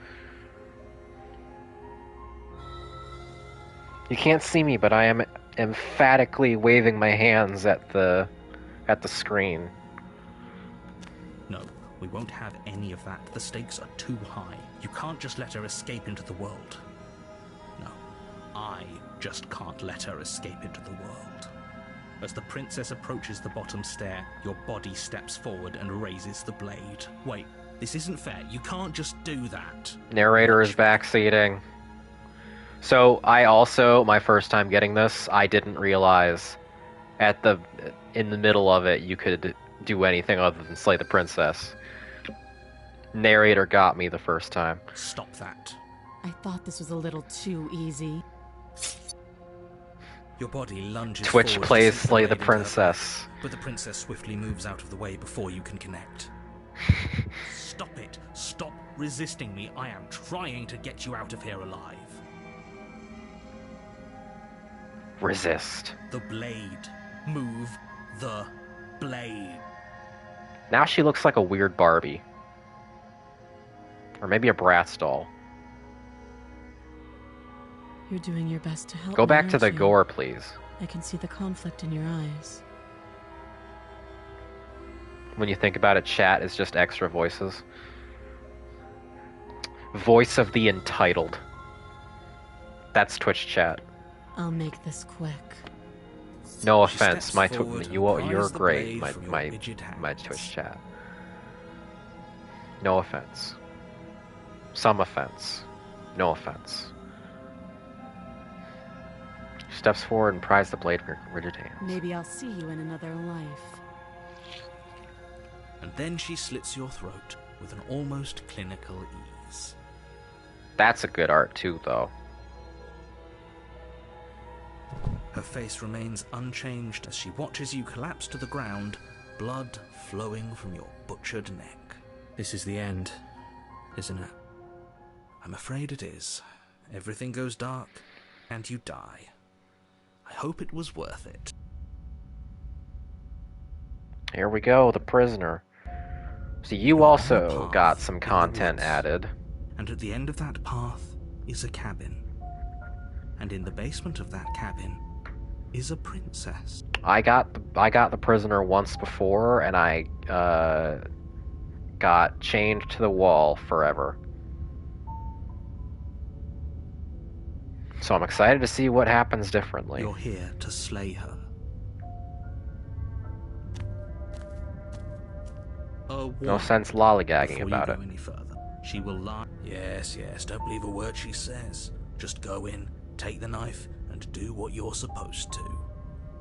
You can't see me, but I am emphatically waving my hands at the screen. No, we won't have any of that. The stakes are too high. You can't just let her escape into the world. No, I just can't let her escape into the world. As the princess approaches the bottom stair, your body steps forward and raises the blade. Wait, this isn't fair. You can't just do that. Narrator is backseating. So I also, my first time getting this, I didn't realize in the middle of it you could do anything other than slay the princess. Narrator got me the first time. Stop that. I thought this was a little too easy. Your body lunges Twitch forward to plays sink Slay the blade into her Princess. back, but the princess swiftly moves out of the way before you can connect. Stop it. Stop resisting me. I am trying to get you out of here alive. Resist. The blade. Move the blade. Now she looks like a weird Barbie. Or maybe a Bratz doll. You're doing your best to help Go me, back to aren't the you? gore, please. I can see the conflict in your eyes. When you think about it, chat is just extra voices. Voice of the entitled. That's Twitch chat. I'll make this quick. No She offense, steps my forward and you're pries the great, blade from your my rigid hands. Twitch chat. No offense. Some offense. No offense. Steps forward and pries the blade from your rigid hands. Maybe I'll see you in another life. And then she slits your throat with an almost clinical ease. That's a good art too, though. Her face remains unchanged as she watches you collapse to the ground, blood flowing from your butchered neck. This is the end, isn't it? I'm afraid it is. Everything goes dark, and you die. I hope it was worth it. Here we go, the prisoner. So you You're on also a path got some in the content woods. added. And at the end of that path is a cabin. And in the basement of that cabin is a princess. I got the prisoner once before, and I got chained to the wall forever. So I'm excited to see what happens differently. You're here to slay her. warning. No sense lollygagging Before about you it. go any further, she will lie. Yes, don't believe a word she says. Just go in, take the knife, and do what you're supposed to.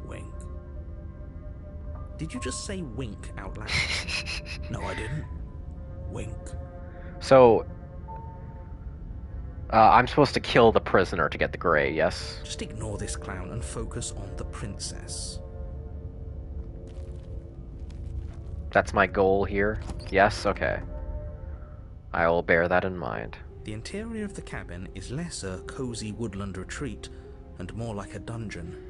Wink. Did you just say wink out loud? No, I didn't. Wink. So, I'm supposed to kill the prisoner to get the gray, yes? Just ignore this clown and focus on the princess. That's my goal here? Yes? Okay. I will bear that in mind. The interior of the cabin is less a cozy woodland retreat and more like a dungeon.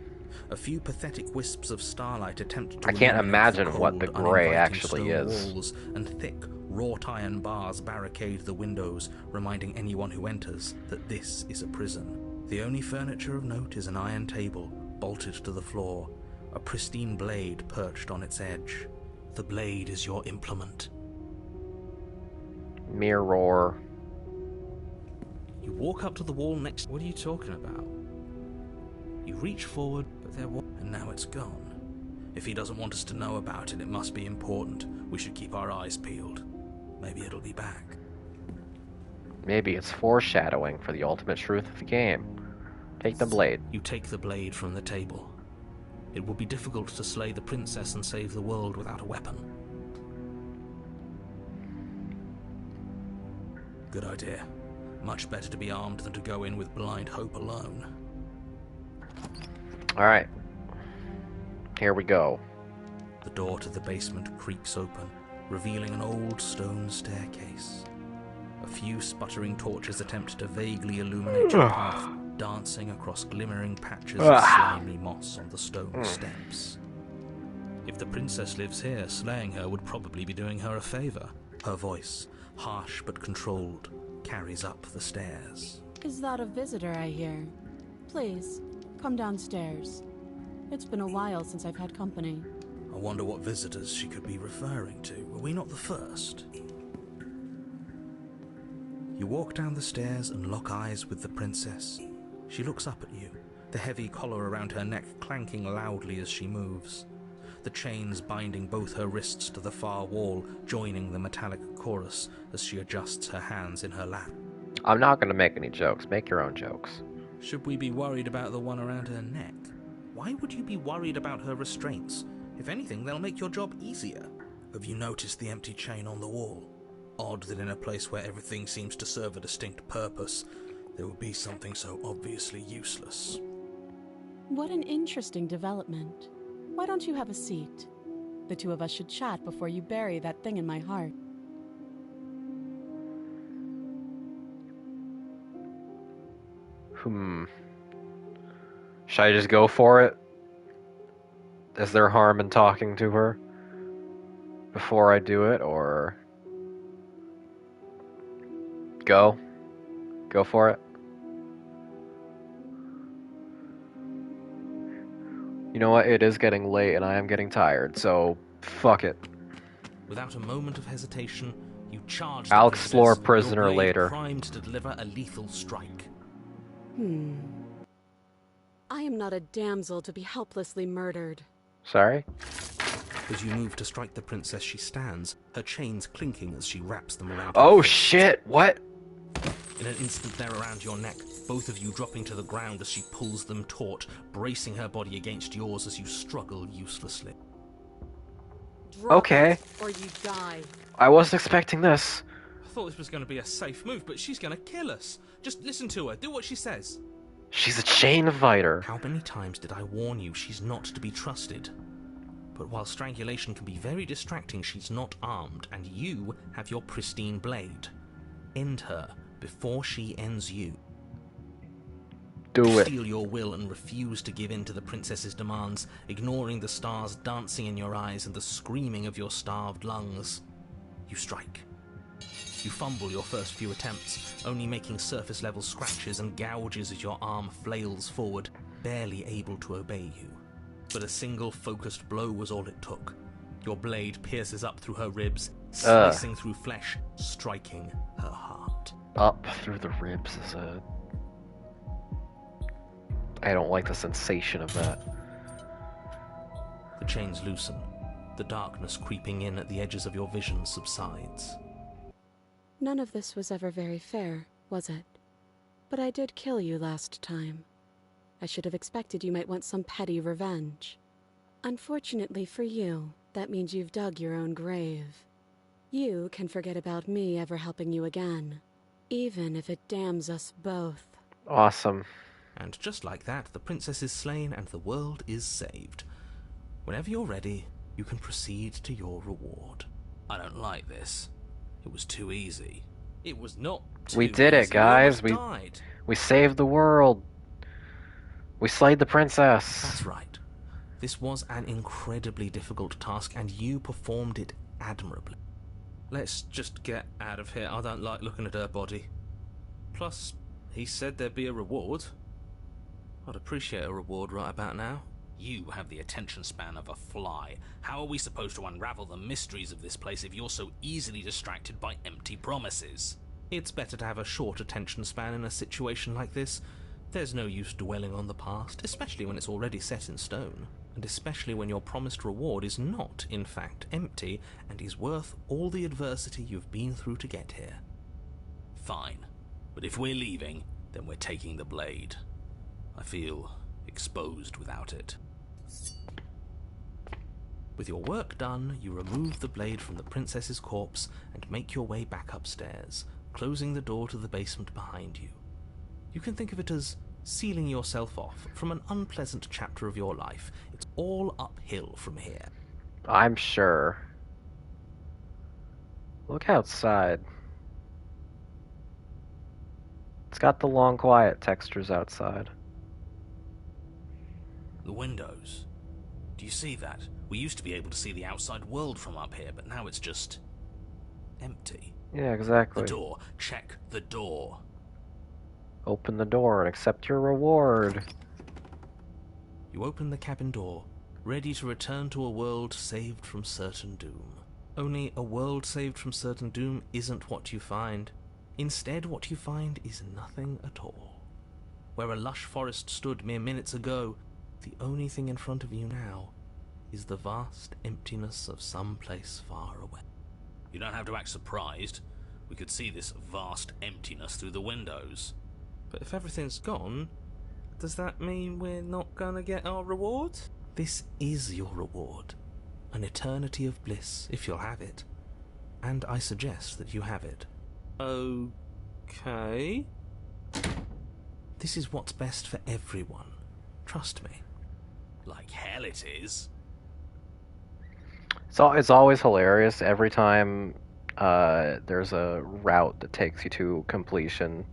A few pathetic wisps of starlight attempt to I can't illuminate imagine the what the cold, gray uninviting actually stone is. walls, and thick, wrought iron bars barricade the windows, reminding anyone who enters that this is a prison. The only furniture of note is an iron table, bolted to the floor, a pristine blade perched on its edge. The blade is your implement. Mirror. You walk up to the wall next. What are you talking about? You reach forward, But there was... and now it's gone. If he doesn't want us to know about it, it must be important. We should keep our eyes peeled. Maybe it'll be back. Maybe it's foreshadowing for the ultimate truth of the game. Take the blade. You take the blade from the table. It will be difficult to slay the princess and save the world without a weapon. Good idea. Much better to be armed than to go in with blind hope alone. Alright. Here we go. The door to the basement creaks open, revealing an old stone staircase. A few sputtering torches attempt to vaguely illuminate your path, dancing across glimmering patches of slimy moss on the stone steps. If the princess lives here, slaying her would probably be doing her a favor. Her voice, harsh but controlled, carries up the stairs. Is that a visitor I hear? Please, come downstairs. It's been a while since I've had company. I wonder what visitors she could be referring to. Were we not the first? You walk down the stairs and lock eyes with the princess. She looks up at you, the heavy collar around her neck clanking loudly as she moves. The chains binding both her wrists to the far wall, joining the metallic chorus as she adjusts her hands in her lap. I'm not gonna make any jokes. Make your own jokes. Should we be worried about the one around her neck? Why would you be worried about her restraints? If anything, they'll make your job easier. Have you noticed the empty chain on the wall? Odd that in a place where everything seems to serve a distinct purpose, there would be something so obviously useless. What an interesting development. Why don't you have a seat? The two of us should chat before you bury that thing in my heart. Should I just go for it? Is there harm in talking to her before I do it, or go for it? You know what? It is getting late and I am getting tired, so fuck it. Without a moment of hesitation, you charge. I'll explore princess, prisoner your blade later. Primed to deliver a lethal strike. I am not a damsel to be helplessly murdered. Sorry? As you move to strike the princess, she stands, her chains clinking as she wraps them around her Oh face. shit! What? In an instant, they're around your neck, both of you dropping to the ground as she pulls them taut, bracing her body against yours as you struggle uselessly. Drop Okay. it, or you die. I wasn't expecting this. I thought this was going to be a safe move, but she's going to kill us. Just listen to her. Do what she says. She's a chain fighter. How many times did I warn you she's not to be trusted? But while strangulation can be very distracting, she's not armed, and you have your pristine blade. End her before she ends you. Do it. Steal your will and refuse to give in to the princess's demands, ignoring the stars dancing in your eyes and the screaming of your starved lungs. You strike. You fumble your first few attempts, only making surface-level scratches and gouges as your arm flails forward, barely able to obey you. But a single focused blow was all it took. Your blade pierces up through her ribs, slicing through flesh, striking her heart. Up through the ribs is a... I don't like the sensation of that. The chains loosen. The darkness creeping in at the edges of your vision subsides. None of this was ever very fair, was it? But I did kill you last time. I should have expected you might want some petty revenge. Unfortunately for you, that means you've dug your own grave. You can forget about me ever helping you again, even if it damns us both. Awesome. And just like that, the princess is slain and the world is saved. Whenever you're ready, you can proceed to your reward. I don't like this. It was too easy. It was not too We did it, easy. guys. We almost died. We saved the world. We slayed the princess. That's right. This was an incredibly difficult task, and you performed it admirably. Let's just get out of here. I don't like looking at her body. Plus, he said there'd be a reward. I'd appreciate a reward right about now. You have the attention span of a fly. How are we supposed to unravel the mysteries of this place if you're so easily distracted by empty promises? It's better to have a short attention span in a situation like this. There's no use dwelling on the past, especially when it's already set in stone, and especially when your promised reward is not, in fact, empty, and is worth all the adversity you've been through to get here. Fine. But if we're leaving, then we're taking the blade. I feel exposed without it. With your work done, you remove the blade from the princess's corpse and make your way back upstairs, closing the door to the basement behind you. You can think of it as sealing yourself off from an unpleasant chapter of your life. It's all uphill from here. I'm sure. Look outside. It's got the long, quiet textures outside. The windows. Do you see that? We used to be able to see the outside world from up here, but now it's just empty. Yeah, exactly. The door. Check the door. Open the door and accept your reward. You open the cabin door, ready to return to a world saved from certain doom. Only a world saved from certain doom isn't what you find. Instead, what you find is nothing at all. Where a lush forest stood mere minutes ago, the only thing in front of you now is the vast emptiness of some place far away. You don't have to act surprised. We could see this vast emptiness through the windows. But if everything's gone, does that mean we're not gonna get our reward? This is your reward. An eternity of bliss, if you'll have it. And I suggest that you have it. Okay. This is what's best for everyone. Trust me. Like hell it is. So it's always hilarious every time there's a route that takes you to completion.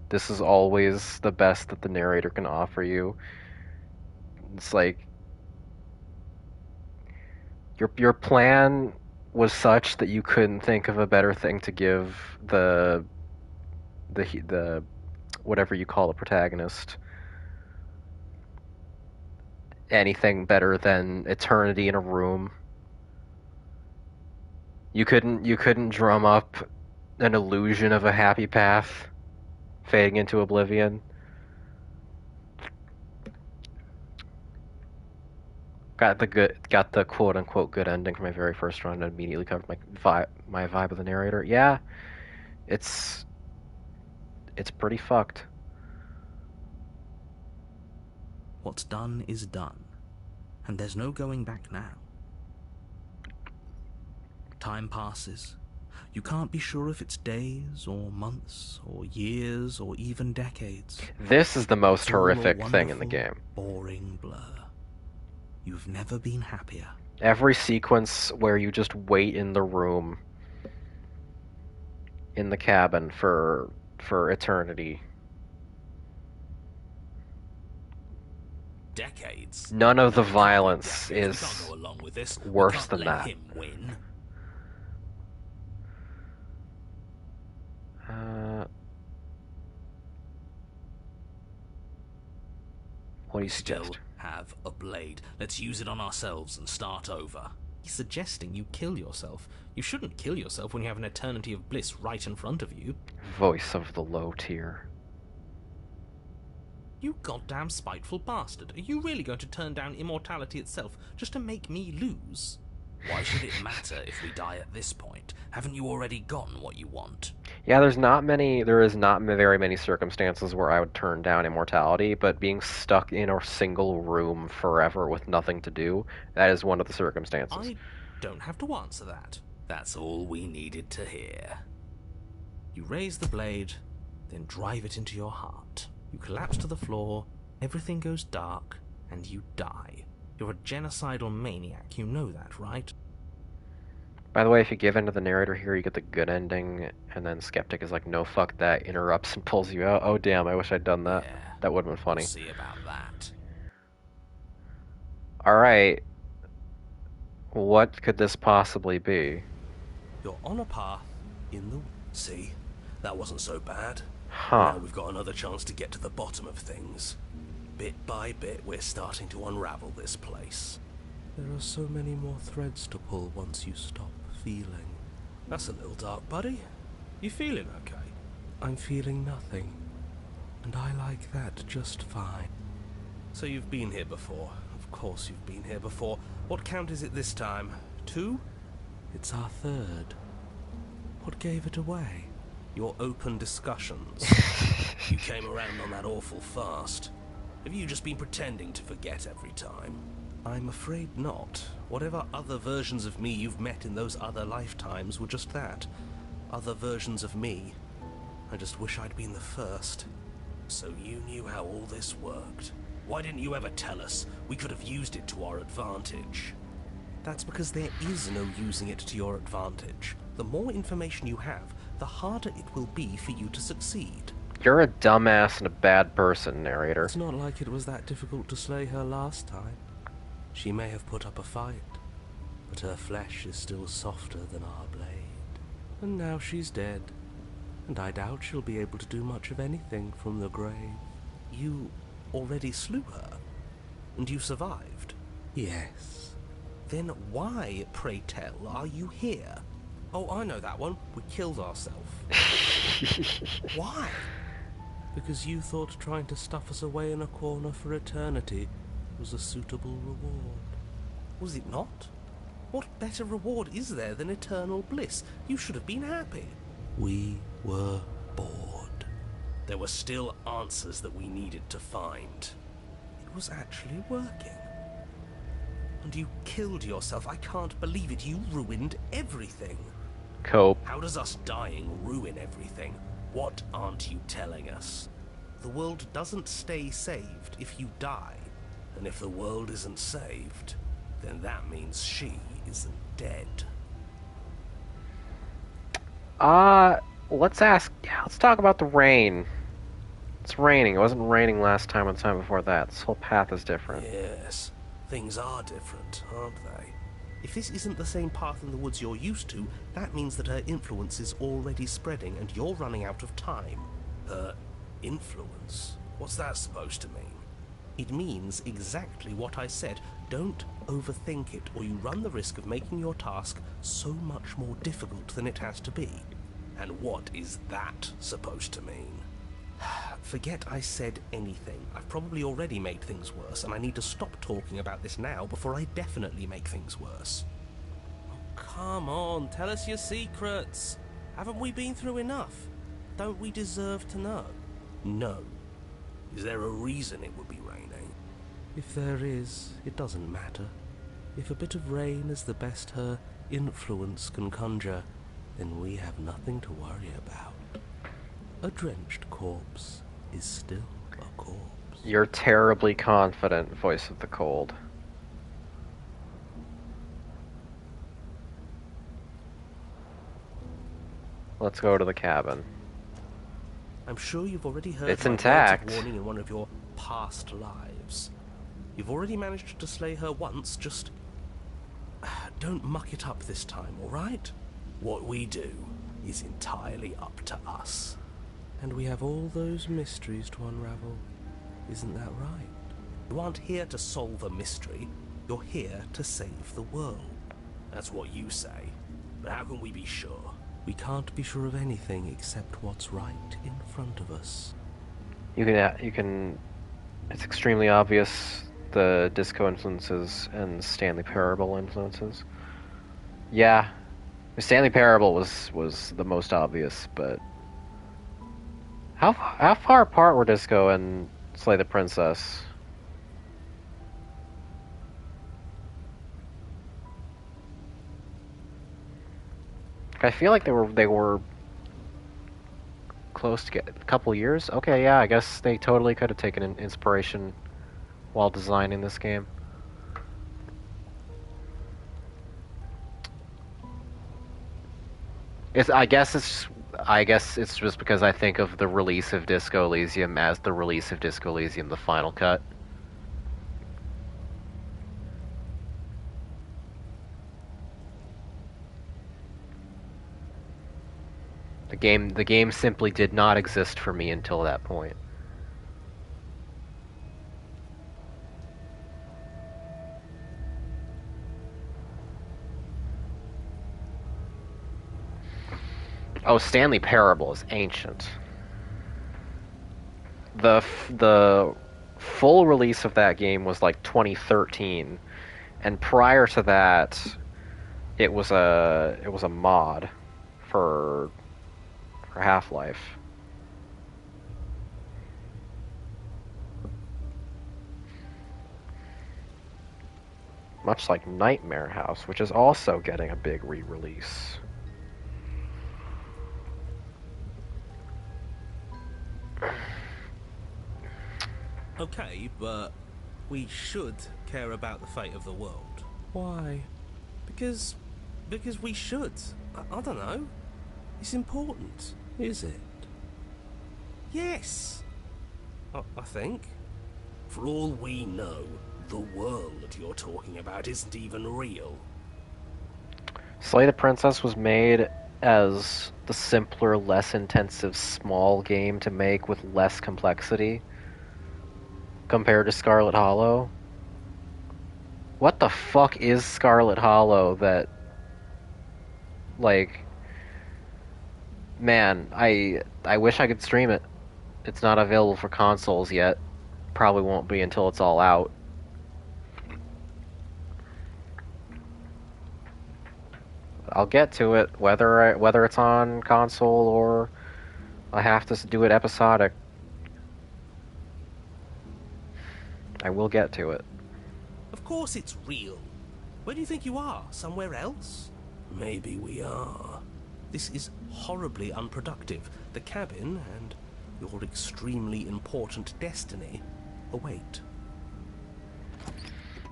This is always the best that the narrator can offer you. It's like your plan was such that you couldn't think of a better thing to give the whatever you call the protagonist. Anything better than eternity in a room. You couldn't drum up an illusion of a happy path fading into oblivion. Got the quote unquote good ending for my very first run and immediately covered my vibe of the narrator. Yeah. It's pretty fucked. What's done is done, and there's no going back now. Time passes. You can't be sure if it's days, or months, or years, or even decades. This is the most It's all a horrific thing in the wonderful, game. Boring blur. You've never been happier. Every sequence where you just wait in the room, in the cabin for eternity. Decades. None of the No, it can't be violence decades. is We can't go along with this. worse we can't than let that. him win. What do you Still suggest? have a blade. Let's use it on ourselves and start over. He's suggesting you kill yourself. You shouldn't kill yourself when you have an eternity of bliss right in front of you. Voice of the low tier. You goddamn spiteful bastard. Are you really going to turn down immortality itself just to make me lose? Why should it matter if we die at this point? Haven't you already gotten what you want? Yeah, there is not very many circumstances where I would turn down immortality, but being stuck in a single room forever with nothing to do, that is one of the circumstances. I don't have to answer that. That's all we needed to hear. You raise the blade, then drive it into your heart. You collapse to the floor, everything goes dark, and you die. You're a genocidal maniac, you know that, right? By the way, if you give in to the narrator here, you get the good ending, and then Skeptic is like, no, fuck that, interrupts and pulls you out. Oh, damn, I wish I'd done that. Yeah, That would have been funny. we'll see about that. Alright. What could this possibly be? You're on a path in the... See? That wasn't so bad. Huh. Now we've got another chance to get to the bottom of things. Bit by bit, we're starting to unravel this place. There are so many more threads to pull once you stop feeling. That's a little dark, buddy. You feeling okay? I'm feeling nothing, and I like that just fine. So you've been here before. Of course you've been here before. What count is it this time? 2? It's our third. What gave it away? Your open discussions. You came around on that awful fast. Have you just been pretending to forget every time? I'm afraid not. Whatever other versions of me you've met in those other lifetimes were just that. Other versions of me. I just wish I'd been the first. So you knew how all this worked. Why didn't you ever tell us? We could have used it to our advantage. That's because there is no using it to your advantage. The more information you have, the harder it will be for you to succeed. You're a dumbass and a bad person, narrator. It's not like it was that difficult to slay her last time. She may have put up a fight, but her flesh is still softer than our blade. And now she's dead, and I doubt she'll be able to do much of anything from the grave. You already slew her, and you survived. Yes. Then why, pray tell, are you here? Oh, I know that one. We killed ourselves. Why? Because you thought trying to stuff us away in a corner for eternity was a suitable reward. Was it not? What better reward is there than eternal bliss? You should have been happy. We were bored. There were still answers that we needed to find. It was actually working. And you killed yourself. I can't believe it. You ruined everything. Cope. How does us dying ruin everything? What aren't you telling us? The world doesn't stay saved if you die. And if the world isn't saved, then that means she isn't dead. Let's talk about the rain. It's raining. It wasn't raining last time or the time before that. This whole path is different. Yes, things are different, aren't they? If this isn't the same path in the woods you're used to, that means that her influence is already spreading and you're running out of time. Her influence? What's that supposed to mean? It means exactly what I said. Don't overthink it, or you run the risk of making your task so much more difficult than it has to be. And what is that supposed to mean? Forget I said anything. I've probably already made things worse, and I need to stop talking about this now before I definitely make things worse. Oh, come on, tell us your secrets. Haven't we been through enough? Don't we deserve to know? No. Is there a reason it would be raining? If there is, it doesn't matter. If a bit of rain is the best her influence can conjure, then we have nothing to worry about. A drenched corpse is still a corpse. You're terribly confident, voice of the cold. Let's go to the cabin. I'm sure you've already heard It's my words intact. of warning in one of your past lives. You've already managed to slay her once, just don't muck it up this time, alright? What we do is entirely up to us. And we have all those mysteries to unravel. Isn't that right? You aren't here to solve a mystery, you're here to save the world. That's what you say. But how can we be sure? We can't be sure of anything except what's right in front of us. You can. It's extremely obvious the disco influences and Stanley Parable influences. Yeah. Stanley Parable was the most obvious, but how far apart were Disco and Slay the Princess? I feel like they were close to get a couple years. Okay, yeah, I guess they totally could have taken an inspiration while designing this game. I guess it's just because I think of the release of Disco Elysium as the release of Disco Elysium, the final cut. The game simply did not exist for me until that point. Oh, Stanley Parable is ancient. The full release of that game was like 2013, and prior to that, it was a mod for Half-Life. Much like Nightmare House, which is also getting a big re-release. Okay, but we should care about the fate of the world. Why? Because we should. I don't know. It's important. Is it? Yes. I think. For all we know, the world you're talking about isn't even real. Slay the Princess was made as the simpler, less intensive, small game to make with less complexity compared to Scarlet Hollow. What the fuck is Scarlet Hollow that, like, man, I wish I could stream it. It's not available for consoles yet. Probably won't be until it's all out. I'll get to it, whether it's on console or I have to do it episodic. I will get to it. Of course it's real. Where do you think you are? Somewhere else? Maybe we are. This is horribly unproductive. The cabin and your extremely important destiny await.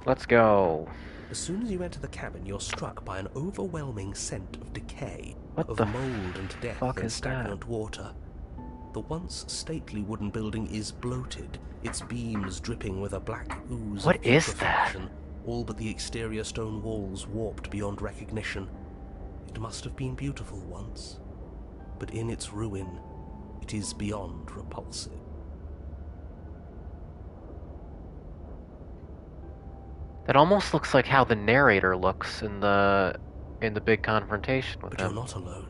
Let's go. As soon as you enter the cabin, you're struck by an overwhelming scent of decay, What of the mold and death fuck in is stagnant water. The once stately wooden building is bloated, its beams dripping with a black ooze What of is that? putrefaction, all but the exterior stone walls warped beyond recognition. It must have been beautiful once, but in its ruin, it is beyond repulsive. That almost looks like how the narrator looks in the big confrontation with But him. you're not alone.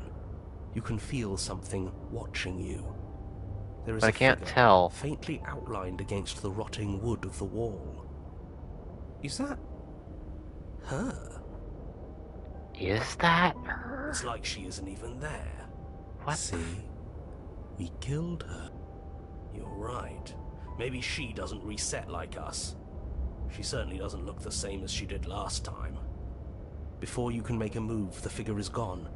You can feel something watching you. There is But I a can't figure, tell. faintly outlined against the rotting wood of the wall. Is that her? Is that her? It's like she isn't even there. What? See? We killed her. You're right. Maybe she doesn't reset like us. She certainly doesn't look the same as she did last time. Before you can make a move, the figure is gone,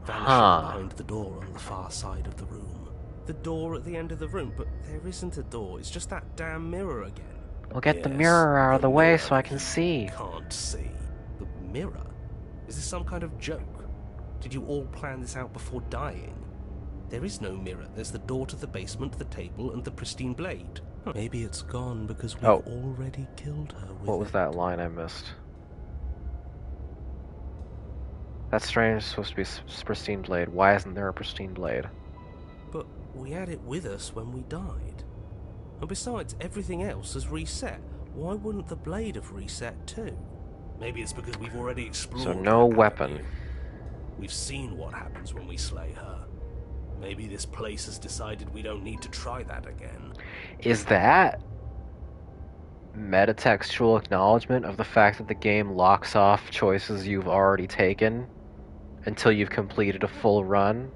vanishing behind the door on the far side of the room. The door at the end of the room, but there isn't a door. It's just that damn mirror again. Well, get the mirror out of the way so I can see. Can't see. The mirror? Is this some kind of joke? Did you all plan this out before dying? There is no mirror. There's the door to the basement, the table, and the pristine blade. Maybe it's gone because we've already killed her with What was that line I missed? That's strange. It's supposed to be pristine blade. Why isn't there a pristine blade? But we had it with us when we died. And besides, everything else has reset. Why wouldn't the blade have reset too? Maybe it's because we've already explored. So no weapon. We've seen what happens when we slay her. Maybe this place has decided we don't need to try that again. Is that metatextual acknowledgement of the fact that the game locks off choices you've already taken until you've completed a full run.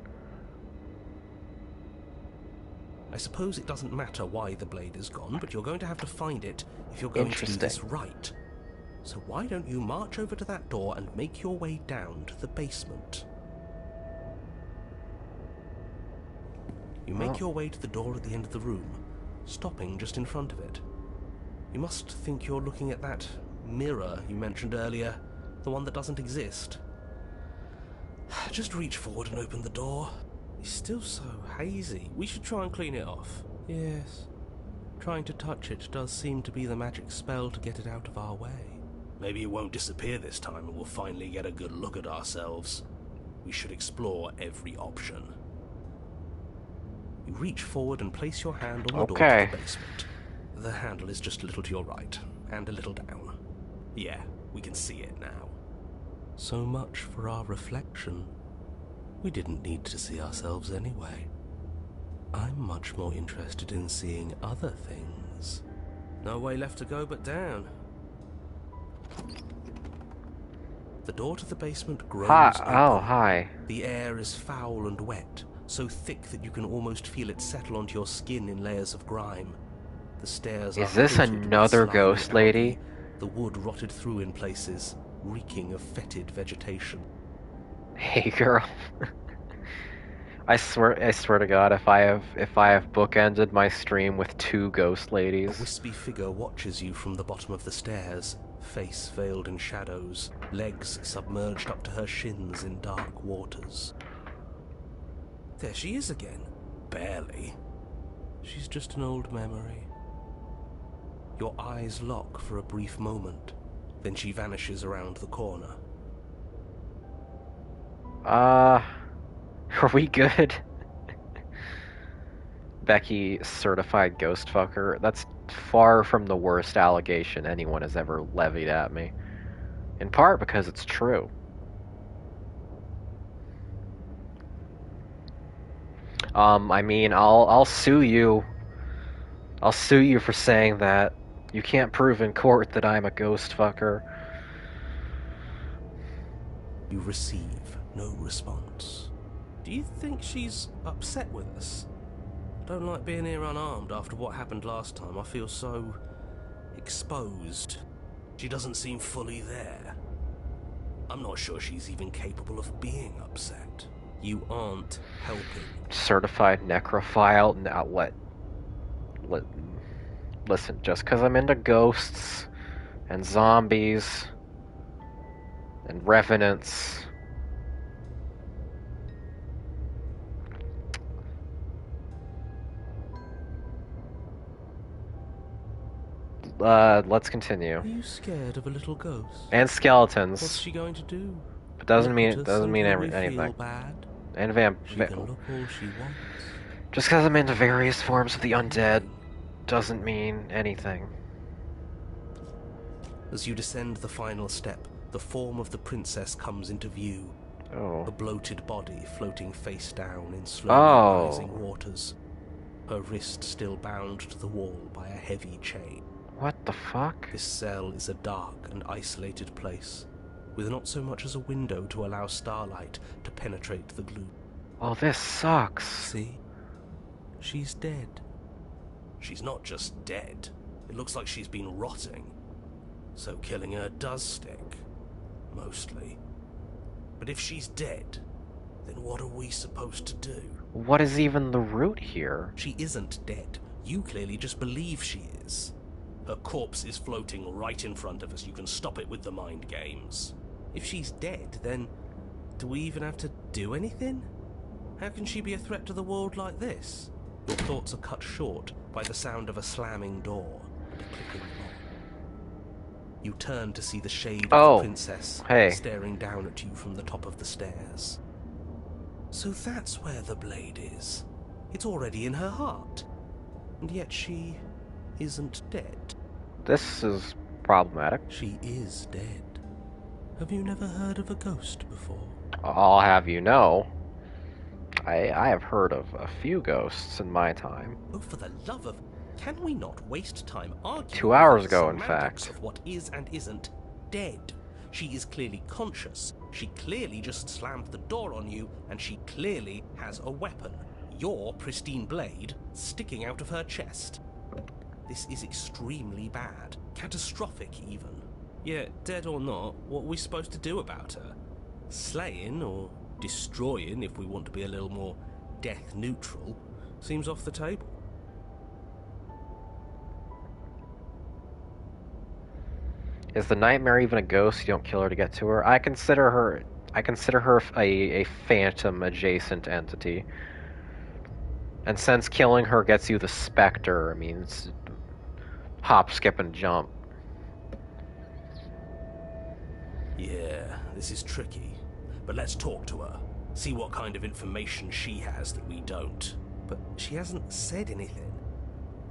I suppose it doesn't matter why the blade is gone, but you're going to have to find it if you're going to do this right. So why don't you march over to that door and make your way down to the basement? You make your way to the door at the end of the room, stopping just in front of it. You must think you're looking at that mirror you mentioned earlier, the one that doesn't exist. Just reach forward and open the door. It's still so hazy. We should try and clean it off. Yes. Trying to touch it does seem to be the magic spell to get it out of our way. Maybe it won't disappear this time and we'll finally get a good look at ourselves. We should explore every option. You reach forward and place your hand on the door to the basement. The handle is just a little to your right, and a little down. Yeah, we can see it now. So much for our reflection. We didn't need to see ourselves anyway. I'm much more interested in seeing other things. No way left to go but down. The door to the basement grows open. Hi. The air is foul and wet, so thick that you can almost feel it settle onto your skin in layers of grime. The stairs are Is this coated with another slimy ghost lady? algae, the wood rotted through in places, reeking of fetid vegetation. Hey girl. I swear to God, if I have bookended my stream with 2 ghost ladies. A wispy figure watches you from the bottom of the stairs, face veiled in shadows, legs submerged up to her shins in dark waters. There she is again. Barely. She's just an old memory. Your eyes lock for a brief moment, then she vanishes around the corner. Are we good? Becky, certified ghost fucker. That's far from the worst allegation anyone has ever levied at me. In part because it's true. I mean, I'll sue you. I'll sue you for saying that. You can't prove in court that I'm a ghost fucker. You receive no response. Do you think she's upset with us? I don't like being here unarmed after what happened last time. I feel so exposed. She doesn't seem fully there. I'm not sure she's even capable of being upset. You aren't helping. Certified necrophile? Now what? Listen, just because I'm into ghosts and zombies and revenants, let's continue. Are you scared of a little ghost? And skeletons. What's she going to do? But doesn't mean Feel anything. bad? And She can look all she wants. just because I'm into various forms of the undead doesn't mean anything. As you descend the final step, the form of the princess comes into view. Oh. A bloated body floating face down in slowly rising waters. Her wrist still bound to the wall by a heavy chain. What the fuck? This cell is a dark and isolated place, with not so much as a window to allow starlight to penetrate the gloom. Oh, this sucks. See? She's dead. She's not just dead. It looks like she's been rotting. So killing her does stick. Mostly. But if she's dead, then what are we supposed to do? What is even the root here? She isn't dead. You clearly just believe she is. Her corpse is floating right in front of us. You can stop it with the mind games. If she's dead, then do we even have to do anything? How can she be a threat to the world like this? Your thoughts are cut short by the sound of a slamming door and a clicking lock. You turn to see the shade of the princess staring down at you from the top of the stairs. So that's where the blade is. It's already in her heart. And yet she isn't dead. This is problematic. She is dead. Have you never heard of a ghost before? I'll have you know, I have heard of a few ghosts in my time. Oh, for the love of... Can we not waste time arguing 2 hours about the ago, in semantics fact. of what is and isn't dead? She is clearly conscious. She clearly just slammed the door on you, and she clearly has a weapon. Your pristine blade sticking out of her chest. This is extremely bad. Catastrophic, even. Yeah, dead or not, what are we supposed to do about her? Slaying, or destroying, if we want to be a little more death neutral, seems off the table. Is the nightmare even a ghost? You don't kill her to get to her. I consider her a phantom adjacent entity. And since killing her gets you the specter, I mean, it's hop, skip, and jump. Yeah, this is tricky. But let's talk to her. See what kind of information she has that we don't. But she hasn't said anything.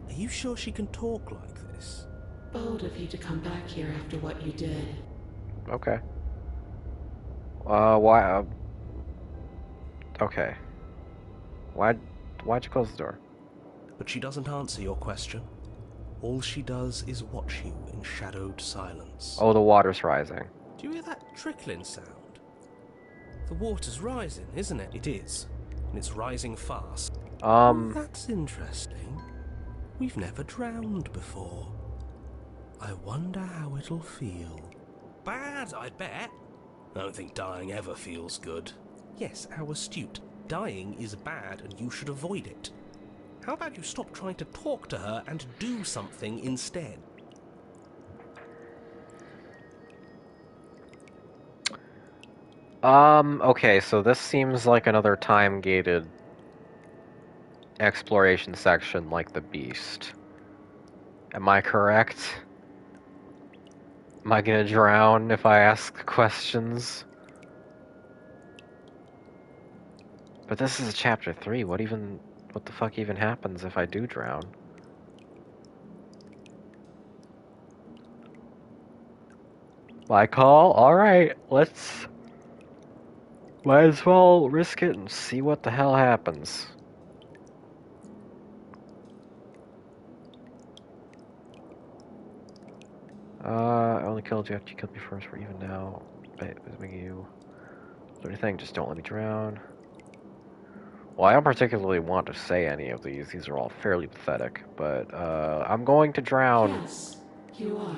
Are you sure she can talk like this? Bold of you to come back here after what you did. Okay. Why? Okay. Why'd you close the door? But she doesn't answer your question. All she does is watch you in shadowed silence. Oh, the water's rising. Do you hear that trickling sound? The water's rising, isn't it? It is. And it's rising fast. Oh, that's interesting. We've never drowned before. I wonder how it'll feel. Bad, I bet. I don't think dying ever feels good. Yes, how astute. Dying is bad and you should avoid it. How about you stop trying to talk to her and do something instead? Okay, so this seems like another time-gated exploration section like the Beast. Am I correct? Am I gonna drown if I ask questions? But this is chapter 3, what the fuck even happens if I do drown? My call? Alright, might as well risk it and see what the hell happens. I only killed you after you killed me first. We're even now. Making you. Do anything, just don't let me drown. Well, I don't particularly want to say any of these. These are all fairly pathetic, but I'm going to drown. Yes, you are.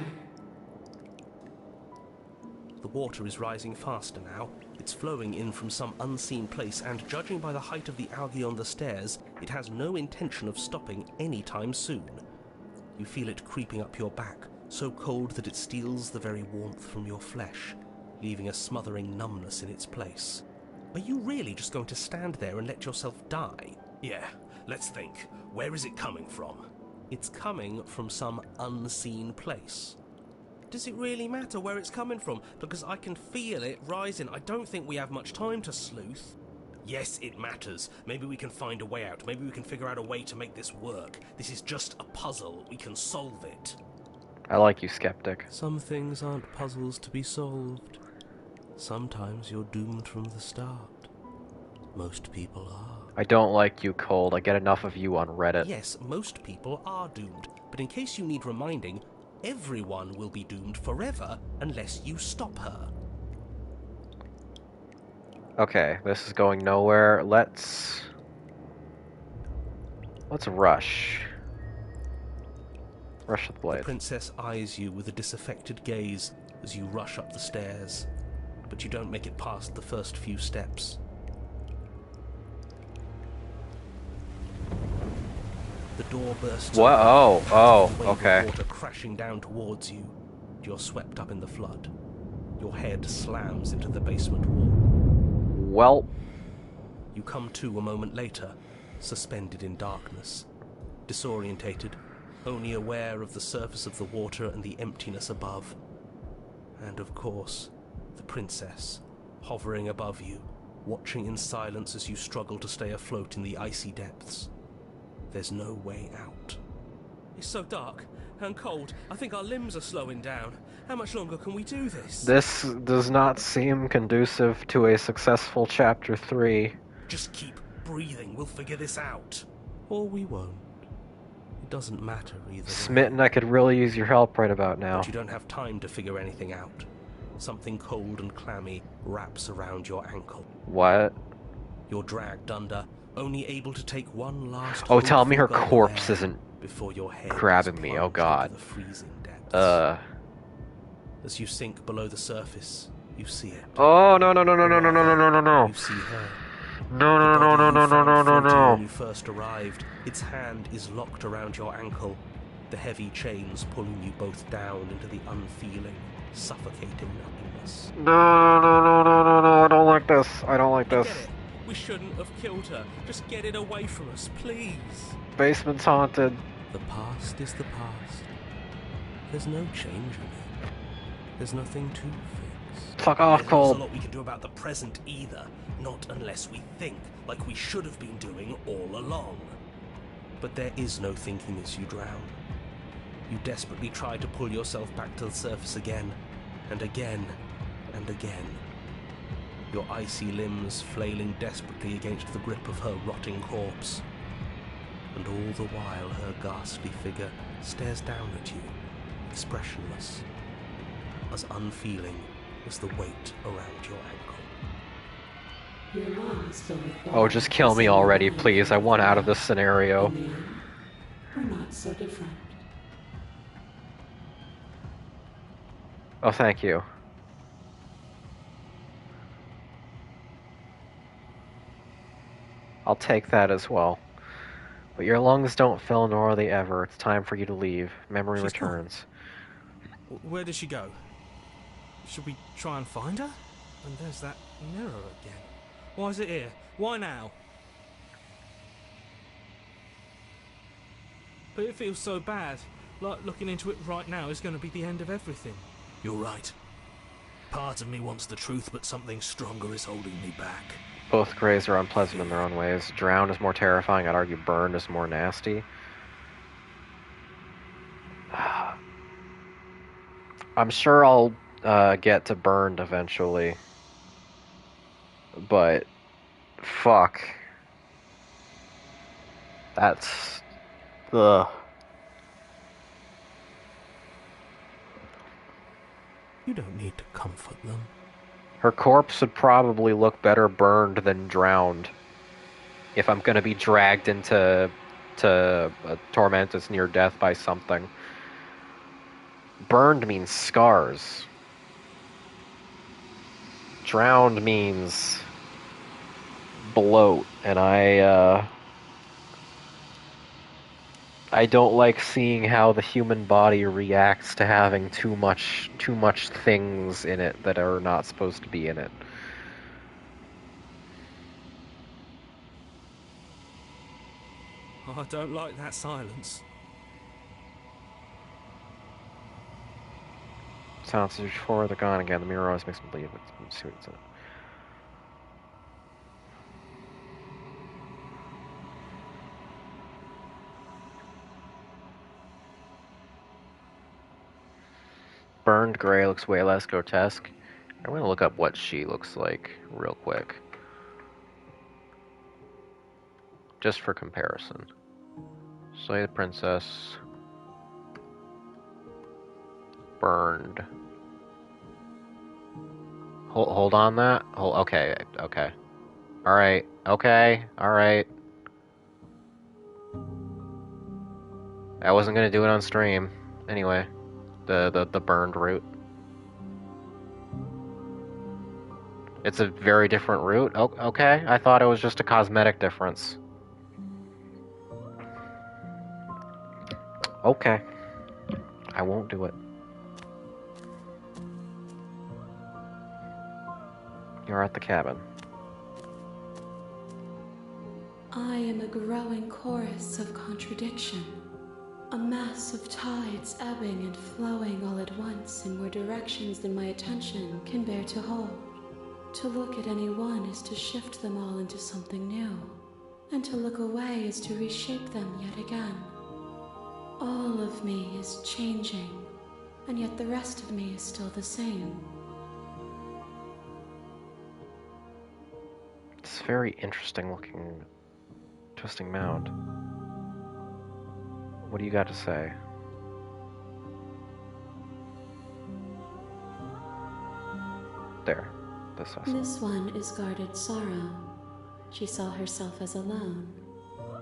The water is rising faster now. It's flowing in from some unseen place, and judging by the height of the algae on the stairs, it has no intention of stopping anytime soon. You feel it creeping up your back, so cold that it steals the very warmth from your flesh, leaving a smothering numbness in its place. Are you really just going to stand there and let yourself die? Yeah, let's think. Where is it coming from? It's coming from some unseen place. Does it really matter where it's coming from? Because I can feel it rising. I don't think we have much time to sleuth. Yes, it matters. Maybe we can find a way out. Maybe we can figure out a way to make this work. This is just a puzzle. We can solve it. I like you, skeptic. Some things aren't puzzles to be solved. Sometimes you're doomed from the start. Most people are. I don't like you, Cold. I get enough of you on Reddit. Yes, most people are doomed. But in case you need reminding, everyone will be doomed forever unless you stop her. Okay, this is going nowhere. Let's rush. Rush with the blade. The princess eyes you with a disaffected gaze as you rush up the stairs, but you don't make it past the first few steps. The door bursts. What? open, Oh, a wave okay. of water crashing down towards you. You're swept up in the flood. Your head slams into the basement wall. Well, You come to a moment later, suspended in darkness, disorientated, only aware of the surface of the water and the emptiness above. And of course, the princess, hovering above you, watching in silence as you struggle to stay afloat in the icy depths. There's no way out. It's so dark and cold. I think our limbs are slowing down. How much longer can we do this? this does not seem conducive to a successful chapter 3. Just keep breathing. We'll figure this out. Or we won't. It doesn't matter either way. Smitten, I could really use your help right about now. But you don't have time to figure anything out. Something cold and clammy wraps around your ankle. What? You're dragged under, only able to take one last. Oh, tell me her hopeful gulp of corpse air isn't before your head grabbing is me. Oh plunged god. into the freezing depths. As you sink below the surface, you see it. Oh no no no no no no no no no no! You see her. No no no no no no no no no! When you first arrived, its hand is locked around your ankle, the heavy chains pulling you both down into the unfeeling, suffocating nothingness. No no no no no no! I don't like this. I don't like this. Get it? We shouldn't have killed her. Just get it away from us, please. Basement's haunted. The past is the past. There's no change in it. There's nothing to fix. Fuck off, There's Cole. not a lot we can do about the present either. Not unless we think, like we should have been doing all along. But there is no thinking as you drown. You desperately try to pull yourself back to the surface again, and again, and again. Your icy limbs flailing desperately against the grip of her rotting corpse. And all the while her ghastly figure stares down at you, expressionless, as unfeeling as the weight around your ankle. Your lungs fill with Oh, just kill me already, please. I want out of this scenario. We're not so different. Oh, thank you. I'll take that as well. But your lungs don't fill, nor are they ever. It's time for you to leave. Memory She's returns. Where did she go? Should we try and find her? And there's that mirror again. Why is it here? Why now? But it feels so bad. Like looking into it right now is going to be the end of everything. You're right. Part of me wants the truth, but something stronger is holding me back. Both grays are unpleasant in their own ways. Drown is more terrifying. I'd argue burned is more nasty. I'm sure I'll get to burned eventually. But fuck. That's ugh. You don't need to comfort them. Her corpse would probably look better burned than drowned. If I'm gonna be dragged into a torment that's near death by something. Burned means scars. Drowned means bloat, and I don't like seeing how the human body reacts to having too much things in it that are not supposed to be in it. Oh, I don't like that silence. Sounds before they're gone again. The mirror always makes me believe it's see what's in it. Burned gray looks way less grotesque. I'm gonna look up what she looks like real quick. Just for comparison. Slay the Princess. Burned. Hold on that. Okay. Alright. Okay. Alright. I wasn't gonna do it on stream. Anyway. The burned route. It's a very different route? Okay. I thought it was just a cosmetic difference. Okay. I won't do it. You're at the cabin. I am a growing chorus of contradiction. A mass of tides ebbing and flowing all at once in more directions than my attention can bear to hold. To look at any one is to shift them all into something new, and to look away is to reshape them yet again. All of me is changing, and yet the rest of me is still the same. It's a very interesting looking twisting mound. What do you got to say? There. This vessel. This one is guarded sorrow. She saw herself as alone,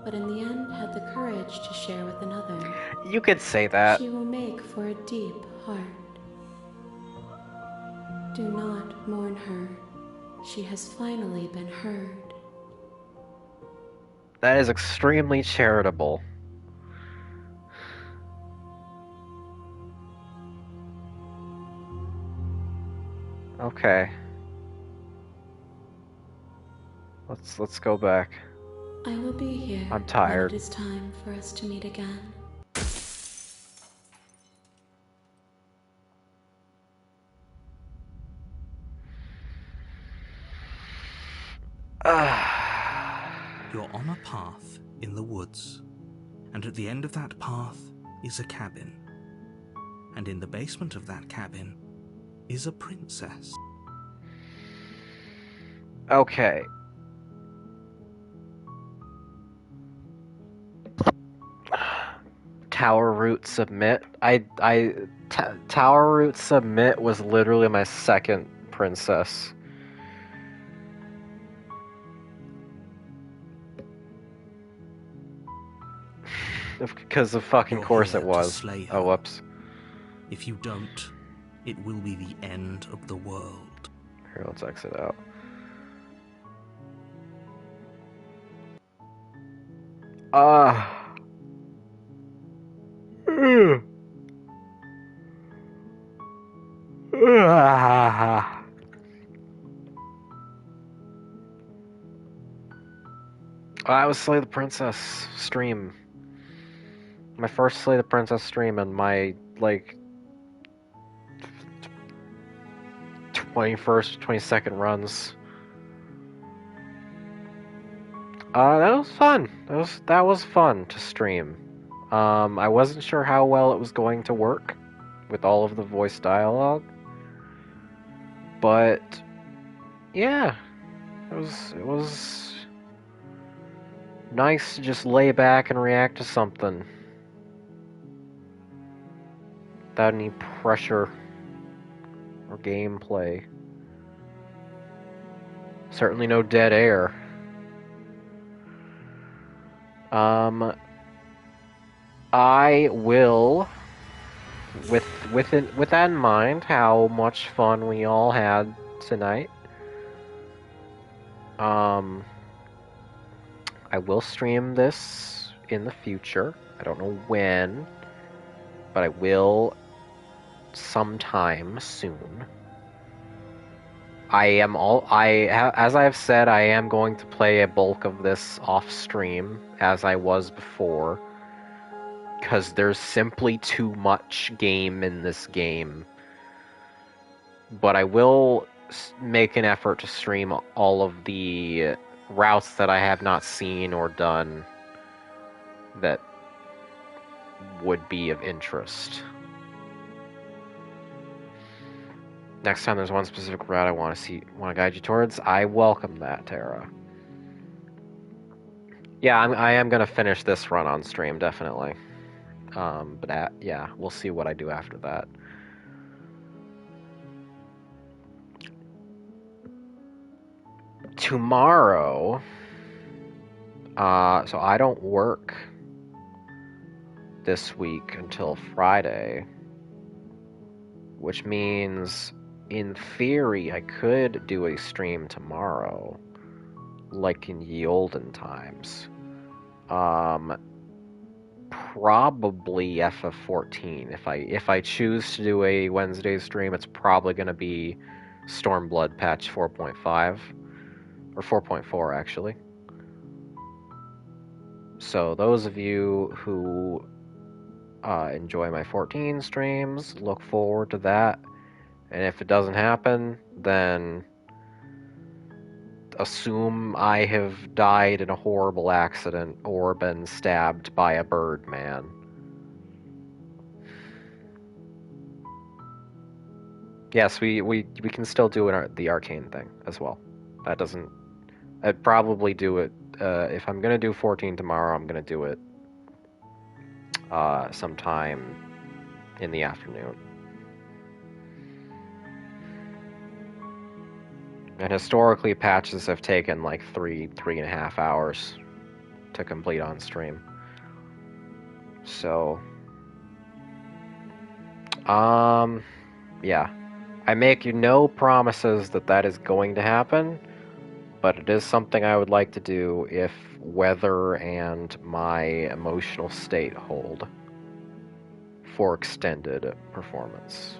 but in the end had the courage to share with another. You could say that. She will make for a deep heart. Do not mourn her. She has finally been heard. That is extremely charitable. Okay. Let's go back. I will be here. I'm tired. When it is time for us to meet again. You're on a path in the woods, and at the end of that path is a cabin. And in the basement of that cabin is a princess. Okay. Tower Root Submit. Tower Root Submit was literally my second princess. Because of fucking You're course here it to was. slay her. Oh, whoops. If you don't, it will be the end of the world. Here, let's exit out. I was Slay the Princess stream. My first Slay the Princess stream and my, like, 21st, 22nd runs. That was fun. That was fun to stream. I wasn't sure how well it was going to work with all of the voice dialogue, but yeah, it was nice to just lay back and react to something without any pressure or gameplay. Certainly no dead air. I will, with that in mind, how much fun we all had tonight. I will stream this in the future. I don't know when, but I will sometime soon. As I have said, I am going to play a bulk of this off stream, as I was before, because there's simply too much game in this game. But I will make an effort to stream all of the routes that I have not seen or done that would be of interest. Next time there's one specific route I want to guide you towards, I welcome that, Tara. Yeah, I am gonna finish this run on stream, definitely. Yeah, we'll see what I do after that. Tomorrow, so I don't work this week until Friday, which means, in theory, I could do a stream tomorrow, like in ye olden times. Probably FF14. If I choose to do a Wednesday stream, it's probably going to be Stormblood patch 4.5 or 4.4 actually. So those of you who enjoy my 14 streams, look forward to that. And if it doesn't happen, then assume I have died in a horrible accident or been stabbed by a bird man. Yes, we can still do the arcane thing as well. That doesn't... I'd probably do it... if I'm gonna do 14 tomorrow, I'm gonna do it sometime in the afternoon. And historically, patches have taken like 3.5 hours to complete on stream. So, yeah. I make you no promises that that is going to happen, but it is something I would like to do if weather and my emotional state hold for extended performance.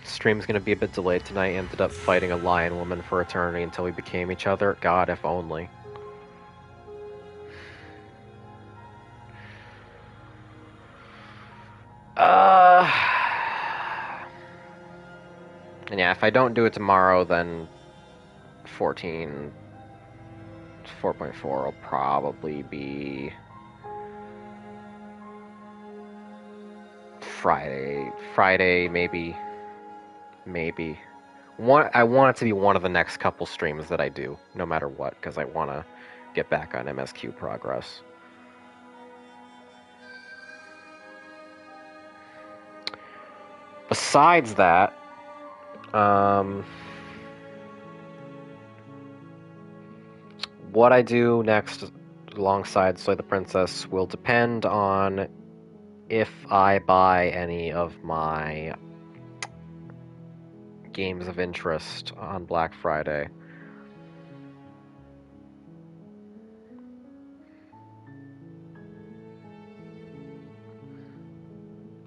Stream's gonna be a bit delayed tonight. Ended up fighting a lion woman for eternity until we became each other. God, if only. And yeah, if I don't do it tomorrow, then 4.4 will probably be Friday, maybe. I want it to be one of the next couple streams that I do, no matter what, because I want to get back on MSQ progress. Besides that, what I do next alongside Soy the Princess will depend on if I buy any of my games of interest on Black Friday.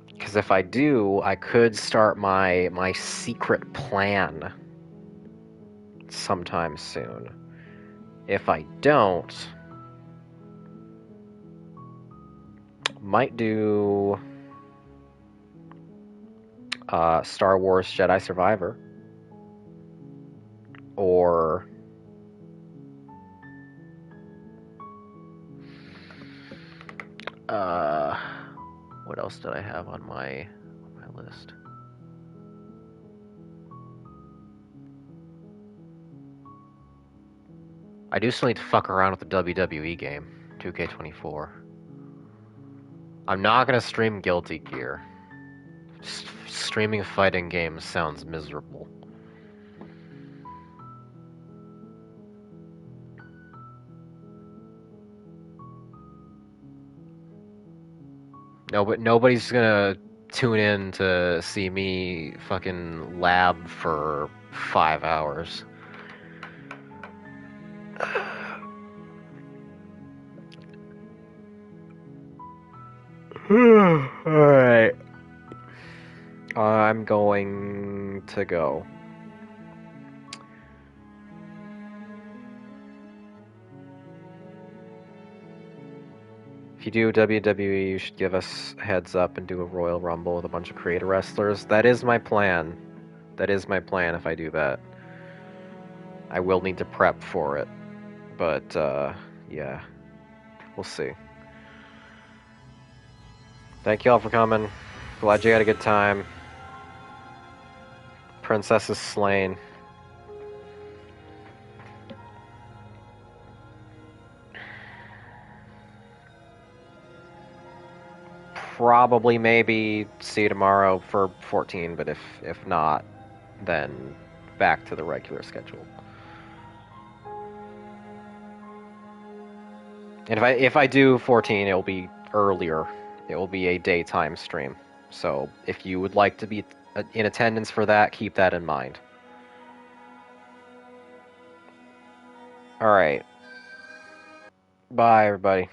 Because if I do, I could start my secret plan sometime soon. If I don't, might do Star Wars Jedi Survivor, or what else did I have on my list? I do still need to fuck around with the WWE game, 2K24. I'm not gonna stream Guilty Gear. Streaming fighting games sounds miserable. No, but nobody's gonna tune in to see me fucking lab for 5 hours. Alright. I'm going to go. If you do WWE, you should give us a heads up and do a Royal Rumble with a bunch of creator wrestlers. That is my plan. That is my plan if I do that. I will need to prep for it. But, yeah. We'll see. Thank you all for coming. Glad you had a good time. Princess is slain. Probably, maybe, see you tomorrow for 14, but if not, then back to the regular schedule. And if I do 14, it will be earlier. It will be a daytime stream. So if you would like to be in attendance for that, keep that in mind. Alright. Bye, everybody.